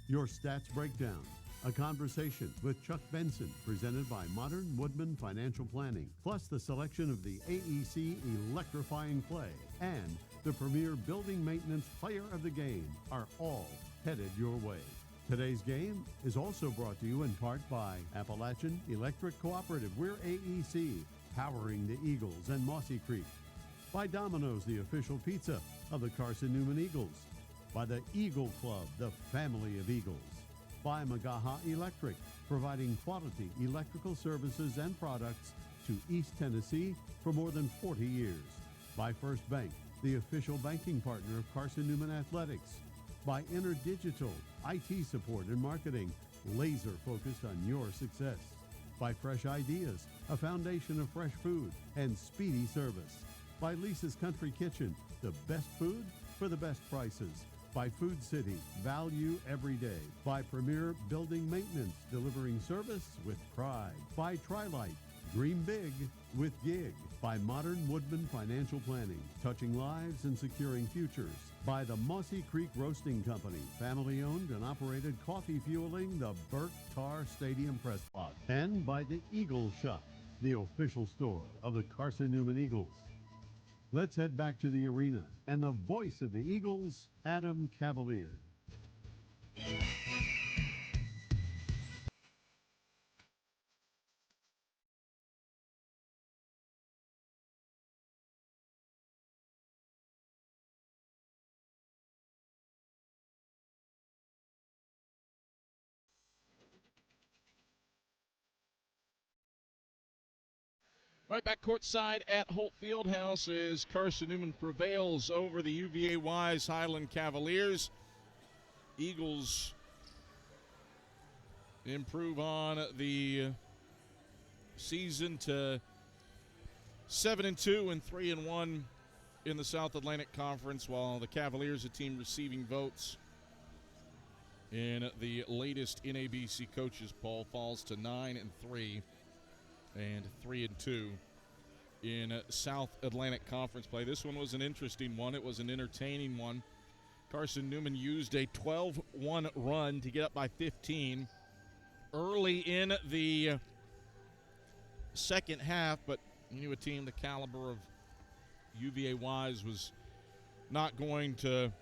Your stats breakdown. A conversation with Chuck Benson, presented by Modern Woodman Financial Planning, plus the selection of the AEC Electrifying Play and the premier building maintenance player of the game are all headed your way. Today's game is also brought to you in part by Appalachian Electric Cooperative. We're AEC, powering the Eagles and Mossy Creek. By Domino's, the official pizza of the Carson-Newman Eagles. By the Eagle Club, the family of Eagles. By Magaha Electric, providing quality electrical services and products to East Tennessee for more than 40 years. By First Bank, the official banking partner of Carson-Newman Athletics. By InterDigital, IT support and marketing, laser focused on your success. By Fresh Ideas, a foundation of fresh food and speedy service. By Lisa's Country Kitchen, the best food for the best prices. By Food City, value every day. By Premier Building Maintenance, delivering service with pride. By Trilite, dream big with gig. By Modern Woodman Financial Planning, touching lives and securing futures. By the Mossy Creek Roasting Company, family owned and operated, coffee fueling the Burt Tarr Stadium press box. And by the Eagle Shop, the official store of the Carson-Newman Eagles. Let's head back to the arena and the voice of the Eagles, Adam Cavalier. Right back courtside at Holt Fieldhouse as Carson-Newman prevails over the UVA Wise Highland Cavaliers. Eagles improve on the season to 7-2 and 3-1 in the South Atlantic Conference, while the Cavaliers, a team receiving votes in the latest NABC coaches poll, falls to 9-3. And 3-2 in South Atlantic Conference play. This one was an interesting one. It was an entertaining one. Carson-Newman used a 12-1 run to get up by 15 early in the second half, but you knew a team the caliber of UVA Wise was not going to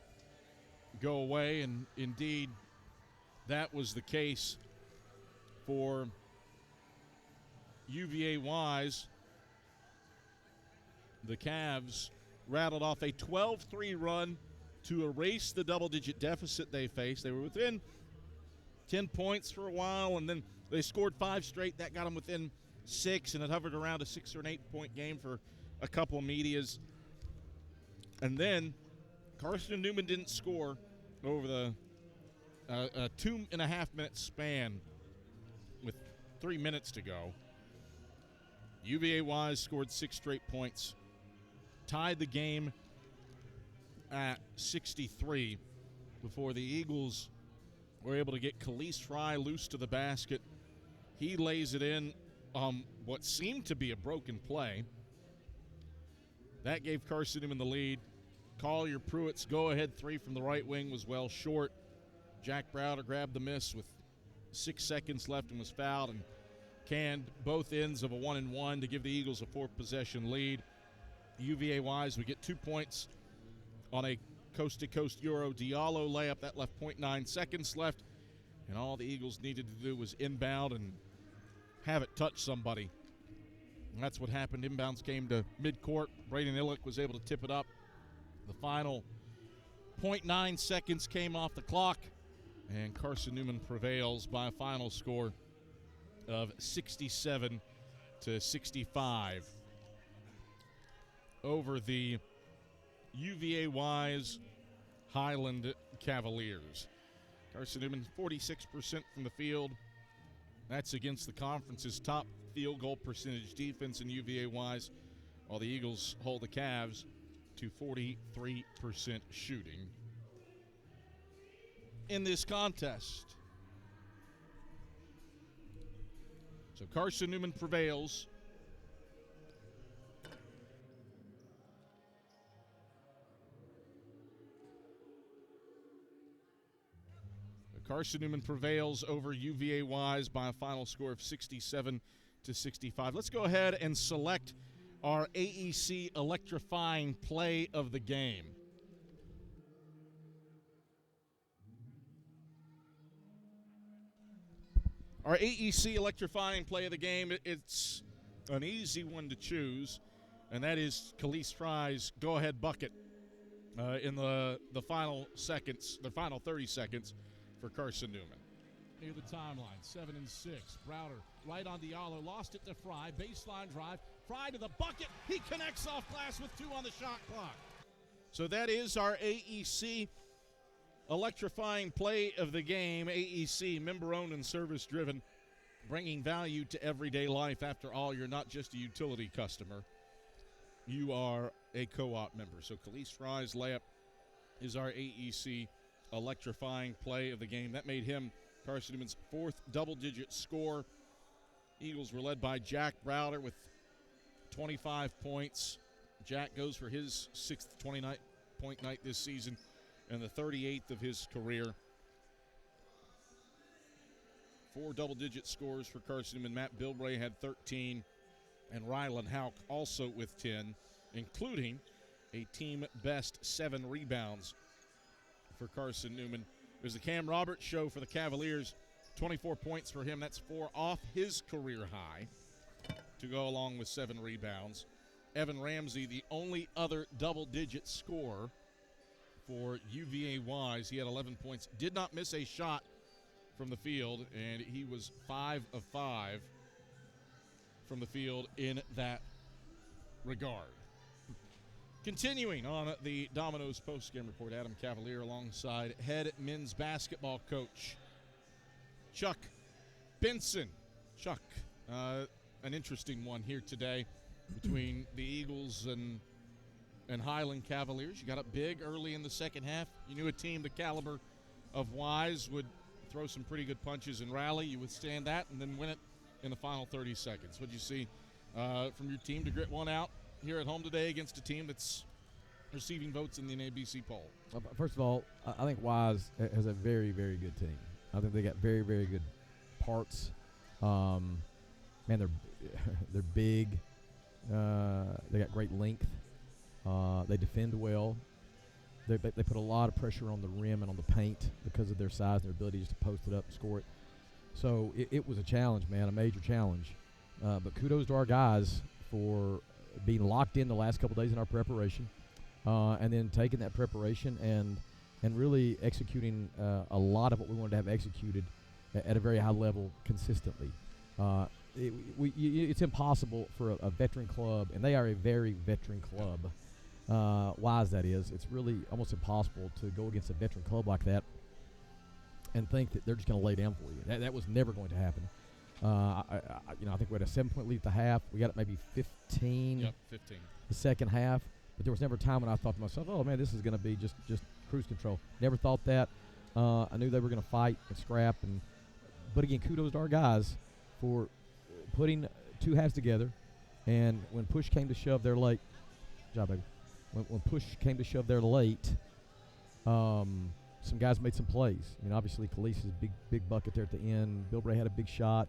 go away, and indeed that was the case for UVA Wise. The Cavs rattled off a 12-3 run to erase the double-digit deficit they faced. They were within 10 points for a while, and then they scored 5 straight. That got them within 6, and it hovered around a 6 or an 8-point game for a couple of medias. And then Carson-Newman didn't score over the 2.5-minute span with 3 minutes to go. UVA Wise scored 6 straight points, tied the game at 63 before the Eagles were able to get Khalees Fry loose to the basket. He lays it in what seemed to be a broken play. That gave Carson-Newman the lead. Collier Pruitt's go-ahead 3 from the right wing was well short. Jack Browder grabbed the miss with 6 seconds left and was fouled and canned both ends of a 1-and-1 to give the Eagles a 4-possession lead. UVA Wise would get 2 points on a coast-to-coast Euro Diallo layup. That left 0.9 seconds left, and all the Eagles needed to do was inbound and have it touch somebody. And that's what happened. Inbounds came to midcourt. Braden Illick was able to tip it up. The final 0.9 seconds came off the clock, and Carson-Newman prevails by a final score of 67-65 over the UVA Wise Highland Cavaliers. Carson-Newman 46% from the field. That's against the conference's top field goal percentage defense in UVA Wise, while the Eagles hold the Cavs to 43% shooting in this contest. So Carson-Newman prevails. Carson-Newman prevails over UVA Wise by a final score of 67-65. Let's go ahead and select our AEC electrifying play of the game. Our AEC electrifying play of the game, it's an easy one to choose, and that is Khalees Fry's go-ahead bucket in the final seconds, the final 30 seconds for Carson-Newman. Near the timeline, 7 and 6. Browder right on Diallo, lost it to Fry. Baseline drive. Fry to the bucket. He connects off glass with 2 on the shot clock. So that is our AEC electrifying play of the game. AEC, member-owned and service-driven, bringing value to everyday life. After all, you're not just a utility customer. You are a co-op member. So Khalees Fry's layup is our AEC electrifying play of the game. That made him Carson-Newman's 4th double-digit score. Eagles were led by Jack Browder with 25 points. Jack goes for his 6th 29-point night this season and the 38th of his career. 4 double-digit scores for Carson-Newman. Matt Bilbray had 13, and Rylan Hauk also with 10, including a team-best 7 rebounds for Carson-Newman. There's the Cam Roberts show for the Cavaliers. 24 points for him. That's 4 off his career high to go along with 7 rebounds. Evan Ramsey, the only other double-digit scorer for UVA Wise. He had 11 points. Did not miss a shot from the field, and he was 5 of 5 from the field in that regard. Continuing on the Domino's postgame report, Adam Cavalier alongside head men's basketball coach Chuck Benson. Chuck, an interesting one here today between the Eagles and Highland Cavaliers. You got up big early in the second half. You knew a team the caliber of Wise would throw some pretty good punches and rally. You withstand that and then win it in the final 30 seconds. What did you see from your team to grit one out here at home today against a team that's receiving votes in the NABC poll? First of all, I think Wise has a very, very good team. I think they got very, very good parts. Man, they're big. They got great length. They defend well. They put a lot of pressure on the rim and on the paint because of their size and their ability just to post it up and score it. So it was a challenge, man, a major challenge. But kudos to our guys for being locked in the last couple days in our preparation, and then taking that preparation and really executing a lot of what we wanted to have executed at a very high level consistently. it's impossible for a veteran club, and they are a very veteran club. Wise that is, it's really almost impossible to go against a veteran club like that and think that they're just going to lay down for you. That was never going to happen. I think we had a 7-point lead at the half. We got it maybe 15. Yep, 15. The second half, but there was never a time when I thought to myself, "Oh man, this is going to be just cruise control." Never thought that. I knew they were going to fight and scrap, but again, kudos to our guys for putting two halves together. And when push came to shove, they're late. Good job, baby. When push came to shove, they're late. Some guys made some plays. I mean, obviously, Khalees's big bucket there at the end. Bill Bray had a big shot.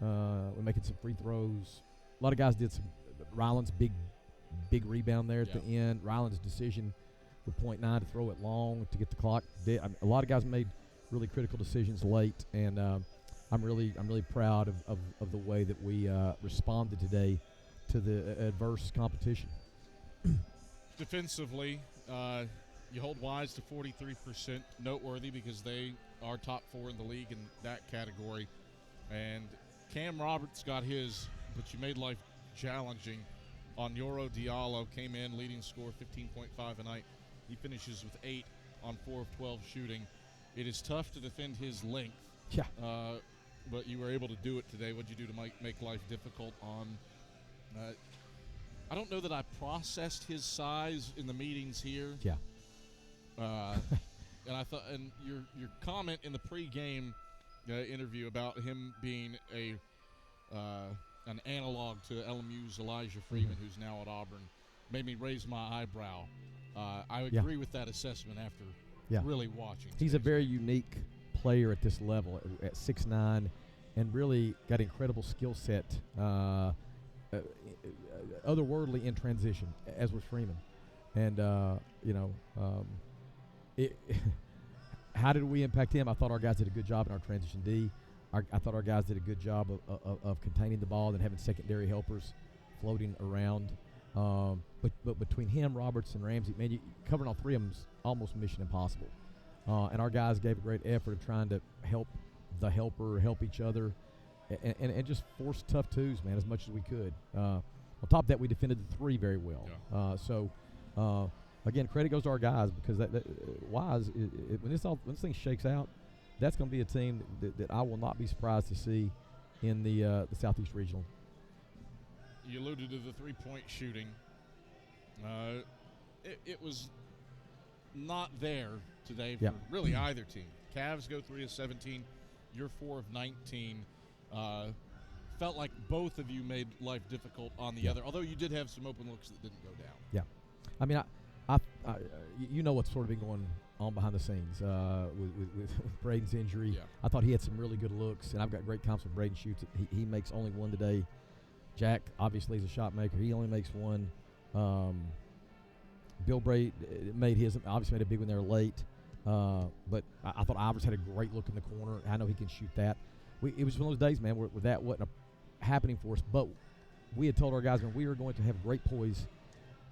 We're making some free throws. A lot of guys did some. Ryland's big rebound there at the end. Ryland's decision with .9 to throw it long to get the clock. A lot of guys made really critical decisions late, and I'm really proud of the way that we responded today to the adverse competition. Defensively, you hold Wise to 43%, noteworthy because they are top 4 in the league in that category. And Cam Roberts got his, but you made life challenging. Onyoro Diallo came in, leading scorer, 15.5 a night. He finishes with 8 on 4 of 12 shooting. It is tough to defend his length. Yeah. But you were able to do it today. What did you do to make life difficult on I don't know that I processed his size in the meetings here. Yeah. And I thought, and your comment in the pregame interview about him being an analog to LMU's Elijah Freeman, who's now at Auburn, made me raise my eyebrow. I agree with that assessment after really watching. He's a very unique player at this level at 6'9", and really got incredible skill set. Otherworldly in transition, as was Freeman. And, how did we impact him? I thought our guys did a good job in our transition D. I thought our guys did a good job of containing the ball and having secondary helpers floating around. But between him, Roberts, and Ramsey, man, covering all three of them is almost mission impossible. And our guys gave a great effort of trying to help the helper, help each other, and just force tough twos, man, as much as we could. On top of that, we defended the three very well. Again, credit goes to our guys, because that Wise, when this thing shakes out, that's going to be a team that I will not be surprised to see in the Southeast Regional. You alluded to the three-point shooting. It was not there today for really either team. Cavs go 3 of 17. You're 4 of 19. Felt like both of you made life difficult on the other, although you did have some open looks that didn't go down. Yeah. I mean, you know what's sort of been going on behind the scenes with Braden's injury. Yeah. I thought he had some really good looks, and I've got great confidence when Braden shoots it. He makes only one today. Jack, obviously, is a shot maker. He only makes one. Bill Bray obviously made a big one there late. But I thought Ivers had a great look in the corner. I know he can shoot that. It was one of those days, man, where that wasn't happening for us. But we had told our guys, man, we are going to have great poise,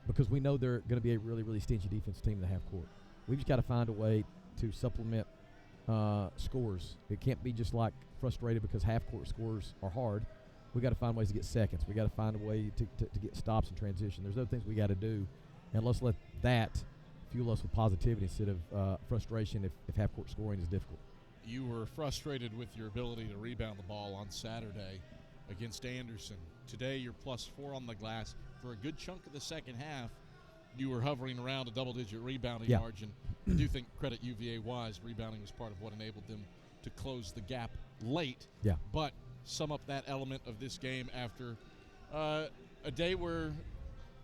because we know they're going to be a really, really stingy defense team in the half court. We've just got to find a way to supplement scores. It can't be just like frustrated because half court scores are hard. We got to find ways to get seconds. We got to find a way to get stops in transition. There's other things we got to do, and let's let that fuel us with positivity instead of frustration if half court scoring is difficult. You were frustrated with your ability to rebound the ball on Saturday against Anderson. Today, you're +4 on the glass. For a good chunk of the second half, you were hovering around a double-digit rebounding margin. I do think credit UVA Wise. Rebounding was part of what enabled them to close the gap late. Yeah. But sum up that element of this game after a day where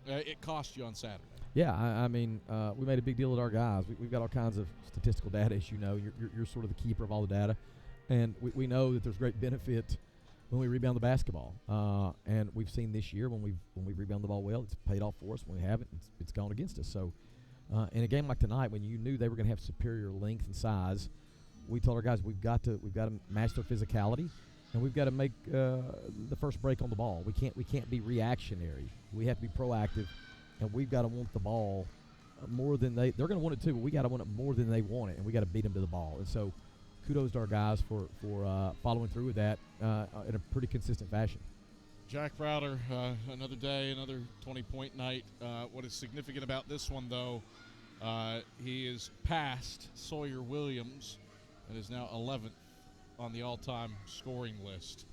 it cost you on Saturday. Yeah, I mean, we made a big deal with our guys. We've got all kinds of statistical data, as you know. You're sort of the keeper of all the data. And we know that there's great benefit when we rebound the basketball. And we've seen this year when we rebound the ball well, it's paid off for us. When we haven't, it's gone against us. So in a game like tonight, when you knew they were going to have superior length and size, we told our guys we've got to match their physicality, and we've got to make the first break on the ball. We can't be reactionary. We have to be proactive. And we've got to want the ball more than they're going to want it too, but we got to want it more than they want it, and we got to beat them to the ball. And so kudos to our guys for following through with that in a pretty consistent fashion. Jack Browder, another day, another 20-point night. What is significant about this one, though, he is past Sawyer Williams and is now 11th on the all-time scoring list.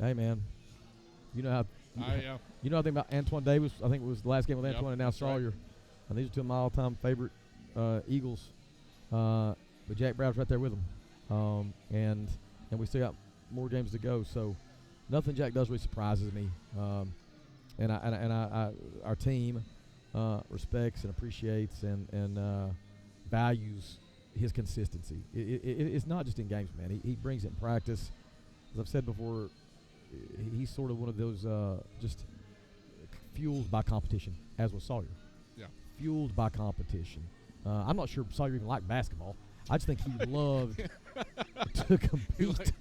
Hey, man, you know how you know I think about Antoine Davis. I think it was the last game with Antoine and now Sawyer. Right. And these are two of my all-time favorite Eagles. But Jack Browder's right there with them, and we still got more games to go. So nothing Jack does really surprises me. And our team respects and appreciates and values his consistency. It's not just in games, man. He brings it in practice. As I've said before, he's sort of one of those just fueled by competition, as was Sawyer. Yeah. Fueled by competition. I'm not sure Sawyer even liked basketball. I just think he loved to compete. He liked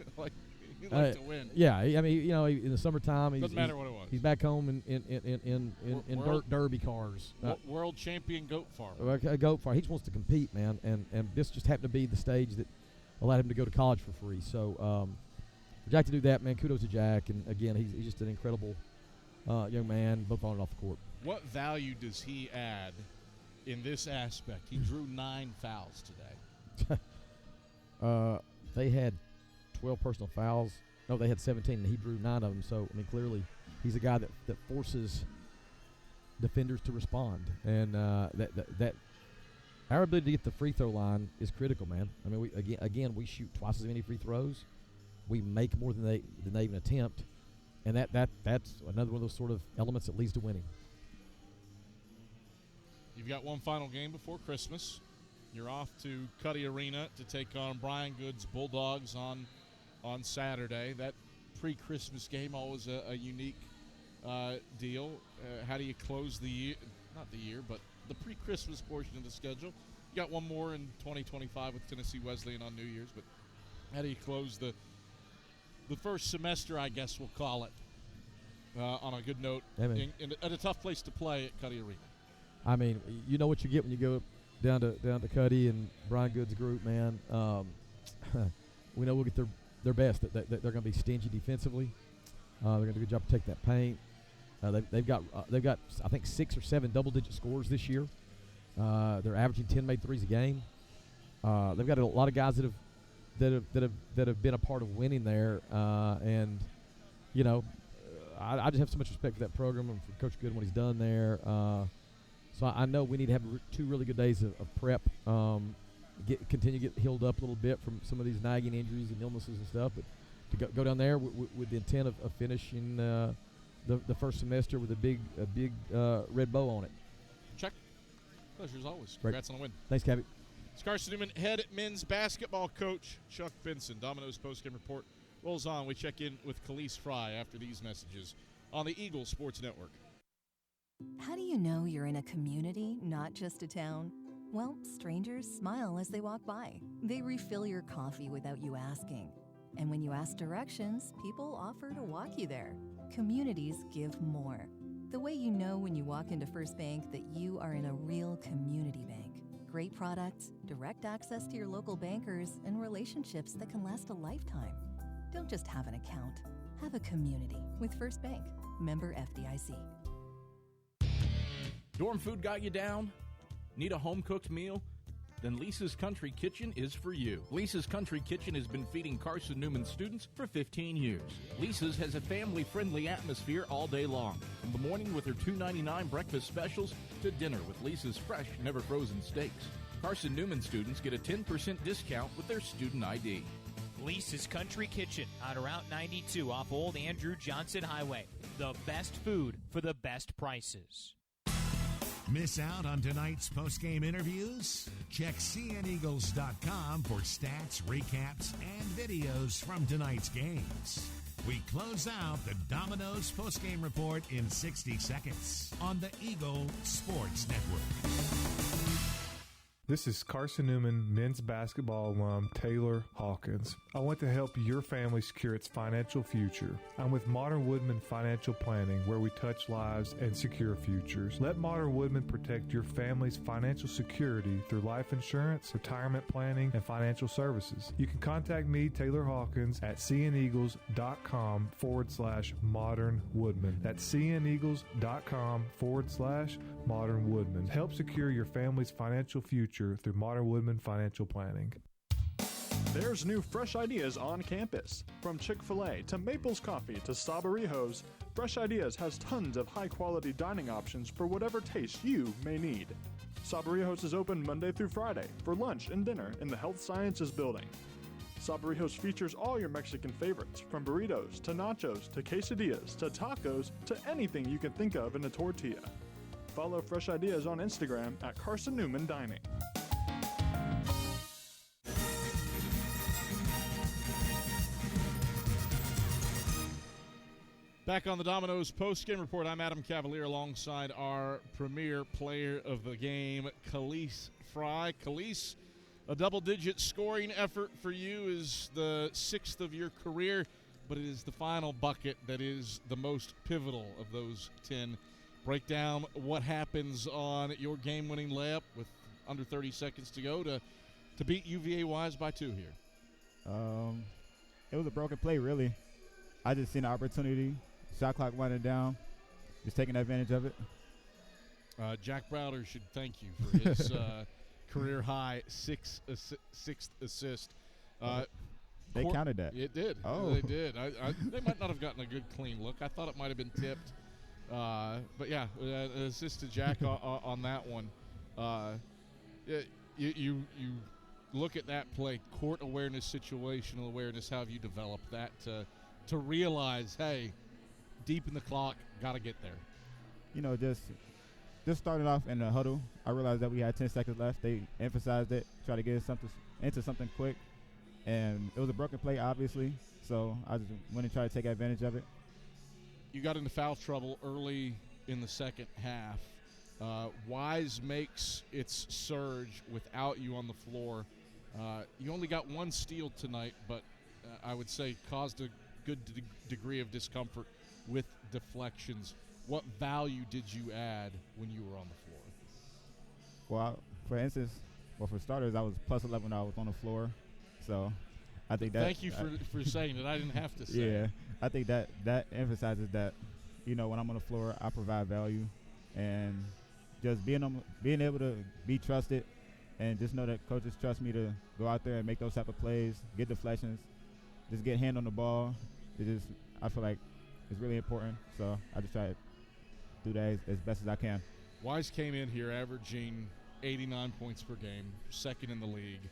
to win. Yeah, I mean, you know, in the summertime, doesn't matter what it was. He's back home in dirt derby cars. World champion goat farmer. Goat farmer. He just wants to compete, man, and this just happened to be the stage that allowed him to go to college for free. So, for Jack to do that, man, kudos to Jack. And again, he's just an incredible young man, both on and off the court. What value does he add in this aspect? He drew 9 fouls today. They had 12 personal fouls. No, they had 17, and he drew 9 of them. So, I mean, clearly he's a guy that forces defenders to respond. And that our ability to get the free throw line is critical, man. I mean, we we shoot twice as many free throws. We make more than they even attempt. And that's another one of those sort of elements that leads to winning. You've got one final game before Christmas. You're off to Cuddy Arena to take on Brian Good's Bulldogs on Saturday. That pre-Christmas game, always a unique deal. How do you close the year? Not the year, but the pre-Christmas portion of the schedule. You got one more in 2025 with Tennessee Wesleyan on New Year's, but how do you close the first semester, I guess we'll call it, on a good note, at a tough place to play at Cuddy Arena? I mean, you know what you get when you go down to Cuddy and Brian Good's group, man. We know we'll get their best. They're going to be stingy defensively. They're going to do a good job to take that paint. They've got I think 6 or 7 double-digit scores this year. They're averaging 10 made threes a game. They've got a lot of guys that have been a part of winning there, and you know, I just have so much respect for that program and for Coach Good and what he's done there. So I know we need to have 2 really good days of prep, continue to get healed up a little bit from some of these nagging injuries and illnesses and stuff, but to go down there with the intent of finishing the first semester with a big red bow on it. Chuck, pleasure as always. Great. Congrats on the win. Thanks, Cabby. It's Carson-Newman, head men's basketball coach Chuck Benson. Domino's postgame report rolls on. We check in with Khalees Fry after these messages on the Eagle Sports Network. How do you know you're in a community, not just a town? Well, strangers smile as they walk by. They refill your coffee without you asking. And when you ask directions, people offer to walk you there. Communities give more. The way you know when you walk into First Bank that you are in a real community bank. Great products, direct access to your local bankers, and relationships that can last a lifetime. Don't just have an account. Have a community with First Bank. Member FDIC. Dorm food got you down? Need a home-cooked meal? Then Lisa's Country Kitchen is for you. Lisa's Country Kitchen has been feeding Carson-Newman students for 15 years. Lisa's has a family-friendly atmosphere all day long, from the morning with her $2.99 breakfast specials to dinner with Lisa's fresh, never-frozen steaks. Carson-Newman students get a 10% discount with their student ID. Lisa's Country Kitchen on Route 92 off Old Andrew Johnson Highway. The best food for the best prices. Miss out on tonight's postgame interviews? Check cneagles.com for stats, recaps, and videos from tonight's games. We close out the Domino's postgame report in 60 seconds on the Eagle Sports Network. This is Carson-Newman men's basketball alum Taylor Hawkins. I want to help your family secure its financial future. I'm with Modern Woodman Financial Planning, where we touch lives and secure futures. Let Modern Woodman protect your family's financial security through life insurance, retirement planning, and financial services. You can contact me, Taylor Hawkins, at cneagles.com/Modern Woodman. That's cneagles.com/Modern Woodman. Help secure your family's financial future through Modern Woodman Financial Planning. There's new fresh ideas on campus. From Chick-fil-A to Maples Coffee to Sabarijos, Fresh Ideas has tons of high-quality dining options for whatever taste you may need. Sabarijos is open Monday through Friday for lunch and dinner in the Health Sciences Building. Sabarijos features all your Mexican favorites, from burritos to nachos to quesadillas to tacos to anything you can think of in a tortilla. Follow Fresh Ideas on Instagram at Carson-Newman Dining. Back on the Domino's post-game report, I'm Adam Cavalier alongside our premier player of the game, Khalees Fry. Khalees, a double-digit scoring effort for you is the 6th of your career, but it is the final bucket that is the most pivotal of those 10. Break down what happens on your game-winning layup with under 30 seconds to go to beat UVA Wise by 2 here. It was a broken play, really. I just seen the opportunity. Shot clock winding down. Just taking advantage of it. Jack Browder should thank you for his career-high sixth assist. They counted that. It did. Oh. They did. They might not have gotten a good, clean look. I thought it might have been tipped. But, yeah, an assist to Jack on that one. You look at that play, court awareness, situational awareness. How have you developed that to realize, hey, deep in the clock, got to get there? You know, just starting off in the huddle, I realized that we had 10 seconds left. They emphasized it, try to get into something quick. And it was a broken play, obviously, so I just went and tried to take advantage of it. You got into foul trouble early in the second half. Wise makes its surge without you on the floor. You only got one steal tonight, but I would say caused a good degree of discomfort with deflections. What value did you add when you were on the floor? Well, for starters, I was plus 11 when I was on the floor. So I think that. Thank you for saying it. I didn't have to say. Yeah, I think that emphasizes that, you know, when I'm on the floor, I provide value, and just being able to be trusted, and just know that coaches trust me to go out there and make those type of plays, get deflections, just get hand on the ball. I feel like it's really important. So I just try to do that as best as I can. Wise came in here averaging 89 points per game, second in the league.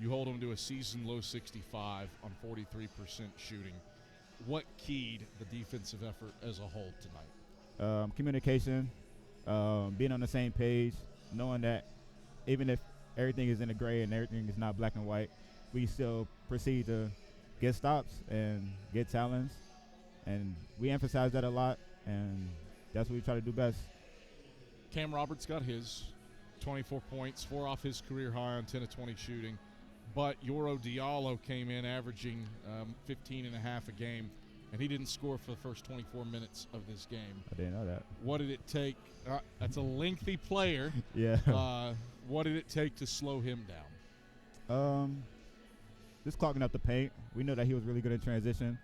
You hold them to a season-low 65 on 43% shooting. What keyed the defensive effort as a whole tonight? Communication, being on the same page, knowing that even if everything is in the gray and everything is not black and white, we still proceed to get stops and get talents. And we emphasize that a lot, and that's what we try to do best. Cam Roberts got his 24 points, 4 off his career high on 10 of 20 shooting. But Yoro Diallo came in averaging 15 and a half a game, and he didn't score for the first 24 minutes of this game. I didn't know that. What did it take? That's a lengthy player. Yeah. What did it take to slow him down? Just clogging up the paint. We know that he was really good in transition,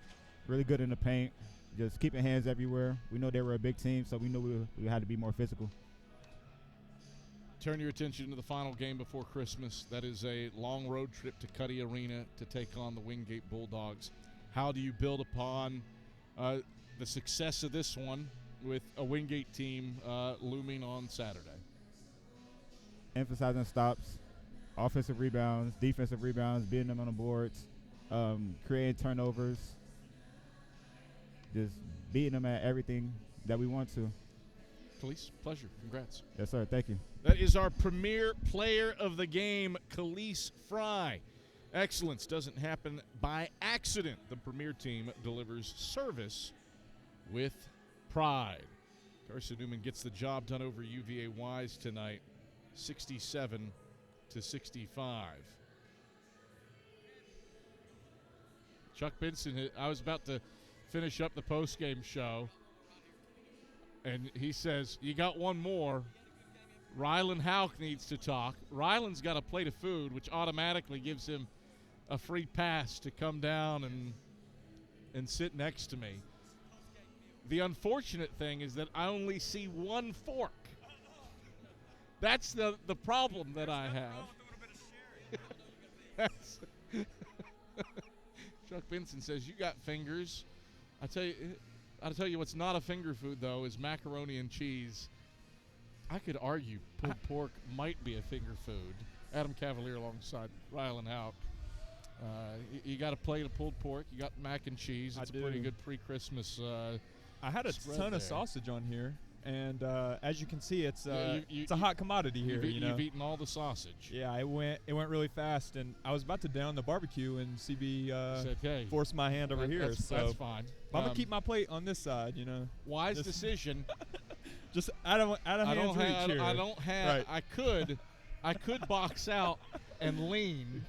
really good in the paint, just keeping hands everywhere. We know they were a big team, so we knew we had to be more physical. Turn your attention to the final game before Christmas. That is a long road trip to Cuddy Arena to take on the Wingate Bulldogs. How do you build upon the success of this one with a Wingate team looming on Saturday? Emphasizing stops, offensive rebounds, defensive rebounds, beating them on the boards, creating turnovers, just beating them at everything that we want to. Khalees, pleasure. Congrats. Yes, sir. Thank you. That is our premier player of the game, Khalees Fry. Excellence doesn't happen by accident. The premier team delivers service with pride. Carson-Newman gets the job done over UVA Wise tonight, 67-59. 65. Chuck Benson, I was about to finish up the postgame show, and he says, you got one more. Rylan Houck needs to talk. Rylan's got a plate of food, which automatically gives him a free pass to come down and sit next to me. The unfortunate thing is that I only see one fork. That's the problem that I have. Chuck Benson says, you got fingers. I'll tell you what's not a finger food, though, is macaroni and cheese. I could argue pulled pork might be a finger food. Adam Cavalier alongside Rylan Houck. You got a plate of pulled pork. You got mac and cheese. It's a pretty good pre-Christmas I had a ton of sausage on here. And as you can see, it's a hot commodity here. You've eaten all the sausage. Yeah, it went really fast, and I was about to down the barbecue, and CB said, hey, forced my hand over here. That's fine. I'm gonna keep my plate on this side. Wise decision. Just out of hands reach here. I don't have. Right. I could box out and lean.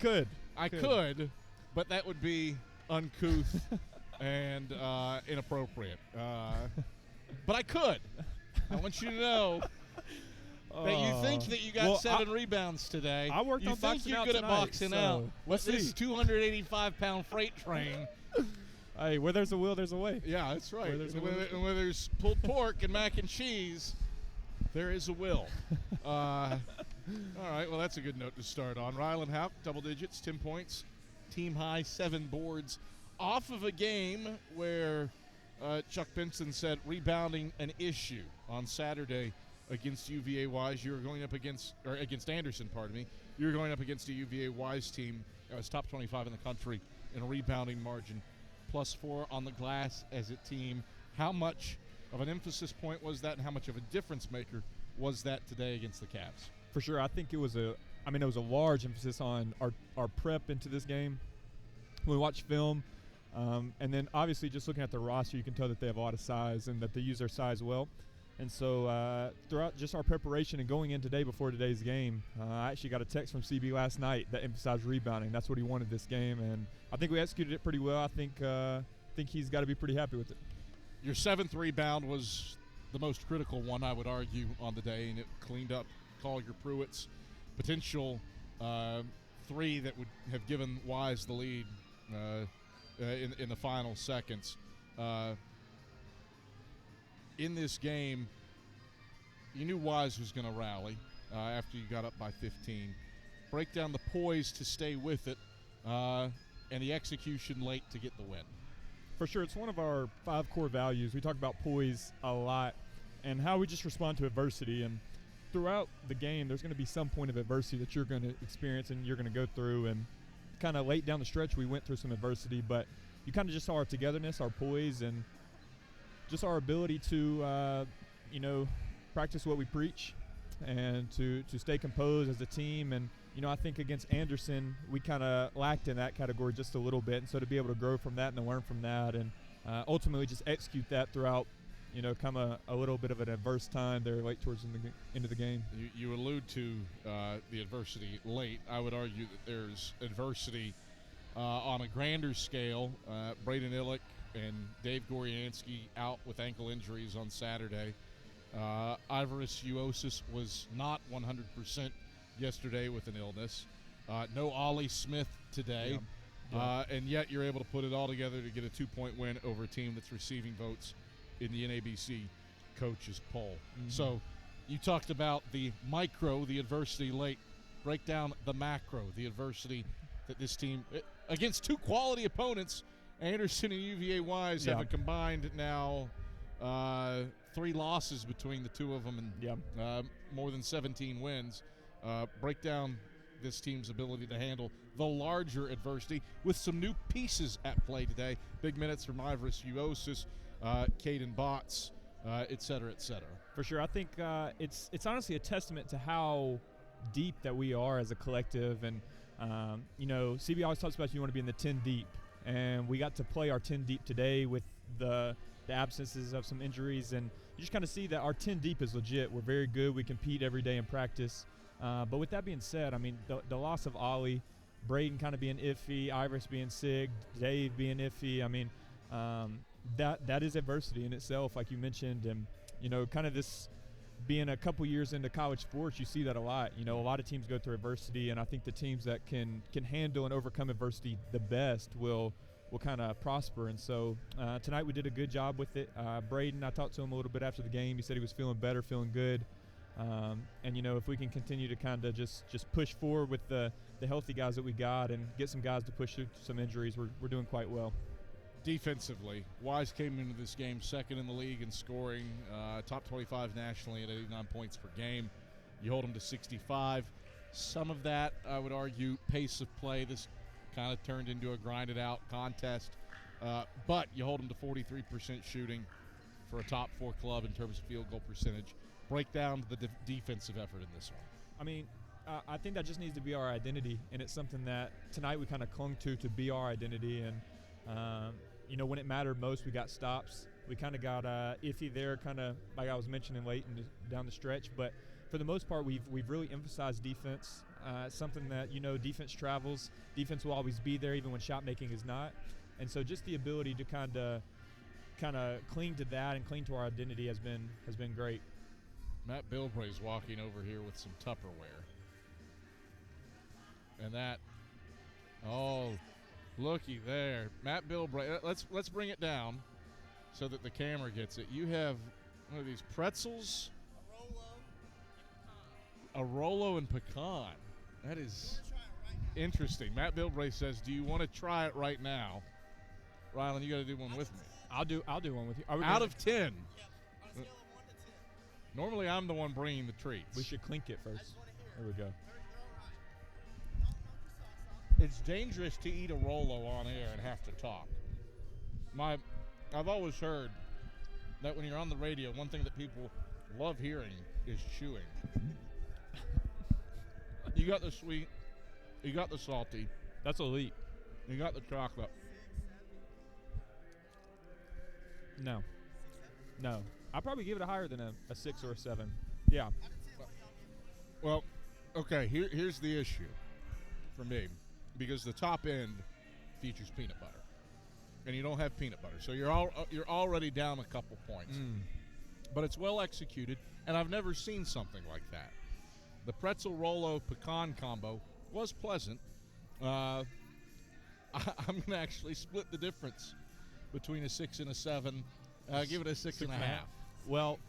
I could, but that would be uncouth and inappropriate. But I could. I want you to know that you think that you got 7 rebounds today. I worked on boxing out. You think you're good at boxing out. Let's see. This 285-pound freight train. Hey, where there's a will, there's a way. Yeah, that's right. Where there's pulled pork and mac and cheese, there is a will. All right, well, that's a good note to start on. Rylan Houck, double digits, 10 points, team high, 7 boards, off of a game where Chuck Benson said rebounding an issue on Saturday against UVA Wise. You were going up against Anderson, pardon me. You were going up against a UVA Wise team that was top 25 in the country in a rebounding margin, +4 on the glass as a team. How much of an emphasis point was that, and how much of a difference maker was that today against the Cavs? For sure, I think it was a large emphasis on our prep into this game. When we watch film, and then obviously just looking at the roster, you can tell that they have a lot of size and that they use their size well. And so throughout just our preparation and going in today before today's game, I actually got a text from CB last night that emphasized rebounding. That's what he wanted this game, and I think we executed it pretty well. I think he's got to be pretty happy with it. Your 7th rebound was the most critical one, I would argue, on the day, and it cleaned up Collier Pruitt's potential 3 that would have given Wise the lead in the final seconds. In this game, you knew Wise was going to rally after you got up by 15. Break down the poise to stay with it, and the execution late to get the win. For sure, it's one of our 5 core values. We talk about poise a lot and how we just respond to adversity. And throughout the game, there's going to be some point of adversity that you're going to experience and you're going to go through. And kind of late down the stretch, we went through some adversity, but you kind of just saw our togetherness, our poise, and just our ability to, practice what we preach and to stay composed as a team. And, I think against Anderson, we kind of lacked in that category just a little bit. And so to be able to grow from that and to learn from that and ultimately just execute that throughout, come a little bit of an adverse time there late towards the end of the game. You allude to the adversity late. I would argue that there's adversity on a grander scale. Braden Illick and Dave Goryansky out with ankle injuries on Saturday. Ivaris Uosis was not 100% yesterday with an illness. No Ollie Smith today. Yeah. And yet you're able to put it all together to get a 2-point win over a team that's receiving votes in the NABC coaches poll. Mm-hmm. So you talked about the micro, the adversity late. Break down the macro, the adversity that this team, against 2 quality opponents, Anderson and UVA Wise have a combined now 3 losses between the 2 of them and more than 17 wins. Break down this team's ability to handle the larger adversity with some new pieces at play today. Big minutes from Ivaris Uosis, Caden Botts, et cetera, et cetera. For sure. I think it's honestly a testament to how deep that we are as a collective. And, CB always talks about you want to be in the 10 deep. And we got to play our 10 deep today with the absences of some injuries. And you just kind of see that our 10 deep is legit. We're very good. We compete every day in practice. But with that being said, I mean, the loss of Ollie, Braden kind of being iffy, Iris being sick, Dave being iffy, I mean, that is adversity in itself, like you mentioned. And, kind of this being a couple years into college sports, you see that a lot. A lot of teams go through adversity, and I think the teams that can handle and overcome adversity the best will kind of prosper. And so tonight we did a good job with it. Braden, I talked to him a little bit after the game. He said he was feeling better, feeling good. And, if we can continue to kind of just push forward with the healthy guys that we got and get some guys to push through some injuries, we're doing quite well. Defensively, Wise came into this game second in the league in scoring, top 25 nationally at 89 points per game. You hold them to 65. Some of that, I would argue, pace of play. This kind of turned into a grinded-out contest. But you hold them to 43% shooting for a top 4 club in terms of field goal percentage. Break down the defensive effort in this one. I mean, I think that just needs to be our identity, and it's something that tonight we kind of clung to be our identity. And, when it mattered most, we got stops. We kind of got iffy there, kind of like I was mentioning late down the stretch. But for the most part, we've really emphasized defense. Something that, defense travels. Defense will always be there even when shot making is not. And so just the ability to kind of cling to that and cling to our identity has been great. Matt Bilbray's walking over here with some Tupperware. And that, looky there. Matt Bilbray, let's bring it down so that the camera gets it. You have one of these pretzels. A Rolo and pecan. That is interesting. Matt Bilbray says, do you want to try it right now? Rylan, you got to do one with me. I'll do one with you. Out of 10. Normally, I'm the one bringing the treats. We should clink it first. There we go. It's dangerous to eat a Rolo on air and have to talk. I've always heard that when you're on the radio, one thing that people love hearing is chewing. You got the sweet, you got the salty. That's elite. You got the chocolate. No. I'll probably give it a higher than a 6 or a 7. Yeah. Well, okay, here's the issue for me, because the top end features peanut butter, and you don't have peanut butter, so you're already down a couple points. But it's well executed, and I've never seen something like that. The pretzel Rolo pecan combo was pleasant. I'm going to actually split the difference between a 6 and a 7. Give it a 6.5. Well,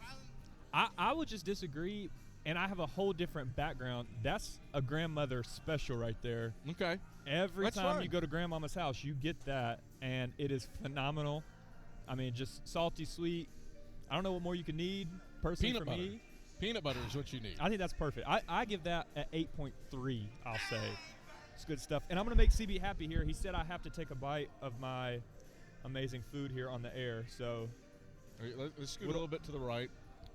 I would just disagree, and I have a whole different background. That's a grandmother special right there. Okay. Every time you go to grandmama's house, you get that, and it is phenomenal. I mean, just salty, sweet. I don't know what more you can need, personally, Peanut for butter. me. Peanut butter is what you need. I think that's perfect. I give that an 8.3, I'll say. It's good stuff. And I'm going to make CB happy here. He said I have to take a bite of my amazing food here on the air, so let's scoot a little bit to the right.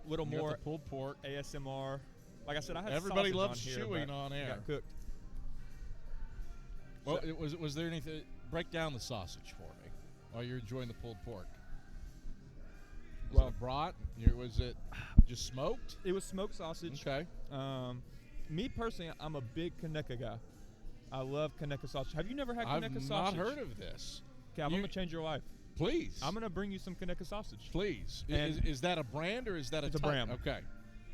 Little more the pulled pork, ASMR. Like I said, I had everybody sausage loves on here, chewing but on air. Got cooked. Well, was there anything? Break down the sausage for me while you're enjoying the pulled pork. Was it brat? Was it just smoked? It was smoked sausage. Okay. Me personally, I'm a big Kaneka guy. I love Kaneka sausage. Have you never had Kaneka sausage? I've not heard of this. Okay, I'm going to change your life. Please. I'm going to bring you some Kaneka sausage. Please. Is that a brand or is that It's a brand. Okay.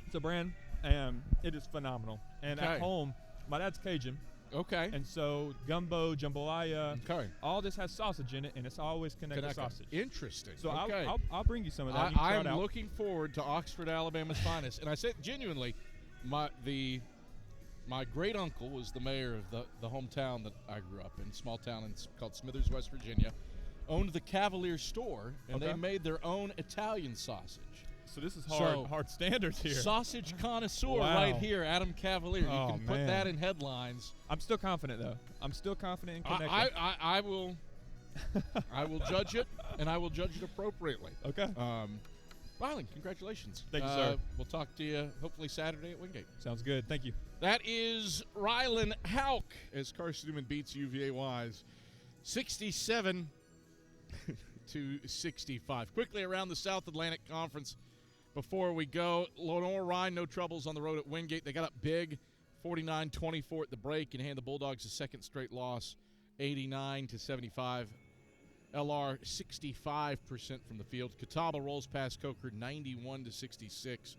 It's a brand, and it is phenomenal. And at home, my dad's Cajun. Okay. And so gumbo, jambalaya, okay, all this has sausage in it, and it's always Kaneka sausage. Interesting. So okay. I'll bring you some of that. I'm looking forward to Oxford, Alabama's finest. And I said genuinely, my great uncle was the mayor of the hometown that I grew up in, small town called Smithers, West Virginia, owned the Cavalier store, and they made their own Italian sausage. So this is hard standards here. Sausage connoisseur right here, Adam Cavalier. You can put that in headlines. I'm still confident, though. I'm still confident in Kaneka. I will judge it, and I will judge it appropriately. Okay. Rylan, congratulations. Thank you, sir. We'll talk to you hopefully Saturday at Wingate. Sounds good. Thank you. That is Rylan Hauk as Carson-Newman beats UVA Wise 67 to 65. Quickly around the South Atlantic Conference before we go. Lenore Rhine, no troubles on the road at Wingate. They got up big, 49-24 at the break and hand the Bulldogs a second straight loss, 89-75. LR 65% from the field. Catawba rolls past Coker 91-66.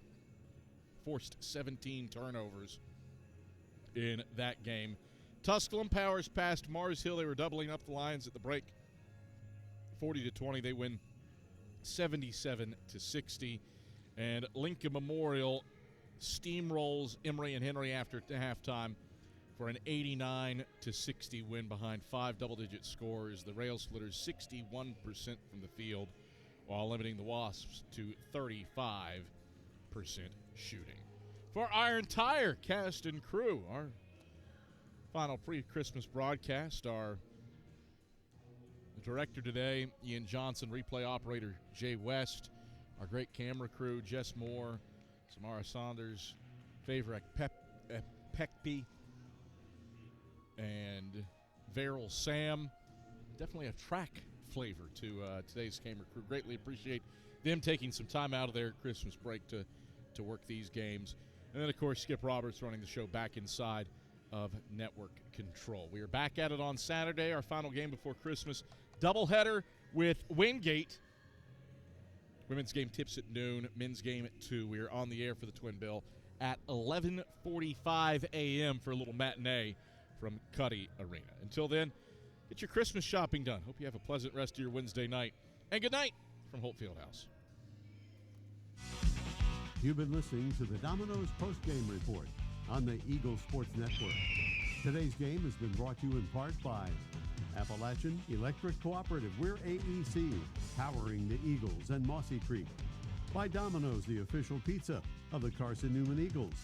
Forced 17 turnovers in that game. Tusculum powers past Mars Hill. They were doubling up the Lions at the break. 40-20. They win 77-60. And Lincoln Memorial steamrolls Emory and Henry after halftime for an 89-60 win behind 5 double-digit scores. The Rail Splitters 61% from the field while limiting the Wasps to 35% shooting. For Iron Tire cast and crew, our final pre-Christmas broadcast, our director today, Ian Johnson, replay operator Jay West, our great camera crew, Jess Moore, Samara Saunders, Favor Pekpe, and Verrill Sam. Definitely a track flavor to today's camera crew. Greatly appreciate them taking some time out of their Christmas break to work these games. And then, of course, Skip Roberts running the show back inside of network control. We are back at it on Saturday, our final game before Christmas. Doubleheader with Wingate. Women's game tips at noon, men's game at 2. We are on the air for the Twin Bill at 11:45 a.m. for a little matinee from Cuddy Arena. Until then, get your Christmas shopping done. Hope you have a pleasant rest of your Wednesday night. And good night from Holt Fieldhouse. You've been listening to the Domino's postgame report on the Eagle Sports Network. Today's game has been brought to you in part by Appalachian Electric Cooperative. We're AEC, powering the Eagles and Mossy Creek. By Domino's, the official pizza of the Carson-Newman Eagles.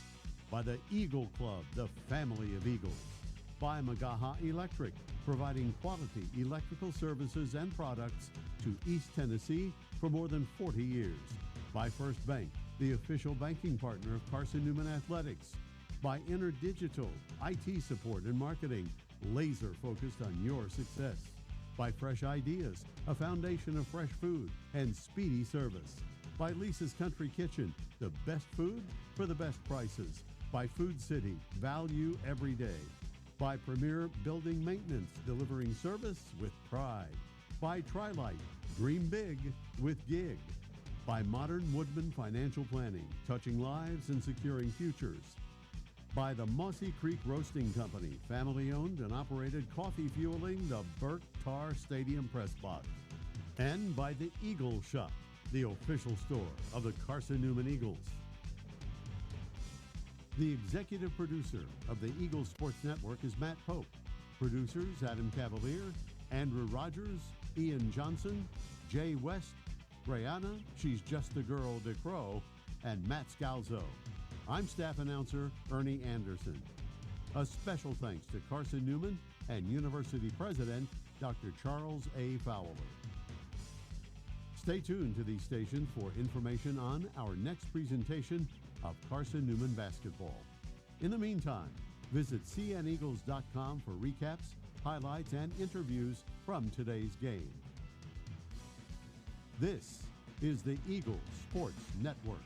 By the Eagle Club, the family of Eagles. By Magaha Electric, providing quality electrical services and products to East Tennessee for more than 40 years. By First Bank, the official banking partner of Carson-Newman Athletics. By InterDigital, IT support and marketing, laser focused on your success. By Fresh Ideas, a foundation of fresh food and speedy service. By Lisa's Country Kitchen, the best food for the best prices. By Food City, value every day. By Premier Building Maintenance, delivering service with pride. By Trilite, dream big with gig. By Modern Woodman Financial Planning, touching lives and securing futures. By the Mossy Creek Roasting Company, family-owned and operated, coffee fueling the Burke Tar Stadium Press Box. And by the Eagle Shop, the official store of the Carson-Newman Eagles. The executive producer of the Eagle Sports Network is Matt Pope. Producers Adam Cavalier, Andrew Rogers, Ian Johnson, Jay West, Brianna, she's just a girl, DeCrow, and Matt Scalzo. I'm staff announcer Ernie Anderson. A special thanks to Carson-Newman and University President Dr. Charles A. Fowler. Stay tuned to these stations for information on our next presentation of Carson-Newman basketball. In the meantime, visit cneagles.com for recaps, highlights, and interviews from today's game. This is the Eagle Sports Network.